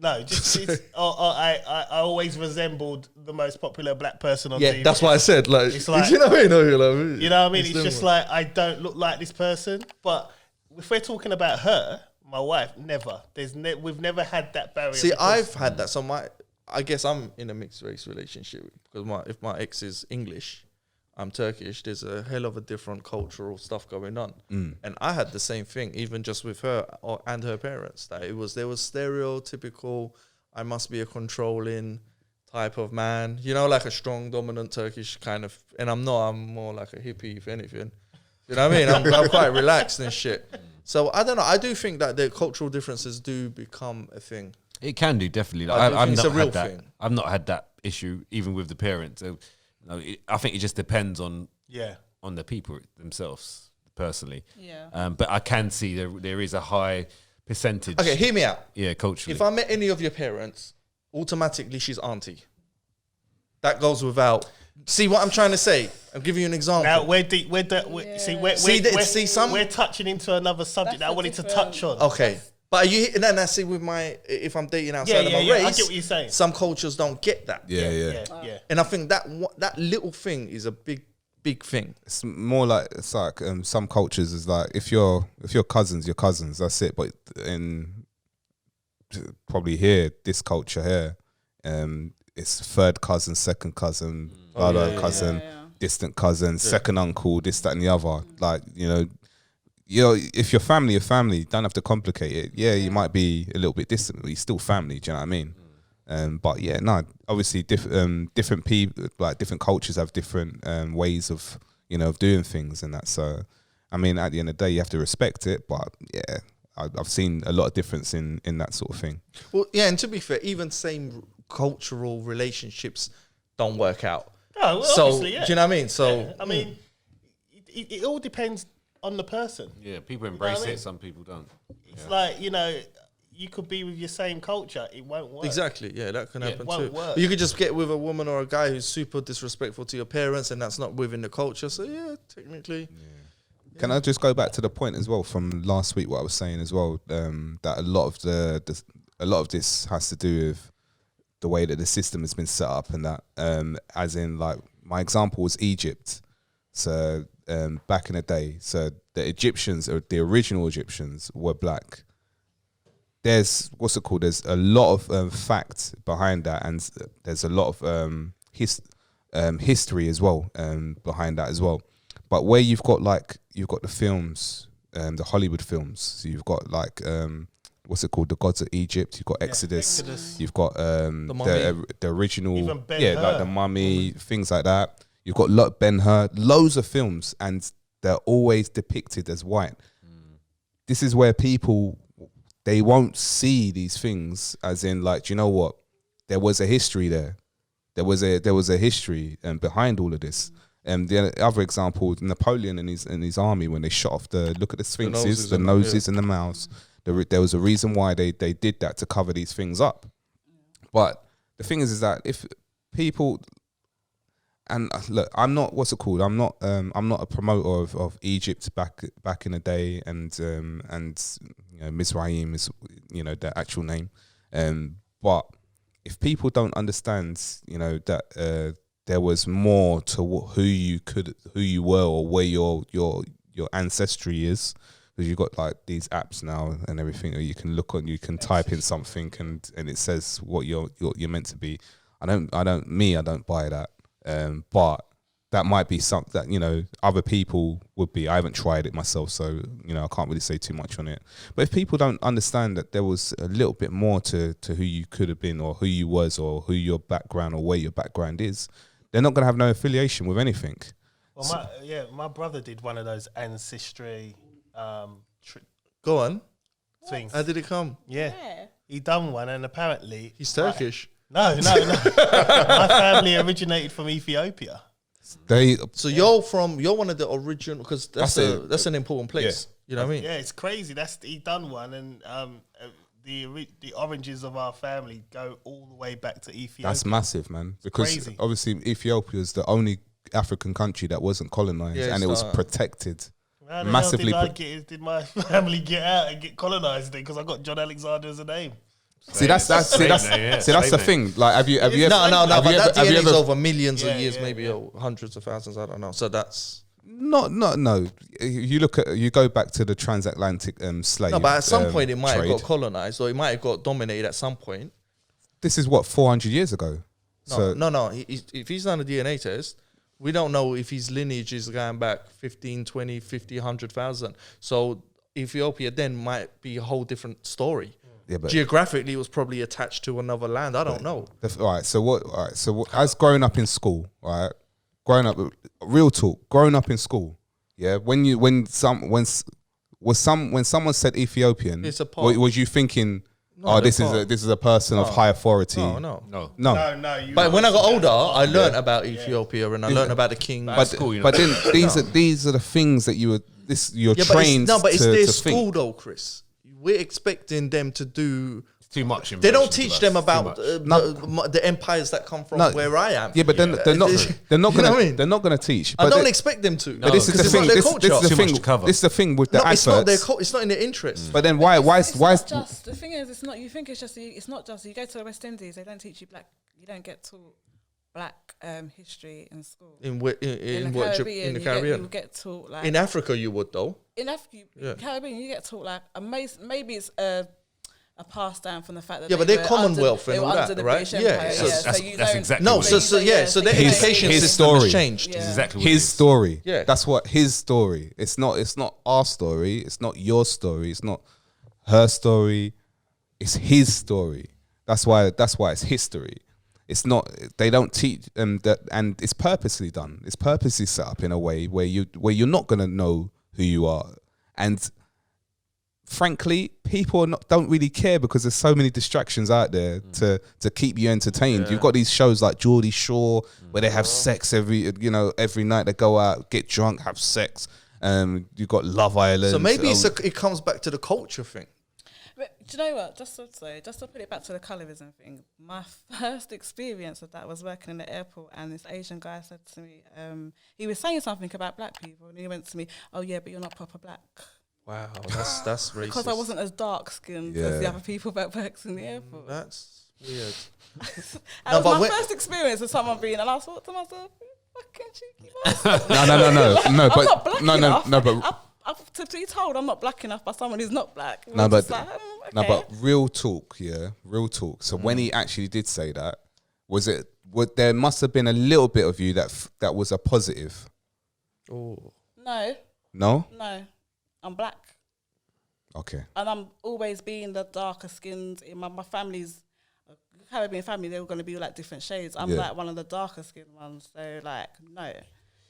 No, just I always resembled the most popular black person on Yeah, TV. that's what I said. Like, It's like- you know what I mean? No, you know what I mean? You know what I mean? It's them just one. like I don't look like this person. But if we're talking about her, my wife, never. We've never had that barrier. See, because- I've had that. So I guess I'm in a mixed race relationship because if my ex is English, I'm Turkish. There's a hell of a different cultural stuff going on, and I had the same thing, even just with her and her parents. That there was stereotypical. I must be a controlling type of man, like a strong, dominant Turkish kind of. And I'm not. I'm more like a hippie, if anything. You know what I mean? I'm quite relaxed and shit. So I don't know. I do think that the cultural differences do become a thing. It can do, definitely. Like, I do I've think it's not a real had that. thing. I've not had that issue even with the parents. I think it just depends on yeah. the people themselves, the personally. Yeah. But I can see there is a high percentage. Okay, hear me out. Yeah, culturally. If I met any of your parents, automatically she's auntie. That goes without. See what I'm trying to say? I'll give you an example. Now we're deep. We're touching into another subject that I wanted to touch on. Okay. But are you, and then I see with if I'm dating outside of my race, I get what you're saying. some cultures don't get that. Yeah. And I think that little thing is a big thing. It's more like some cultures is like if you're cousins, you're cousins. That's it. But in probably here, this culture here, it's third cousin, second cousin, cousin, distant cousin, second uncle, this, that, and the other. Like if you're family, you're family. Don't have to complicate it. Yeah, you might be a little bit distant, but you're still family. Do you know what I mean? But yeah, no. Obviously, different people, like different cultures, have different ways of of doing things and that. So, I mean, at the end of the day, you have to respect it. But yeah, I've seen a lot of difference in that sort of thing. Well, yeah, and to be fair, even same cultural relationships don't work out. Oh, well, so obviously, yeah. Do you know what I mean? So yeah. I mean, it all depends on the person. Yeah, people embrace what I mean? it, some people don't. It's like, you could be with your same culture, it won't work. exactly, yeah, that can happen it won't too. work. You could just get with a woman or a guy who's super disrespectful to your parents, and that's not within the culture. So yeah, technically. Yeah. Can I just go back to the point as well from last week? What I was saying as well, that a lot of this has to do with the way that the system has been set up, and that, as in, like, my example was Egypt. So back in the day, so the Egyptians, or the original Egyptians, were black. There's there's a lot of fact behind that, and there's a lot of history as well behind that as well. But where you've got the films, the Hollywood films, so you've got like the Gods of Egypt, you've got Exodus. You've got the original, Even Ben-Hur. like the Mummy, things like that. You've got Ben-Hur, loads of films, and they're always depicted as white. This is where people, they won't see these things as in, like, do you know what? There was a history there. There was a history behind all of this. And the other example, Napoleon and his army, when they shot off look at the sphinxes, the noses and the mouths. There was a reason why they did that, to cover these things up. But the thing is that if people, and look, I'm not I'm not a promoter of Egypt back in the day, and Mizraim is the actual name. But if people don't understand, that there was more to who you were, or where your ancestry is. Because you've got like these apps now and everything that you can look on, you can type in something and it says what you're meant to be. I don't buy that. But that might be something that, other people would be. I haven't tried it myself, so, I can't really say too much on it. But if people don't understand that there was a little bit more to who you could have been, or who you was, or who your background, or where your background is, they're not going to have no affiliation with anything. Well, my brother did one of those ancestry Go on. things. How did it come? Yeah. He done one, and apparently He's Turkish. No. My family originated from Ethiopia. So you're one of the original, because that's an important place. Yeah. You know what I mean? Yeah, it's crazy. He done one, and the origins of our family go all the way back to Ethiopia. That's massive, man. Because crazy. Obviously Ethiopia is the only African country that wasn't colonized, and it was protected. How the massively. hell did my family get out and get colonized? Because I got John Alexander as a name. See, that's the thing. Like, have you ever? No. But that have you DNA's ever over millions of years, maybe hundreds of thousands. I don't know. So that's no. You go back to the transatlantic slave. no, but at some point it might trade. have got colonized, or it might have got dominated at some point. This is what 400 years ago. No. If he's done a DNA test, we don't know if his lineage is going back 15, 20, 50, 100,000. So Ethiopia then might be a whole different story. Yeah, but geographically, it was probably attached to another land. I don't know. All right. So what? As growing up in school, right? Real talk. Growing up in school, yeah. When someone said Ethiopian, It's a part. was you thinking, No, this is a person of high authority? No. But when I got older, I learned about Ethiopia and I learned about the king. But then these are the things that you would this you're Yeah, trained. but it's their to school think. though, Chris. We're expecting them to do. It's too much. They don't information teach to us. them Too about much. the empires that come from No. where I am. Yeah, but they're not. They're not You know gonna. what I mean? They're not gonna teach. I But don't they- expect them to. But this is the Because it's thing. not their This culture. is the Too much thing. to cover. This is the thing with the No, adverts. it's not their. It's not in their interest. But then why? Why? It's Why? not just the thing is, it's not. You think it's just. It's not just. You go to the West Indies, they don't teach you black. You don't get taught black history in school. In the what? Caribbean, In the you Caribbean. get taught like In Africa, you would though. in Africa, Yeah. Caribbean, you get taught like maybe it's a pass down from the fact that Yeah, but they're were Commonwealth under, and they all were that, under the right? British Yeah, Empire, so yeah, that's- you that's don't- exactly No, what it so is. so their his- education his system story. has changed. This is Yeah. exactly what it His is. story. Yeah. That's what his story. It's not our story. It's not your story. It's not her story. It's his story. That's why it's history. It's not. They don't teach that, and it's purposely done. It's purposely set up in a way where you're not gonna know who you are, and frankly, people don't really care because there's so many distractions out there to keep you entertained. Yeah. You've got these shows like Geordie Shore where they have sex every night. They go out, get drunk, have sex. You've got Love Island. So maybe it comes back to the culture thing. But do you know what? Just to put it back to the colorism thing, my first experience of that was working in the airport, and this Asian guy said to me, he was saying something about black people, and he went to me, "Oh yeah, but you're not proper black." Wow, that's racist. Because I wasn't as dark skinned as the other people that works in the airport. That's weird. That No, was but my when- first experience of someone being, and I thought to myself, "You fucking cheeky bastard." no. I'm not black no, enough. but to be told I'm not black enough by someone who's not black. No, I'm but just like, no, okay. but real talk, yeah, real talk. So when he actually did say that, there must have been a little bit of you that was a positive. Oh, No, No, I'm black. okay. And I'm always being the darker skinned. In my family's Caribbean family, they were going to be like different shades. I'm Yeah. like one of the darker skinned ones. So like, no.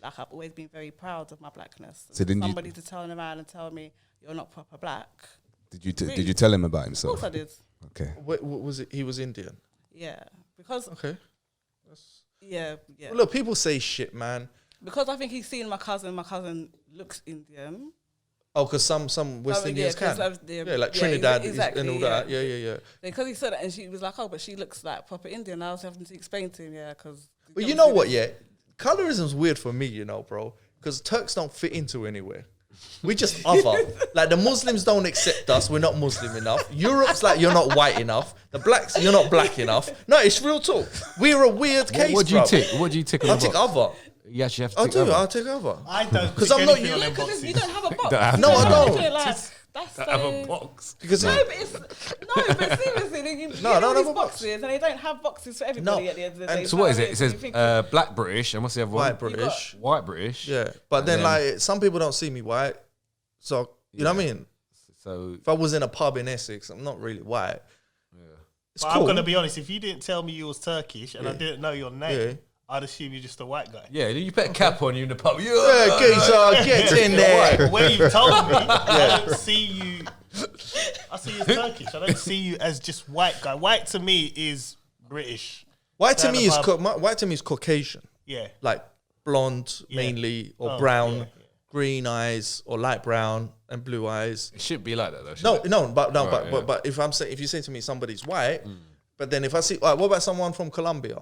Like I've always been very proud of my blackness. So then somebody to turn around and tell me you're not proper black. Did you tell him about Of himself? course I did. Okay. what was it? He was Indian. Yeah. Because Okay. yeah. Well, look, people say shit, man. Because I think he's seen my cousin. My cousin looks Indian. Oh, because some West Oh, Indians yeah, 'cause can. of the- Yeah, like yeah, Trinidad exactly, and all yeah. that. Yeah. Because he said it, and she was like, "Oh, but she looks like proper Indian." I was having to explain to him, yeah, because. But you know what? Yeah, colorism's weird for me, you know, bro. Because Turks don't fit into anywhere. We just other. Like the Muslims don't accept us. We're not Muslim enough. Europe's like you're not white enough. The blacks, you're not black enough. No, it's real talk. We're a weird case. What do you bro. tick? What do you tick on I the take box? other. You actually have to I tick do. other. I'll take other. I don't. 'Cause tick I'm not anything on you- them Because boxes. you don't have a box. Don't have No, I don't. That's To have so- a box. Because No, but seriously, you No, have don't all have these a box. boxes, and they don't have boxes for everybody No, at the end of the and day. So what is it? You It says think- black British, and what's the other one? white British. White British. Yeah, but then then- like some people don't see me white, so you know what I mean. So If I was in a pub in Essex, I'm not really white. It's But cool. I'm gonna be honest. If you didn't tell me you was Turkish and I Yeah. didn't know your name, Yeah. I'd assume you're just a white guy. yeah, you put a cap on you in the pub. Yeah, geezer, get in there. But when you told me, I don't see you. I see you as Turkish. I don't see you as just white guy. White to me is British. White to Down me the is pub. white to me is Caucasian, Yeah. like blonde Yeah. mainly, or Oh, brown, yeah. green eyes, or light brown and blue eyes. It shouldn't be like that though. should No, it? no, but no, Right, but if you say to me somebody's white, but then if I see, what about someone from Colombia?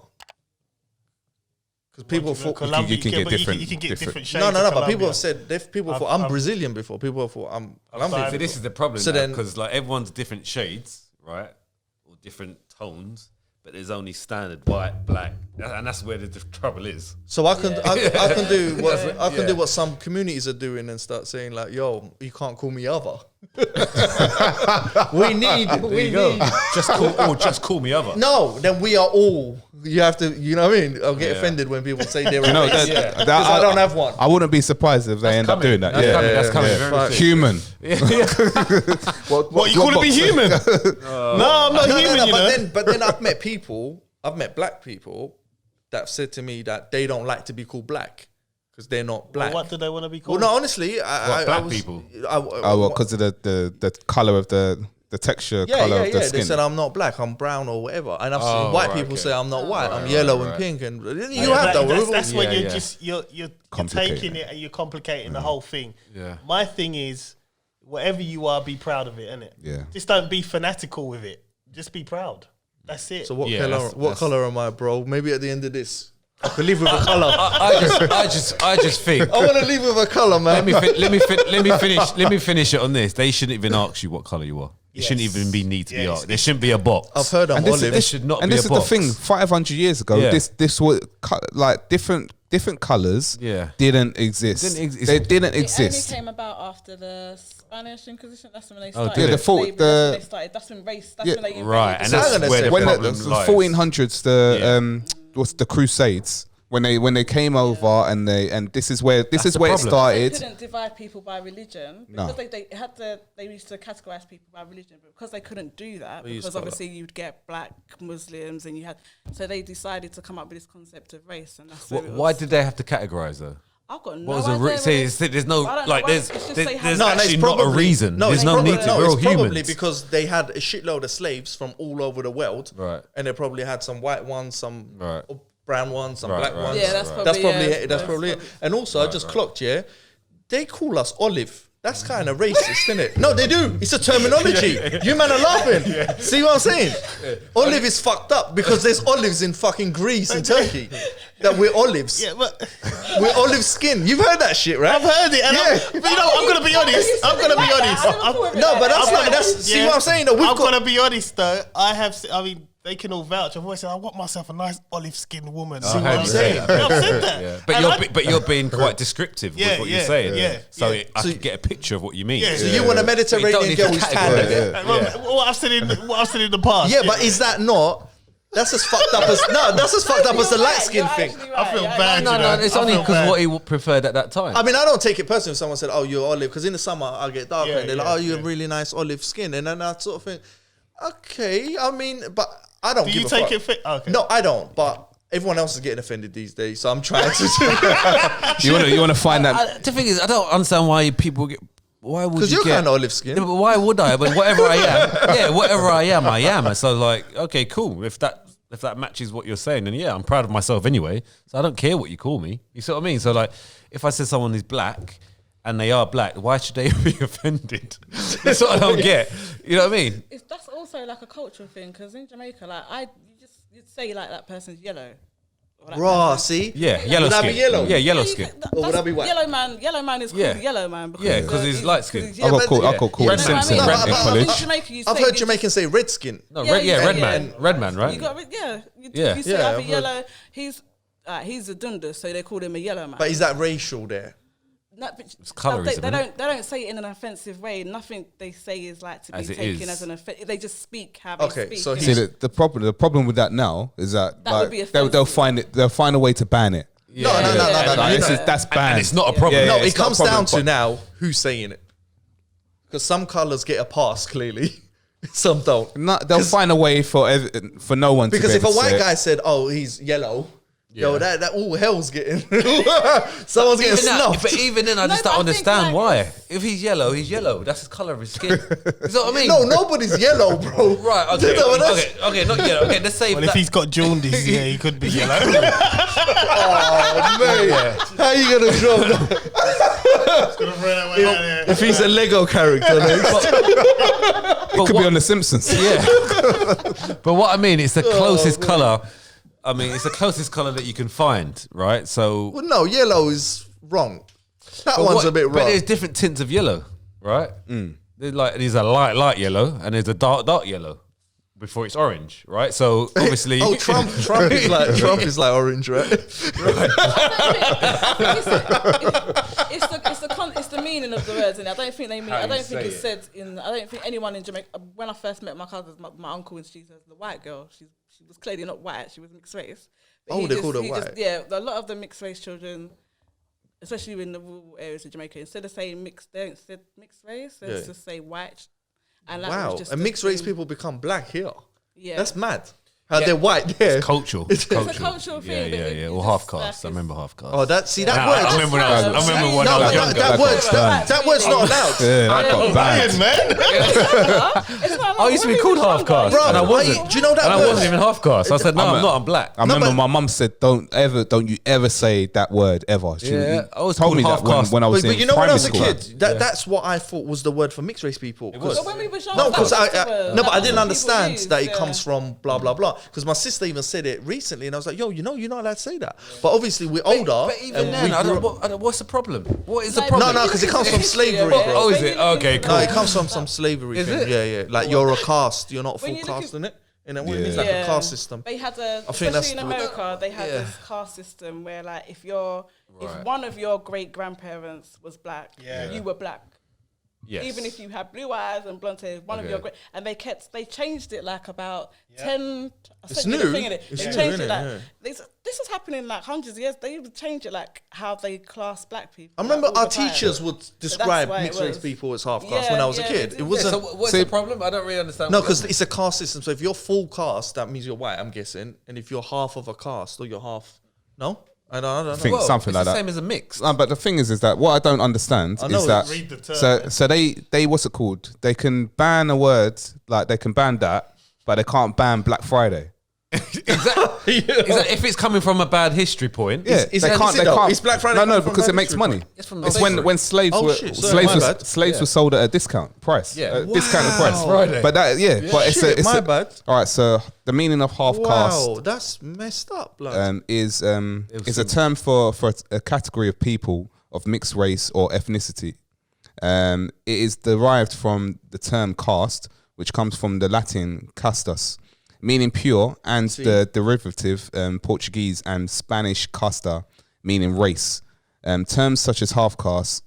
Because people thought. Colombia, you can get but you different- can get different- different shades. No, of but Colombia. people have said I'm I've- Brazilian before. People have thought I'm Colombian. So this is the problem So then- because like everyone's different shades, right, or different tones, but there's only standard white, black, and that's where the trouble is. So I can do what I can Yeah. do what some communities are doing and start saying like, "Yo, you can't call me other." we need. Just call me other. No, then we are all. You have to. You know what I mean? I'll get Yeah. offended when people say they're a No, race. that- Because I don't have one. I wouldn't be surprised if they end up doing that. That's Yeah, coming. That's coming. yeah. Very Fuck. soon. human. What you call it be human? No, I'm not human. You know. But then I've met people. I've met black people that have said to me that they don't like to be called black because they're not black. What do they want to be Well, called? no, honestly, I black was, people? Oh, well, because of the color of the the texture, Yeah, color yeah, of the yeah. skin. They said I'm not black, I'm brown or whatever, and I've Oh, seen white right, people okay. say I'm not white, I'm right, yellow right. and pink, and you Yeah, have that. that's when Yeah, you're yeah. just you're Complicating taking it and you're complicating the whole thing. Yeah. My thing is, whatever you are, be proud of it, innit? Yeah. Just don't be fanatical with it. Just be proud. That's it. So what Yeah, color? that's- What that's- color am I, bro? Maybe at the end of this, I can live with a color. I just think. I want to live with a color, man. Let me finish it on this. They shouldn't even ask you what color you are. It shouldn't Yes. even be need to be Yes. asked. There shouldn't be a box. I've heard I'm And this, olive. this should not and be this a is the box. thing. 500 years ago, Yeah. this was like different colors. Yeah. Didn't exist. Didn't exist. They didn't It exist. only came about after the Spanish Inquisition. That's when they Oh, started. did it? The slavery, the- that's when they started. That's when race. That's Yeah. when they invaded Right, the and So that's I'm gonna where say- the when problem the lies. 1400s, what's the Crusades? When they came over and this is where the it problem. They started. couldn't divide people by religion No. because they used to categorize people by religion, but because they couldn't do that, They used because to obviously you'd get black Muslims and so they decided to come up with this concept of race, and that's Why did they have to categorize though? I've got no What was idea. the there's no I don't know like why. there's It's just there's, they there's have- it's actually not a reason. No, There's it's no probably, need to. no, We're all it's probably humans. because they had a shitload of slaves from all over the world, Right. And they probably had some white ones, some Right. brown ones, some Right, black right, ones. Yeah, that's right. That's probably yeah, it. That's probably it. And also, I just clocked, yeah, they call us olive. That's kind of racist, isn't it? No, they do. It's a terminology. You man are laughing. See what I'm saying? Olive is fucked up because there's olives in fucking Greece and Turkey. That we're olives. yeah, but We're olive skin. You've heard that shit, right? I've heard it. And Yeah. but you know, I'm gonna be honest. I'm gonna be honest. No, but see what I'm saying? Though? I'm gonna be honest though. I mean, they can all vouch. I've always said I want myself a nice olive-skinned woman. See what heard I'm you saying? say that. I've said that. Yeah. And But you're being quite descriptive Yeah, with what yeah, you're saying. yeah, So yeah. I could get a picture of what you mean. Yeah, So you want a But you don't Mediterranean need girl to who's categorize tan? it. Well, what I've said in the past. Yeah, but is that not? That's as fucked up as that's as fucked up as the light skin thing. I feel bad. No, you know. it's I only feel because bad. what he preferred at that time. I mean, I don't take it personally if someone said, "Oh, you're olive," because in the summer I get darker, Yeah, and they're like, yeah, "Oh, you have yeah. really nice olive skin," and then I sort of think, "Okay, I mean, but I don't." Do give you a take fuck. it fit? Okay. No, I don't. But everyone else is getting offended these days, so I'm trying to. You want to find that. The thing is, I don't understand why people get. Why would Because you you're get? kind of olive skin. Yeah, but why would I? But whatever I am, whatever I am. So like, okay, cool. If that matches what you're saying, then yeah, I'm proud of myself anyway. So I don't care what you call me. You see what I mean? So like, if I said someone is black and they are black, why should they be offended? That's what I don't get. You know what I mean? That's also like a cultural thing because in Jamaica, like you'd say like that person's yellow. Or that Raw, person's- see? Yeah, yellow Would that skin. be yellow? Yeah, yellow Yeah, skin. Or would that be white? Yellow man is called Yeah. yellow man because Yeah, 'cause he's light skinned. he's I got yellow. called Red Red Simpson. Simpson No, Red but- in but- college. In Jamaica, you I've say heard you Jamaicans say red skin. No, Yeah, red yeah. man, red man, right? You got yeah. You Yeah. say Yeah, either I've heard. yellow. He's a Dundas, so they call him a yellow man. But is that racial there? No, but colorism, They isn't don't. They don't say it in an offensive way. Nothing they say is like to be As it taken is. as an offense. They just speak how they Okay, speak. so and See, he's- the problem with that now is that, That would like, be they'll offensive. they'll find a way to ban it. No, no, no, no, Yeah. no, no. Like, you this know- is that's banned. And it's not a problem. Yeah, No, it's it not a comes problem, down to but- now who's saying it. Because some colours get a pass, clearly. Some don't. No, they'll find a way for no one Because to if be a able to white say guy it. said, "Oh, he's yellow," yo, that all hell's getting. Someone's getting Even that, snuffed. but even then, I just No, don't but I think, understand like, why. If he's yellow, he's yellow. That's the color of his skin. You know what I mean? No, nobody's yellow, bro. Right. Okay. No, that's- Okay. Not yellow. Okay. Let's say Well, if that. he's got jaundice, yeah, he could be yellow. Oh, man. How you gonna drop that? If he's a Lego character, then It could be on The Simpsons. Yeah. But what I mean, it's the closest color. I mean, it's the closest color that you can find, right? So. well, no, yellow is wrong. That one's a bit But wrong. there's different tints of yellow, right? There's a light yellow and there's a dark yellow before it's orange, right? So obviously, Oh, Trump is like orange, right? It's the meaning of the words, and I don't think they mean. How I you don't think say it's it. said in. I don't think anyone in Jamaica. When I first met my cousins, my uncle, and she's the white girl. She was clearly not white. She was mixed race. But Oh, he they called her he white. yeah, a lot of the mixed race children, especially in the rural areas of Jamaica, instead of saying mixed, they don't say mixed race. They Yeah. just say white. And that Wow, was just and the mixed race thing. people become black here. Yeah, That's mad. They're white there. Cultural. It's a cultural thing. Yeah, but yeah, it- yeah. it Or just, half like, caste. I it's- remember half caste. Oh, that Nah, word. I remember when I was No, younger. that word's that word's not allowed. Yeah, that got banned. It's not I used to be when we called was half younger, caste, Bro, and I wasn't. do you know that And I word? wasn't even half caste. I said, no, I'm not. I'm black. I remember but- my mum said, "Don't you ever say that word ever." She I was told me called that when, half-caste. when I was But in you know, when I primary was a school. kid, that's what I thought was the word for mixed race people. was. So when we was younger, No, because that's the word. no, but I That's didn't what understand people that use, it comes from blah blah blah. Because my sister even said it recently, and I was like, "Yo, you're not allowed to say that." But obviously, we're older. But even and then, we grew up- what's the problem? What is the No, problem? No, because it comes from slavery, bro. Oh, is it? Okay, cool. No, it comes from some slavery Is thing. it? Yeah. Like you're a caste, you're not a When full you look caste, at- innit? And then what it means like a caste system. They had think especially that's in the- America, they had this caste system where, like, if one of your great grandparents was black, you were black. Yes. Even if you had blue eyes and blonde hair, one of your great, and they changed it like about 10. I It's sent you the new. thing in it. It's They new, changed innit? it like Yeah. this is happening like hundreds of years. They even changed it like how they class black people. I remember like, all our the time. teachers would describe why it mixed race was. people as half caste Yeah, when I was a yeah, kid. they It did. wasn't. So what's the problem? I don't really understand. No, what because that it's a caste system. So if you're full caste, that means you're white, I'm guessing. And if you're half of a caste, or you're half. No? I don't know. I think Well, something it's like the that. same as a mix. But the thing is that what I don't understand I know, is that read the term, so they what's it called? They can ban a word, like they can ban that, but they can't ban Black Friday. Exactly. If it's coming from a bad history point, Yeah, is they it- can't. is it They though? can't. Is Black Friday No, coming from because bad it makes history money. point? It's from It's slavery. when slaves Oh, were shit, sorry, my bad. slaves were sold at a discount price. Yeah. Discounted price. Friday. But that but it's Shit, it's my bad. All right, so the meaning of half caste Wow, that's messed up, blood. is a term for a category of people of mixed race or ethnicity. It is derived from the term caste, which comes from the Latin castus, meaning pure, and the derivative Portuguese and Spanish casta, meaning race. Terms such as half caste,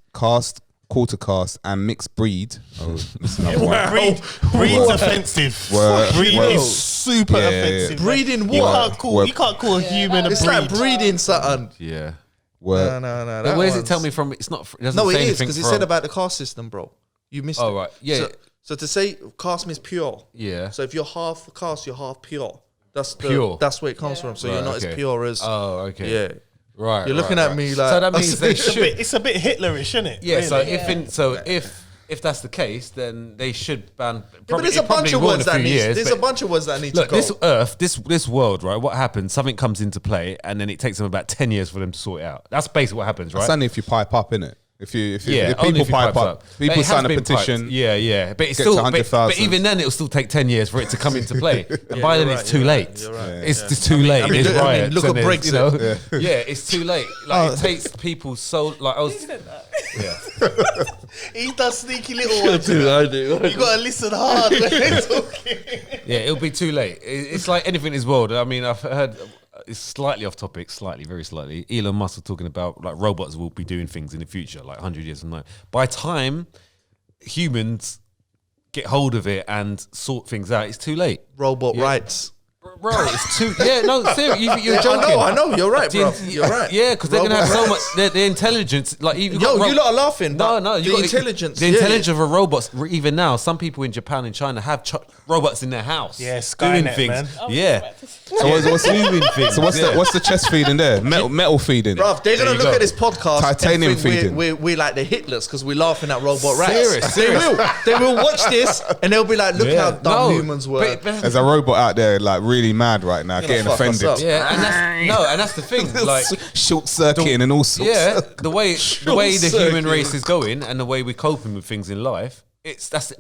quarter caste, and mixed breed. Oh, that's another one. Breed's offensive. Word. Breed Word. is super Yeah, yeah, offensive. yeah. Breeding You what? you can't call a human a It's breed. like breeding something. Yeah. Word. No. But where does it one's- tell me from? It's not. It doesn't No, it say is anything because it from- said about the caste system, bro. You missed Oh, it. right. Yeah. So to say caste means pure. Yeah. So if you're half caste, you're half pure. That's Pure. That's where it comes from. So you're Right, not okay. as pure as. Oh, okay. Yeah. Right. You're looking at me like. So that means they It's a should. bit, it's a bit Hitlerish, isn't it? Yeah. So Really? if that's the case, then they should ban. But there's a bunch of words that need. There's a bunch of words that need Look, to go. this Earth, this world, right? What happens? Something comes into play, and then it takes them about 10 years for them to sort it out. That's basically what happens, right? That's only if you pipe up, innit? If Yeah, if only people if you pipe pipe up, people But it sign has a been petition. piped. Yeah, but it's Get to still, 100,000. but even then, it'll still take 10 years for it to come into play. And by you're then, right, it's too you're late. right, you're right, It's just too late. mean, There's I mean, riots. look and at there's, you know, Brexit. yeah, it's too late. Like it takes people so like I was. He does sneaky little ones. I do. You gotta listen hard when they're talking. Yeah, it'll be too late. It's like anything in this world. I mean, I've heard it's slightly off topic, very slightly. Elon Musk was talking about like robots will be doing things in the future, like 100 years from now. By the time humans get hold of it and sort things out, it's too late. Robot rights. Bro, it's too. Yeah, no, seriously, you're Yeah, joking. I know. You're right, bro. You're right. Yeah, because they're gonna have so Robot much. Their intelligence, like you Yo, you lot are laughing. No, but no, you the got intelligence. The intelligence of a robots. Even now, some people in Japan and China have robots in their house. Yeah, doing Skynet, things. man. Yeah, So what's doing things. So what's the chest feeding there? Metal feeding. Bruv, they're gonna you look go. at this podcast Titanium and think feeding. we're like the Hitlers because we're laughing at robot rats. Serious. They will watch this and they'll be like, look how dumb humans were. There's a robot out there like really mad right now, getting fuck us offended. up. Yeah, and that's the thing. Like, Short circuiting and all sorts. yeah, the way the human circuit. race is going and the way we're coping with things in life, that's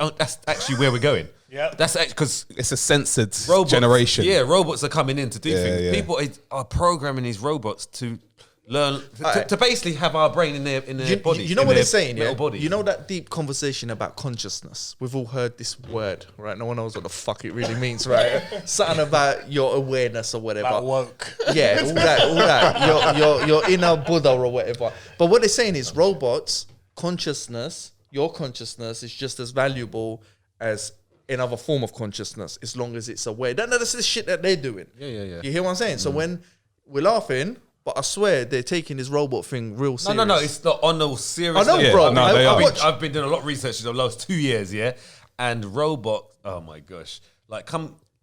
actually where we're going. Yeah. That's actually because It's a censored robots, generation. Yeah, robots are coming in to do things. yeah. People are programming these robots to learn to basically have our brain in their body. You know in what their they're saying, yeah? metal body. You know that deep conversation about consciousness? We've all heard this word, right? No one knows what the fuck it really means, right? Something about your awareness or whatever. About woke. Yeah, all that. Your inner Buddha or whatever. But what they're saying is robots, consciousness, your consciousness is just as valuable as another form of consciousness as long as it's aware. That's the shit that they're doing. Yeah. You hear what I'm saying? So when we're laughing, but I swear they're taking this robot thing real serious. No, it's not on the serious. I know, level. bro. no, they are. I've been doing a lot of research in the last 2 years, yeah, and robot. Oh my gosh, like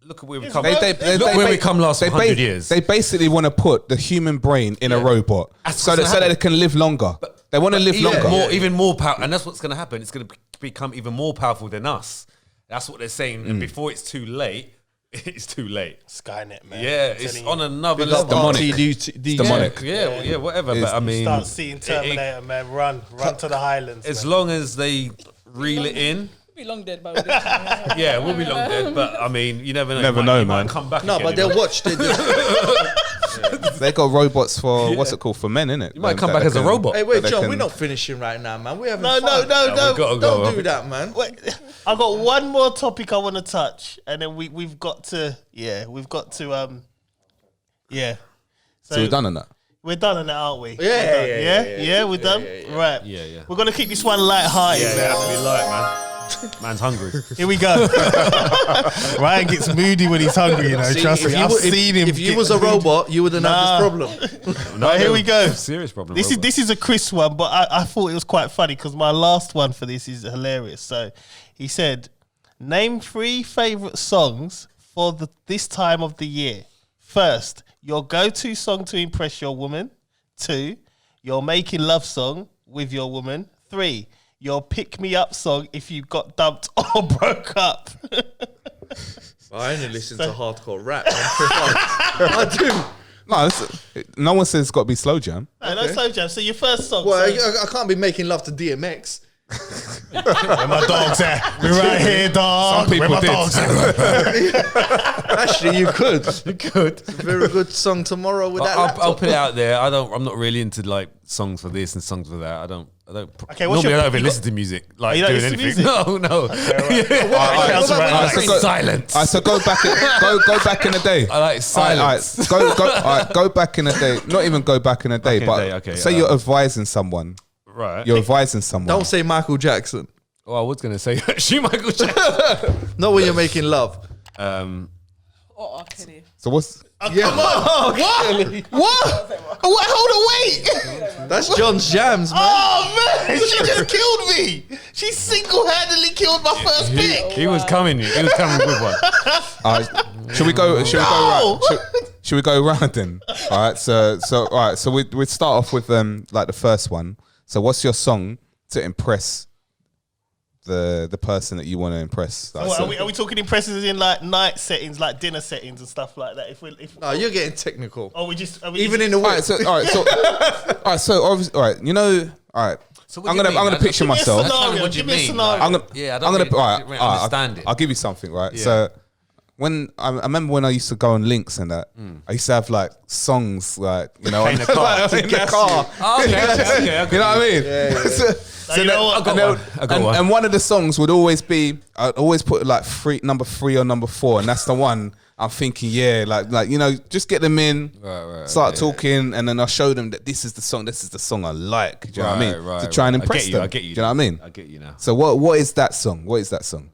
Look at where we come. Look where we come last 100 years. They basically want to put the human brain in a robot so that they can live longer. They want to live longer. Even more powerful. And that's what's going to happen. It's going to become even more powerful than us. That's what they're saying. And before it's too late, it's too late. Skynet, man. Yeah, it's on another It's level. Demonic. Yeah, whatever. But I mean, Start seeing Terminator, man. Run to the Highlands. as man. long as they reel it in. We'll be long dead by Yeah, we'll be long dead. But I mean, you never know. Never You know, might man. come back No, again, but you they'll know? watch. They got robots for what's it called for men, innit? You might come back as a robot. Hey, wait, They John, can- we're not finishing right now, man. We're having No, fun. we gotta go. Don't do that, man. Wait, I got one more topic I want to touch, and then we've got to. So we're done on that. We're done on that, aren't we? Yeah, We're done. Right. Yeah. We're gonna keep this one light-hearted. Yeah, man. have to be light, man. Man's hungry. Here we go. Ryan gets moody when he's hungry, you know. See, Trust if me, you I've were- seen him. If you get was a moody. robot, you wouldn't have this problem. Right, here we go. Serious problem. This is a Chris one, but I thought it was quite funny because my last one for this is hilarious. So he said, name 3 favourite songs for this time of the year. First, your go-to song to impress your woman. 2, your making love song with your woman. 3, your pick-me-up song if you got dumped or broke up. I only listen to hardcore rap. I do. No one says it's got to be slow jam. No slow jam. So your first song. Well, so- I can't be making love to DMX. Where my dog's at? We're right here, dog. Some people Where my did. dog's at? Actually, you could. You could. Very good song tomorrow with that. I'll laptop. put it out there. I'm not really into like songs for this and songs for that. I don't. Okay, what's normally your- I don't even you listen to music. Like you don't doing listen to anything. music? No. Counts around Alright, like so go- Silence. So go back in the day. I like silence. Go back in the day. Not even go back in the day, Back in the but day, okay, say you're advising someone. Right. You're advising someone. Don't say Michael Jackson. Oh, I was gonna say actually Michael Jackson. Not when you're making love. Or R. Kelly. So what's Yeah. What? Hold on, wait. That's John's jams, man. Oh man, she just killed me. She single-handedly killed my first pick. He was coming with one. should we go? Should we No. go? Should we go around then? All right. So all right. So we'd start off with like the first one. So what's your song to impress the person that you want to impress? Like, What, so- are we talking impressions in like night settings, like dinner settings and stuff like that? No, you're getting technical. Are we just Even in the all right. So all right. So obviously, all right. You know. All right. So what I'm do you gonna mean, man? picture Give me a myself. scenario, What do you give me a mean? scenario. I'm gonna. Yeah, I I'm don't gonna. really- All right. really all right, understand it. I'll give you something. Right. Yeah. So when I remember when I used to go on links and that, I used to have like songs like in the car. In the car. in the car. Oh, okay. You know what I mean? So you know what? I got one. and one of the songs would always be, I'd always put like number 3 or number 4, and that's the one I'm thinking, yeah, like you know, just get them in, start talking, and then I'll show them that this is the song I like. Do you know what I mean? To try and impress them. I get you. Do you know what I mean? I get you now. So what is that song? What is that song?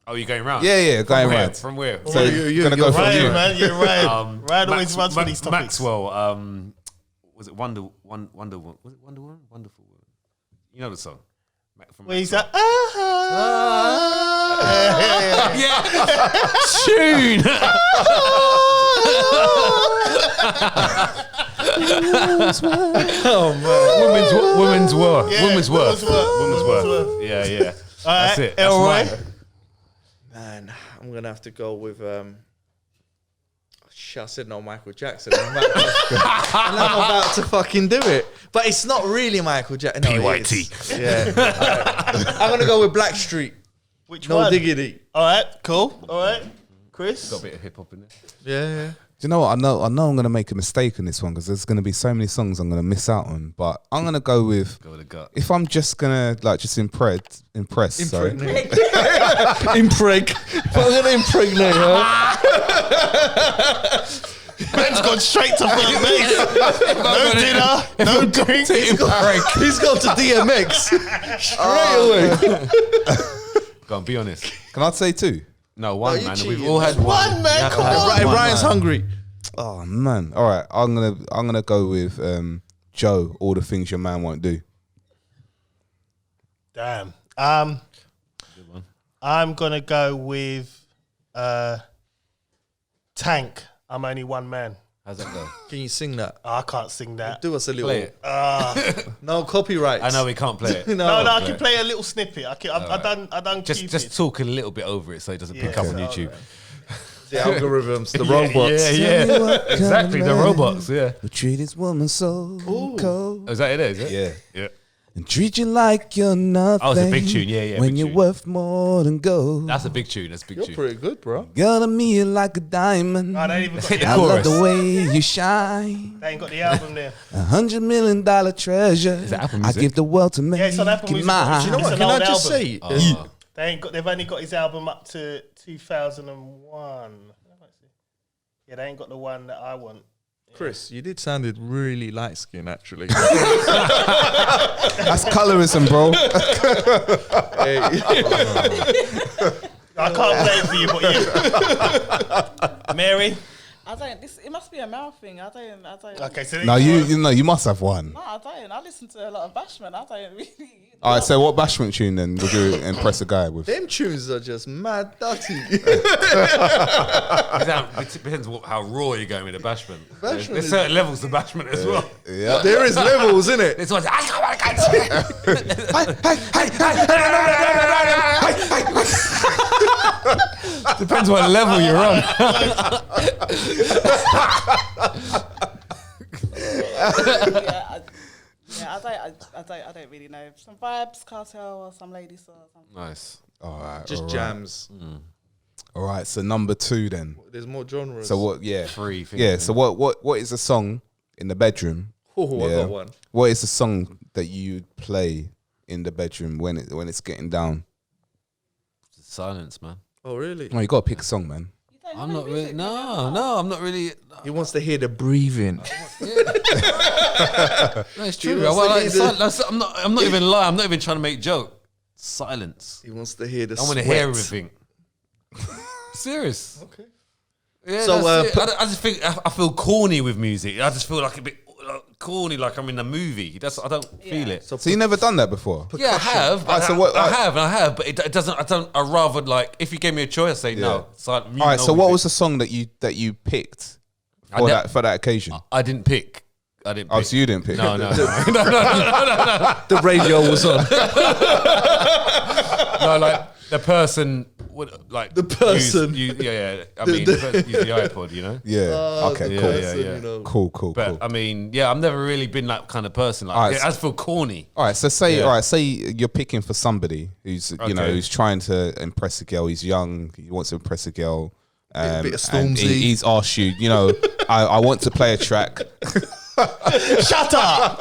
Oh, you're going round? Yeah, going where? round. From where? So gonna go you're from Ryan, you. man, you're Ryan. Ryan always runs for these topics. Maxwell, was it Wonder Woman? Was it Wonder Woman? Wonderful Woman. You know the song? From Where he's Maxwell. like, Tune. Women's worth. Yeah, Women's worth. women's worth. Yeah. All right, That's it. That's Elroy. mine. Man, I'm gonna have to go with shit, I said no Michael Jackson. And I'm about to fucking do it. But it's not really Michael Jackson. No, it is. Yeah. Alright. I'm gonna go with Blackstreet. Which No one? diggity. All right, cool. All right, Chris. Got a bit of hip hop in there. Yeah. Do you know what? I know I'm going to make a mistake on this one because there's going to be so many songs I'm going to miss out on. But I'm going to go with, Go with the gut. if I'm just going to like just impress. Sorry. Impreg. But I'm gonna impregnate her. Man's gone straight to third base. No dinner, no drink. He's gone to DMX straight away. Go on, be honest. Can I say 2? No, one, you man. cheating. We've all had one. One, man, You have to come have on. one, Ryan's man. hungry. Oh man! All right, I'm gonna go with Joe. All the things your man won't do. Damn. I'm gonna go with Tank, I'm only one man. How's that go? Can you sing that? I can't sing that. Do us a little. Play it. No copyrights. I know we can't play it. No, I can play a little snippet. I done Cupid. Just talk a little bit over it so it doesn't pick up on YouTube. The algorithms, the robots. Yeah. Exactly, the robots, yeah. Who treat his woman so cold. Oh, is that it? Is it? Yeah. Yeah. And treat you like you're nothing. Oh, it's a big tune, yeah, When big you're tune. worth more than gold. That's a big tune. That's a big You're tune. pretty good, bro. Gonna me like a diamond. No, they ain't even got Hit the the I album. love chorus. the way you shine. They ain't got the album there. $100 million treasure. Is it Apple I Music? give the world to make Yeah, it's on Apple it Music. mine. Do you know what? Can I just say? They've only got his album up to 2001. Yeah, they ain't got the one that I want. Chris, you did sounded really light skinned actually. That's colorism, bro. I can't play it for you, but you. Mary? I don't. It must be a male thing. I don't. Okay, so No, you must have one. No, I don't. I listen to a lot of Bashment. I don't really. All right, so what bashment tune then would you impress a guy with? Them tunes are just mad dirty. It depends how raw you're going with the bashment. There's is- certain levels to bashment as well. Yeah. There is levels, in it. This one's depends what level you're on. I don't really know. Some vibes, cartel, or some lady saw something. Nice. All right. Just all right. jams. All right, so number 2 then. There's more genres. So what? Yeah. Free thing. Yeah. So what is a song in the bedroom? Oh, I Yeah. got one. What is a song that you play in the bedroom when it's getting down? Silence, man. Oh, really? Oh, you gotta pick a song, man. You don't I'm know not really. music, No, I'm not really. He wants to hear the breathing. No, it's true. wants Well, to like, hear the- I'm not even lying. I'm not even trying to make joke. Silence. He wants to hear the I want to sweat. hear everything. Serious. Okay. Yeah, So, that's it. I just think I feel corny with music. I just feel like a bit corny, like I'm in a movie. I don't feel it. So you never done that before? Yeah, I have. Alright, so what- I have, but it doesn't. I rather like if you gave me a choice, I'd say no. Silent, All right. So what was the song that you picked for that occasion? I didn't pick. I didn't. Oh, Pick. so you didn't pick? No. The radio was on. No, like the person would like The person. yeah. I mean, the person used the iPod, you know. Yeah. Okay. yeah, Cool. yeah, yeah. You know. Cool. But I mean, yeah, I've never really been that kind of person. Like, Alright, I just feel corny. All right. So say, Yeah. all right. Say you're picking for somebody who's Okay. who's trying to impress a girl. He's young. He wants to impress a girl. Bit of And Stormzy. he's asked you. I want to play a track. Shut up!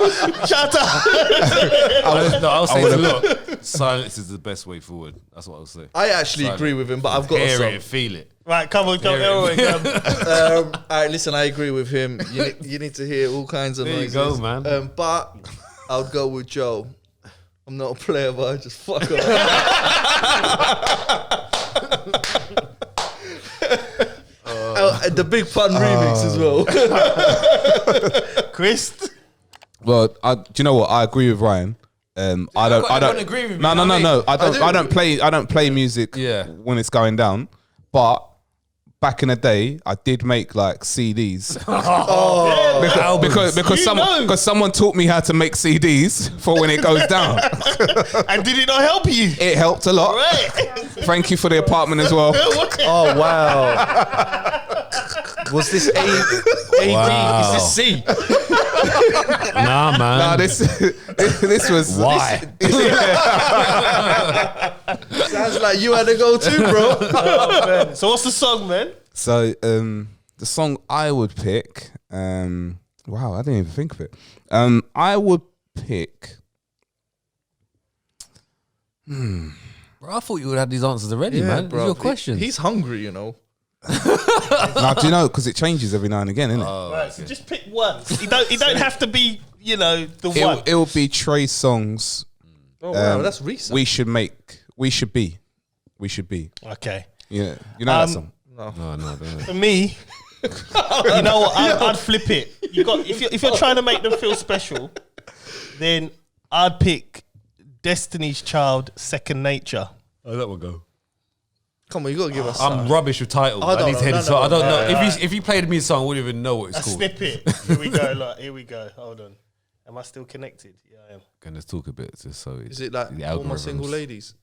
I'll say, look, silence is the best way forward. That's what I'll say. I actually Silent. agree with him, but I've got a Hear song. it and feel it. Right, come on, Hear it. Elroy. All right, listen, I agree with him. You need to hear all kinds of There you noises. go, man. But I would go with Joe. I'm not a player, but I just fuck up. The Big Pun remix as well. Chris? Well, do you know what? I agree with Ryan. I don't agree with you, No, you know what I no. mean? I don't play music Yeah. when it's going down. But back in the day, I did make like CDs because someone taught me how to make CDs for when it goes down. And did it not help you? It helped a lot. Right. Thank you for the apartment as well. Oh, wow. Was this A, B? Wow. Is this C? Nah, man. Nah, this was Why? Sounds like you had to go too, bro. Oh, man. So what's the song, man? So the song I would pick. Wow, I didn't even think of it. I would pick. Bro, I thought you would have these answers already, man. Bro, your question. He's hungry, you know. Now, do you know? Because it changes every now and again, innit? Right, so just pick one. You don't have to be, the one. It will be Trey Songz. Oh, wow, that's recent. We should be. Okay. Yeah, you know that song. No, don't. For me, you know what? I'd flip it. You got if you're trying to make them feel special, then I'd pick Destiny's Child, Second Nature. Oh, that will go. Come on, you gotta give us. I'm rubbish with titles. I don't need to know. hear No, the song. I don't no, know. no. If you played me a song, I wouldn't even know what it's A called. snippet. Here we go. Look, here we go. Hold on. Am I still connected? Yeah, I am. Can just talk a bit, just so Is it like all my single ladies?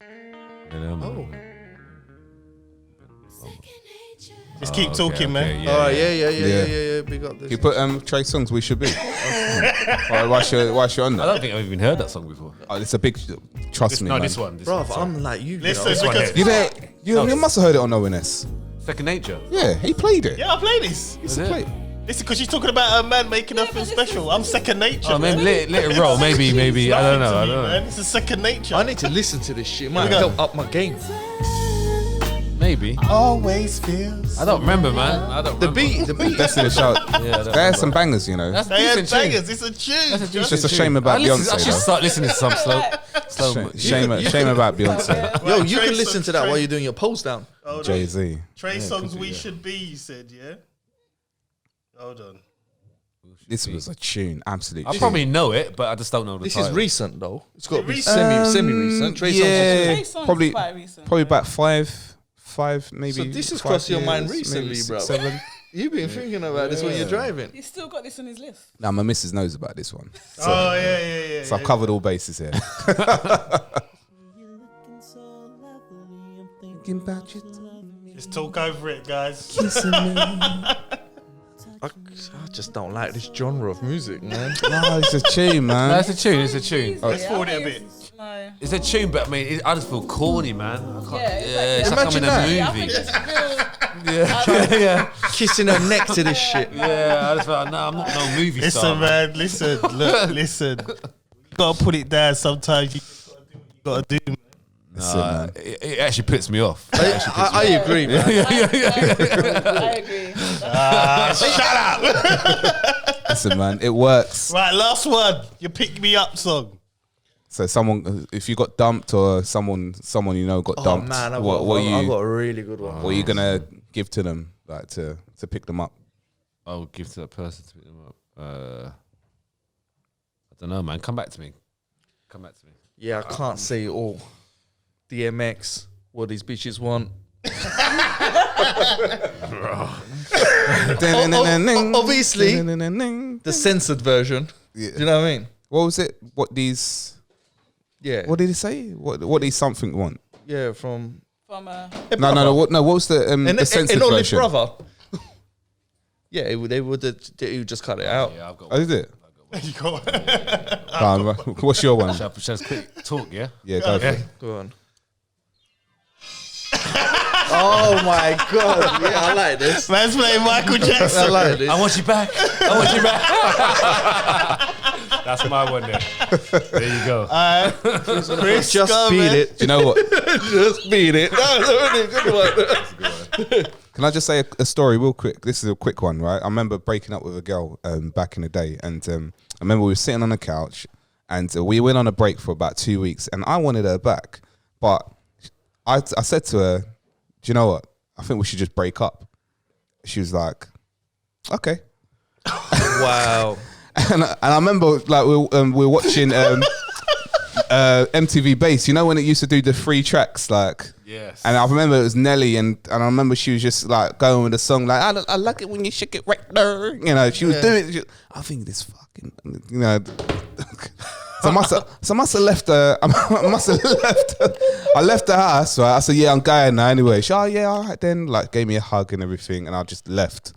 Oh. Just keep talking, man. Yeah, All right, Yeah. yeah. We got this. You put Trey Songz We Should Be. Why should on I that? don't think I've even heard that song before. Oh, it's a big. Trust me, No, man. this one. Bro, sorry. I'm like you. Listen, you know. because You there? You must have heard it on ONS. Second Nature. Yeah, he played it. yeah, I play this. He played. Listen, because she's talking about a man making her feel special. I'm second nature. Oh, maybe man. let it roll. Maybe. I don't know. I don't know. Man. It's a second nature. I need to listen to this shit. Might we go. help up my game. Maybe. Always feels. I don't remember, man. I don't The remember. beat. Destiny Child. Yeah, I don't There's some bangers, you know. That's They had decent tune. bangers. It's a tune. It's just a shame about I Beyonce. should though. start listening to some slow. Shame about Beyonce. Yo, Right, you Trey can listen Songz- to that Trey- while you're doing your pose down. Hold on. Jay-Z. Trey songs we should be. You said, yeah. Hold on. This was a tune, absolute I tune. probably know it, but I just don't know the This title. is recent though. It's got to be Recent? semi-recent. Trey Songz yeah. is- Trey Songz probably- is quite recent. Probably about five, maybe. So this has 5 crossed your mind years, recently, maybe 6, bro. 7. You've been thinking about this when you're driving. He's still got this on his list. Now my missus knows about this one, Oh yeah. so I've covered all bases here. Just talk over it, guys. I just don't like this genre of music, man. No, it's a tune, No, man. it's a tune. It's a tune. Let's forward it a bit. No. It's a tune, but I mean, I just feel corny, man. I can't, Yeah, it's like I'm in Imagine Yeah, I a think movie. it's real. Yeah. Kissing her neck to this shit. Yeah, I just felt, no, I'm not no movie Listen, star. man. Listen. Look. Listen. You gotta put it down. Sometimes you gotta do. Nah, it actually puts me off. I agree, man. I agree. Shut up. Listen, man, it works. Right, last one. Your pick me up song. So someone, if you got dumped or someone you know got Oh dumped, man, I've what got you a really good one. what are you gonna give to them, like to pick them up? I'll give to that person to pick them up. I don't know, man. Come back to me. Yeah, I can't say it all. DMX, what these bitches want. Obviously, the censored version. Yeah. Do you know what I mean? What was it? What these? Yeah. What did he say? What these something want? Yeah, from From No. What was the censored Only version? Brother. Yeah, they would just cut it out. Yeah, I've got Oh, is it? You got What's your one? Shall I just quick talk, yeah? Yeah, go for it. Go on. Oh my god! Yeah, I like this. Man's playing Michael I Jackson. like this. I want you back. That's my one there. There you go. Chris, Just go, beat man. it. Do you know what? Just beat it. That's a really good one. Can I just say a story real quick? This is a quick one, right? I remember breaking up with a girl back in the day, and I remember we were sitting on the couch, and we went on a break for about 2 weeks, and I wanted her back, but I said to her, "Do you know what? I think we should just break up." She was like, "Okay." Wow. And I remember like we were watching MTV Bass. You know when it used to do the free tracks, like. Yes. And I remember it was Nelly, and I remember she was just like going with the song, like I like it when you shake it right there. You know, she was doing it. I think this fucking, you know. So I must have left her. I must have left her. I left the house, right? I said, "Yeah, I'm going now." Anyway, she, "Oh yeah, all right then." Like gave me a hug and everything, and I just left.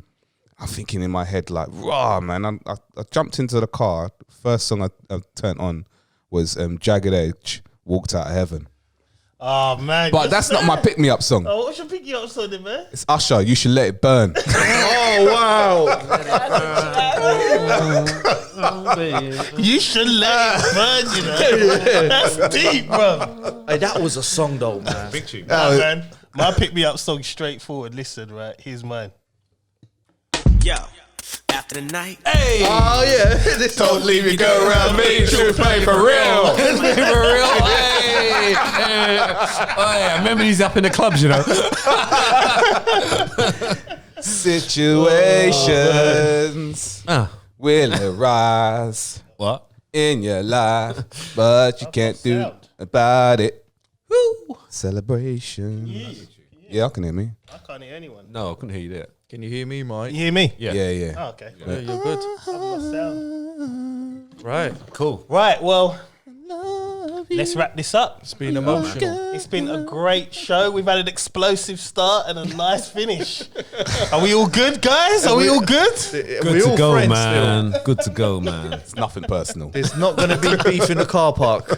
I'm thinking in my head like, "Raw man!" I jumped into the car. First song I turned on was Jagged Edge, "Walked Out of Heaven." Oh man. But that's not my pick me up song. Oh, what's your pick you up song then, man? It's Usher, "You Should Let It Burn." Oh wow. You should let it burn, you know. That's deep, bro. Hey, that was a song though, man. Big tune. Nah, man. My pick me up song straightforward. Listen, right? Here's mine. Yo, after the night, Oh yeah. This Don't leave your girl around me, she was playing for real. For real? Hey. Oh, yeah. I remember he's up in the clubs, you know. Situations will arise What? in your life, but you can't do about it. Woo. Celebration. Yeah, I can hear me. I can't hear anyone. No, I couldn't hear you there. Can you hear me, Mike? You hear me? Yeah. Yeah. Oh, okay. Yeah, you're good. I've lost sound. Right. Cool. Right, well, let's wrap this up. It's been emotional. It's been a great show. We've had an explosive start and a nice finish. Are we all good, guys? Are we all good? Good We're to all go, friends man. Good to go, man. It's nothing personal. There's not going to be beef in the car park.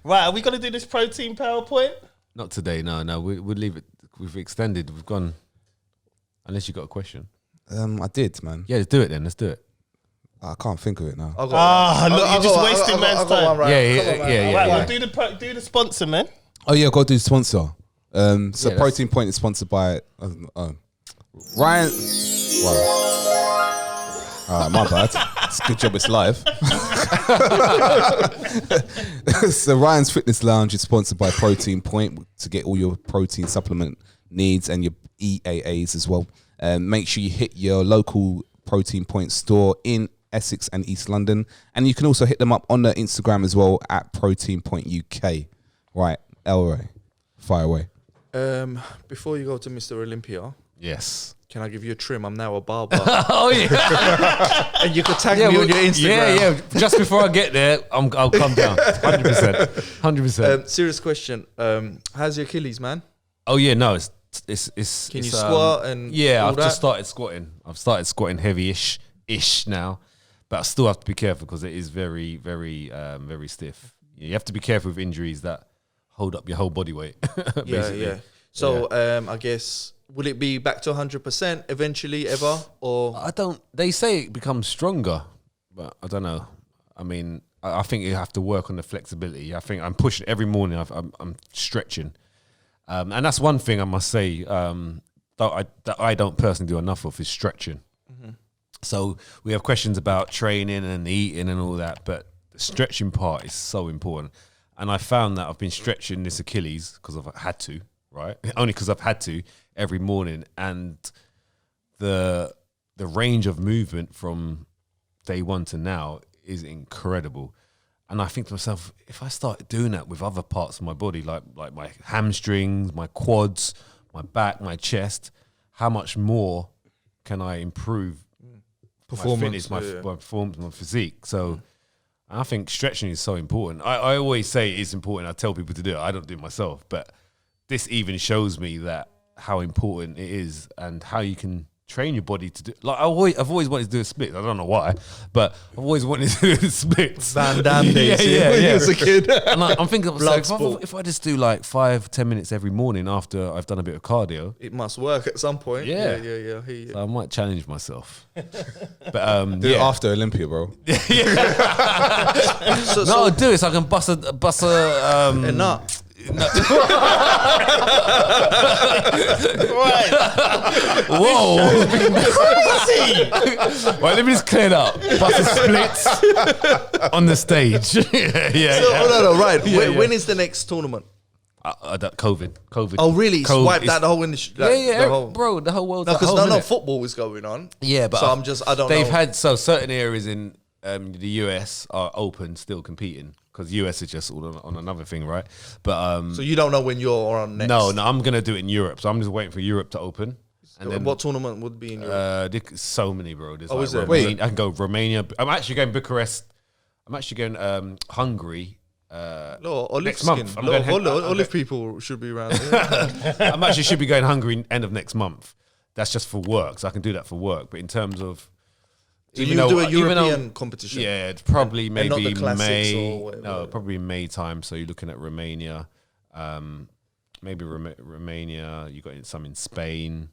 Right, are we going to do this protein PowerPoint? Not today. No. We'll leave it. We've extended. We've gone. Unless you got a question. I did, man. Yeah, let's do it then. Let's do it. I can't think of it now. I got Ah, one. look, I you're got just one. wasting I got man's one time. right. Yeah, Come on, man. yeah. Right, well, do the sponsor, man. Oh yeah, got to do the sponsor. So Yeah, Protein Point is sponsored by Ryan. Wow. My bad. It's a good job it's live. So Ryan's Fitness Lounge is sponsored by Protein Point to get all your protein supplement needs and your EAAs as well. Make sure you hit your local Protein Point store in Essex and East London, and you can also hit them up on their Instagram as well at Protein Point UK. Right, Elroy, fire away. Before you go to Mr. Olympia, Yes. can I give you a trim? I'm now a barber. Oh yeah. And you could tag me on your Instagram. Yeah. Just before I get there, I'll come down. 100%. 100%. Serious question. How's your Achilles, man? Oh yeah, no, it's Can you it's, squat and yeah, all I've that? just started squatting. I've started squatting heavy-ish now, but I still have to be careful because it is very, very, very stiff. You have to be careful with injuries that hold up your whole body weight. Yeah. So I guess will it be back to 100% eventually ever, or I don't. They say it becomes stronger, but I don't know. I mean, I think you have to work on the flexibility. I think I'm pushing every morning. I'm stretching, and that's one thing I must say that I don't personally do enough of is stretching. So we have questions about training and eating and all that, but the stretching part is so important. And I found that I've been stretching this Achilles because I've had to, right? Only because I've had to every morning, and the range of movement from day one to now is incredible. And I think to myself, if I start doing that with other parts of my body, like my hamstrings, my quads, my back, my chest, how much more can I improve performance? my fitness, my performance, my physique? So I think stretching is so important. I always say it's important. I tell people to do it. I don't do it myself, but this even shows me that how important it is and how you can train your body to do. Like I've always wanted to do a split. I don't know why, but I've always wanted to do splits. Van Damme days when you was a kid. And I'm thinking, Blood so sport. if I just do like 5-10 minutes every morning after I've done a bit of cardio, It must work at some point. Yeah. Yeah. I hear you. so I might challenge myself. But Do it after Olympia, bro. So, no, I'll do it so I can bust a a nut. Right. Whoa! Right, let me just clear it up. Bust splits on the stage. yeah. No, right. When is the next tournament? COVID. Oh, really? It's COVID wiped is- out the whole industry. Yeah, the whole, bro. The whole world's No, at because home, no innit? football is going on. Yeah, but so I don't they've know. had certain areas in the US are open, still competing because US is just all on another thing, right? But So you don't know when you're on next. no, I'm gonna do it in Europe, so I'm just waiting for Europe to open. And then What tournament would be in Europe? there's so many, bro. There's is there? Romania, I can go Romania. I'm actually going Bucharest. I'm actually going Hungary. Olive next skin. month. I'm going- Olive people should be around here. I'm actually should be going Hungary end of next month. That's just for work, so I can do that for work. But in terms of So you do a European competition? yeah, it's probably And not maybe the classics May. or whatever. No, probably May time. So you're looking at Romania, maybe Romania. You got some in Spain,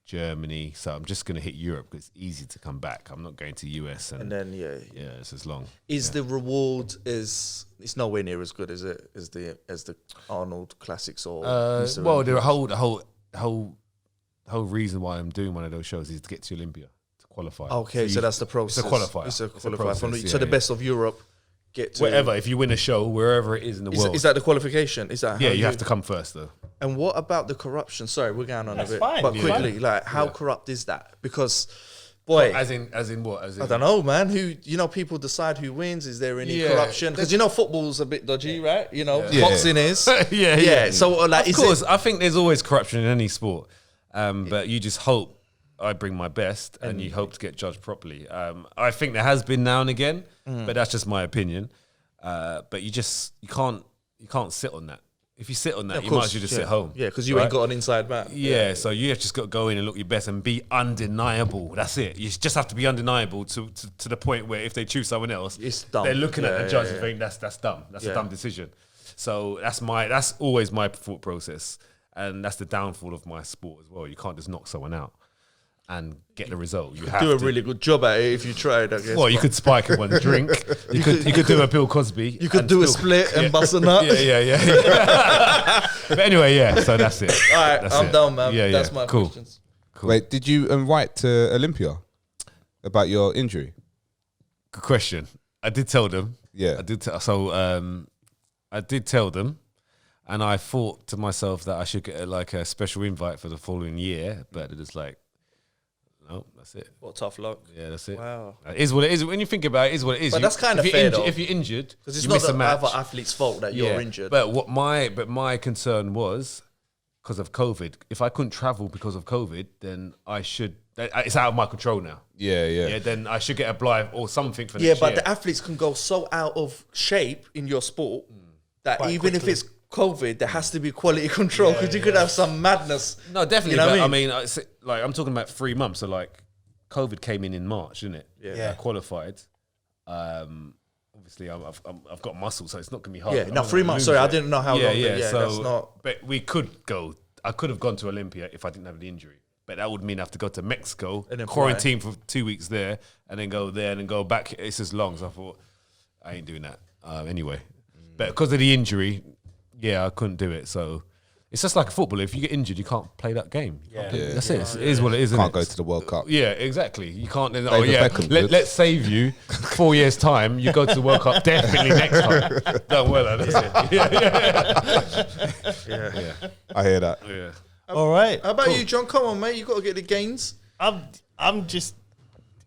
Germany. So I'm just gonna hit Europe because it's easy to come back. I'm not going to US And then it's as long. is the reward it's nowhere near as good as it as the Arnold Classics or Mr. Well, Olympia? the whole reason why I'm doing one of those shows is to get to Olympia to qualify. Okay, so that's the process. It's a qualifier. It's a It's a qualifier. process, So the yeah. best of Europe get to Wherever, if you win a show, wherever it is in the world. Is that the qualification? Is that yeah, how you have to come first though. And what about the corruption? Sorry, we're going on That's a bit, fine, but yeah. quickly, like how corrupt is that? Because Boy, As in what? As in I don't know, man. Who people decide who wins? Is there any corruption? Because football's a bit dodgy, right? Boxing is. yeah. So like, of course, I think there's always corruption in any sport, but you just hope I bring my best, and you hope to get judged properly. I think there has been now and again, but that's just my opinion. But you can't sit on that. If you sit on that, you might as well just sit home. Yeah, because you ain't got an inside back. Yeah, so you have just got to go in and look your best and be undeniable. That's it. You just have to be undeniable to the point where if they choose someone else, it's dumb. They're looking at the judge and think that's dumb. That's a dumb decision. So that's always my thought process, and that's the downfall of my sport as well. You can't just knock someone out and get the result. You have do a to really good job at it if you tried, I guess. Well, you could spike one drink. You could do a Bill Cosby. You could do a split and bust a nut. Yeah. But anyway, so that's it. All right, That's I'm it. done, man. Yeah, That's my cool. questions. Wait, did you write to Olympia about your injury? Good question. I did tell them. Yeah. I did. I did tell them, and I thought to myself that I should get a special invite for the following year, but it is like, no, that's it. What tough luck. Yeah, that's it. Wow. It is what it is. When you think about it, it is what it is. But that's kind of fair, though. If you're injured, Because it's you not miss a the match. other athlete's fault that you're injured. But my concern was because of COVID. If I couldn't travel because of COVID, then I should. It's out of my control now. Yeah. Then I should get a blind or something for next year. but the athletes can go so out of shape in your sport that Quite even quickly. if it's COVID, there has to be quality control because you could have some madness. No, definitely. You know what but I mean? I'm talking about 3 months. So COVID came in March, didn't it? Yeah. I qualified. Obviously, I've got muscle, so it's not gonna be hard. Yeah, I'm no, not 3 gonna months. lose Sorry, I it. didn't know how long. But So, that's not. but we could go. I could have gone to Olympia if I didn't have the injury. But that would mean I have to go to Mexico, And then quarantine for 2 weeks there, and then go there and then go back. It's as long. So I thought, I ain't doing that anyway. But because of the injury, I couldn't do it. So it's just like a football. If you get injured, you can't play that game. That's it. It is what it is. Can't isn't go it? to the World Cup. Yeah, exactly. You can't. Then, David Beckham could. let's save you 4 years time. You go to the World Cup definitely next time. Don't worry, that's it. Yeah. I hear that. Yeah. All right. How about you, John? Come on, mate. You got to get the gains. I'm just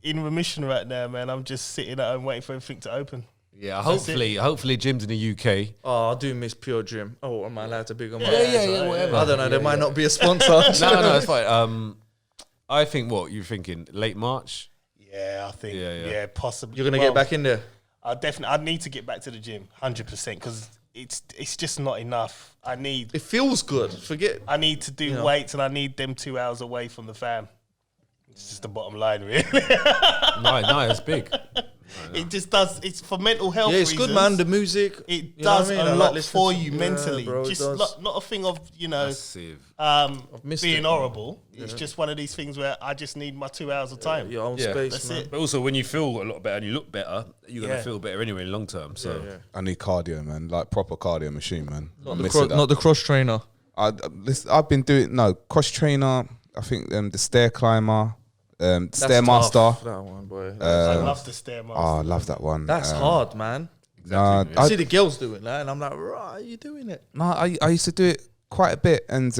in remission right now, man. I'm just sitting at home waiting for everything to open. Yeah, hopefully gyms in the UK. Oh, I do miss Pure Gym. Oh, am I allowed to big on my whatever. I don't know. There might not be a sponsor. No, it's fine. I think what you're thinking, late March. Yeah, I think. Yeah. Yeah, possibly. You're gonna get back in there. I need to get back to the gym, 100%, because it's just not enough. It feels good. I need to do weights, and I need them 2 hours away from the fam. It's just the bottom line, really. No, it's big. It just does. It's for mental health. Yeah, it's good, man. The music. It you know does what I mean? a I lot like for listening you to- mentally. Yeah, bro, it just does. not a thing of Massive. missed being it. horrible. It's just one of these things where I just need my 2 hours of time. Your own Yeah. space, That's man. it. But also, when you feel a lot better and you look better, you're gonna Yeah. feel better anyway long term. So I need cardio, man. Like proper cardio machine, man. Not the cross trainer. I've been doing cross trainer. I think the stair climber, That's stairmaster. tough, that one, boy. I love the stairmaster. Oh, I love that one. That's hard, man. Nah, I see the girls doing that, and I'm like, right, are you doing it? I used to do it quite a bit, and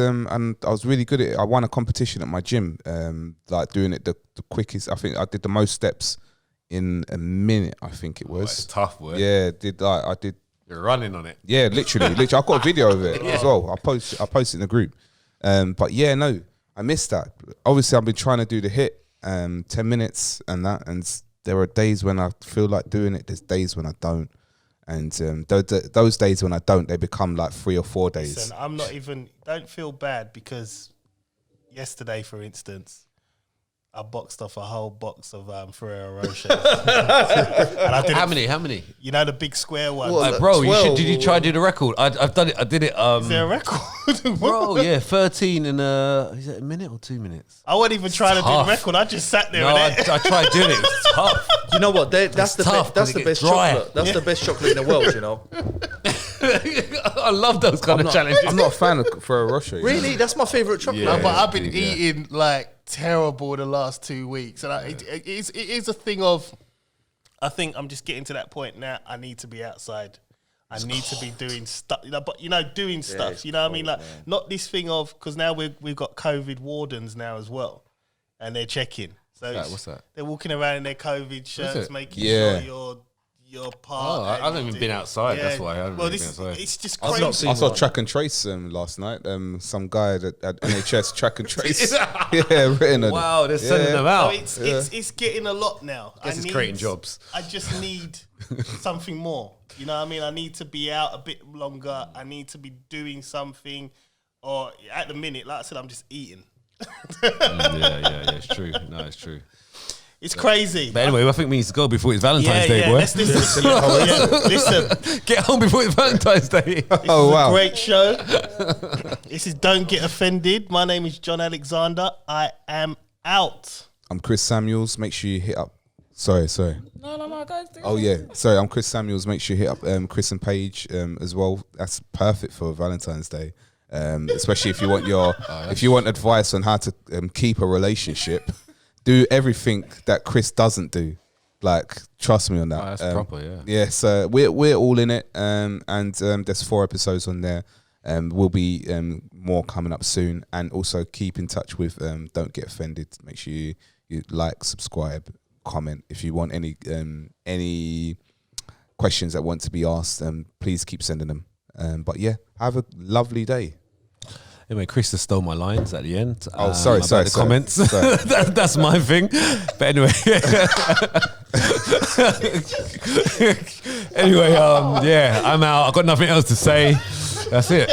I was really good at it. I won a competition at my gym, like doing it the quickest. I think I did the most steps in a minute. I think it was. it's tough work. Yeah, I did. You're running on it. Yeah, literally. I've got a video of it as well. I post it in the group. But yeah, no, I missed that. Obviously, I've been trying to do the HIIT, 10 minutes and that, and there are days when I feel like doing it. There's days when I don't, and those days when I don't, they become like 3 or 4 days. Listen, I'm not even. Don't feel bad because yesterday, for instance, I boxed off a whole box of Ferrero Rocher. And I did How it, many? You know the big square ones. What? Bro, 12 did you try to do the record? I've done it. I did it. Is there a record? Bro, yeah, 13 in is it a minute or 2 minutes? I wasn't even trying to do tough. the record. I just sat there No, and I tried doing it. It was tough. You know what? That's the tough that's 'cause it the best gets dry. chocolate. That's the best chocolate in the world. You know. I love those kind of challenges. I'm not a fan of Ferrero Rocher. you know. Really, that's my favorite chocolate. No, but I've been eating like terrible the last 2 weeks, and it is a thing of. I think I'm just getting to that point now. I need to be outside. I need to be doing stuff, but doing stuff. it's You know what I mean? cold, Like man. not this thing of because now we've got COVID wardens now as well, and they're checking. So What's that? What's that? they're walking around in their COVID shirts, it? making Yeah. sure you're Oh, part. I haven't even been outside. That's why I haven't Well, really been this outside. it's just I've crazy. not seen I saw one. track and trace last night. Some guy at NHS track and trace. Yeah, written on Wow, they're sending them So out. it's getting a lot now. Guess it's creating jobs. I just need something more. You know what I mean? I need to be out a bit longer. I need to be doing something. Or at the minute, like I said, I'm just eating. Yeah, it's true. No, it's true. It's crazy. But anyway, I think we need to go before it's Valentine's Day, boy. Listen, Get home before it's Valentine's Day. Oh wow! great show. This is Don't Get Offended. My name is John Alexander. I am out. I'm Chris Samuels. Make sure you hit up. Sorry. No, guys. Oh yeah, sorry. I'm Chris Samuels. Make sure you hit up Chris and Paige as well. That's perfect for Valentine's Day, especially if you want if you want advice on how to keep a relationship. Do everything that Chris doesn't do. Like, trust me on that. Oh, that's proper, yeah. Yeah, so we're all in it, and there's 4 episodes on there. Will be more coming up soon, and also keep in touch with Don't Get Offended. Make sure you like, subscribe, comment. If you want any questions that want to be asked, please keep sending them. But yeah, have a lovely day. Anyway, Chris just stole my lines at the end. Oh, sorry. The comments. That's my thing. But anyway. Anyway, yeah, I'm out. I've got nothing else to say. That's it.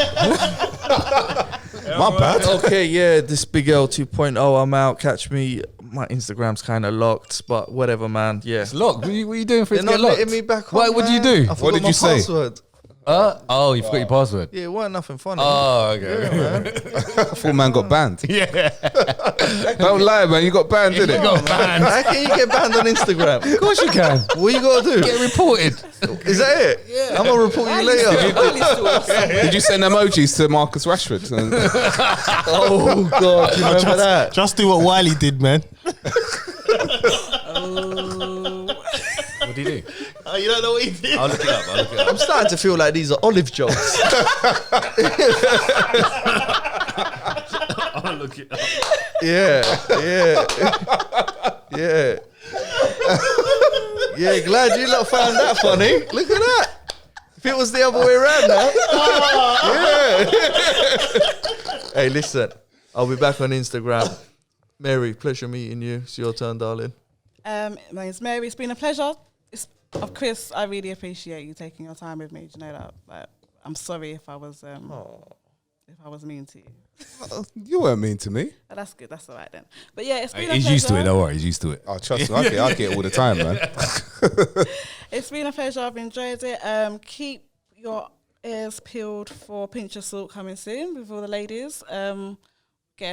My bad. Okay, yeah, this Big L 2.0, I'm out. Catch me. My Instagram's kind of locked, but whatever, man. Yeah. It's locked. What are you doing for it They're to not get locked? letting me back on, What did you man. do? I forgot did my you say? password. Oh, you forgot your password. Yeah, it wasn't nothing funny. Oh, okay. Full man got banned. Yeah. Don't lie, man. You got banned, didn't it? Got banned. How can you get banned on Instagram? Of course you can. What you gotta do? Get reported. Is that it? Yeah. I'm gonna report you later. Did you send emojis to Marcus Rashford? Oh God, you remember that? Just do what Wiley did, man. What do you do? Oh, you don't know what he did? I'll look it up. I'm starting to feel like these are olive jokes. I'll look it up. Yeah. Yeah, glad you lot found that funny. Look at that. If it was the other way around now. Yeah. Hey, listen. I'll be back on Instagram. Mary, pleasure meeting you. It's your turn, darling. My name's Mary. It's been a pleasure. Chris, I really appreciate you taking your time with me. Do you know that? Like, I'm sorry if I was mean to you. You weren't mean to me. But that's good. That's all right then. But yeah, it's been a pleasure. He's used to it. Don't worry. He's used to it. Oh, trust me. I get it all the time, man. It's been a pleasure. I've enjoyed it. Keep your ears peeled for Pinch of Salt coming soon with all the ladies. Getting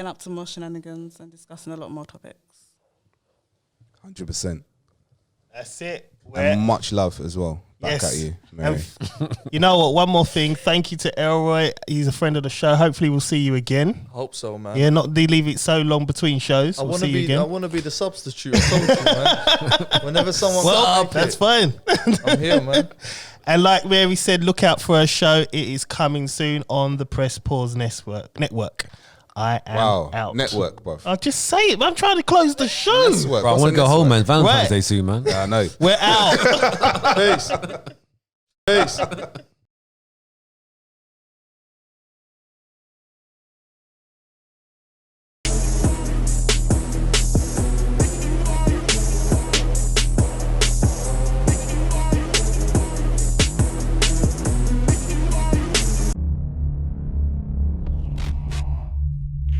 up to more shenanigans and discussing a lot more topics. 100%. That's it. And much love as well. Back at you, Mary. You know what? One more thing. Thank you to Elroy. He's a friend of the show. Hopefully, we'll see you again. Hope so, man. Yeah, not leave it so long between shows. I We'll want see to you be. I again. want to be the substitute. I told you, man. Whenever someone can't make That's it, fine. I'm here, man. And like Mary said, look out for her show. It is coming soon on the Press Pause Network. I am out. Network, bruv. I'll just say it. I'm trying to close the show. Network. Bro, I What's want a to go home, man. network? Valentine's Right. Day soon, man. Yeah, I know. We're out. Peace. Peace.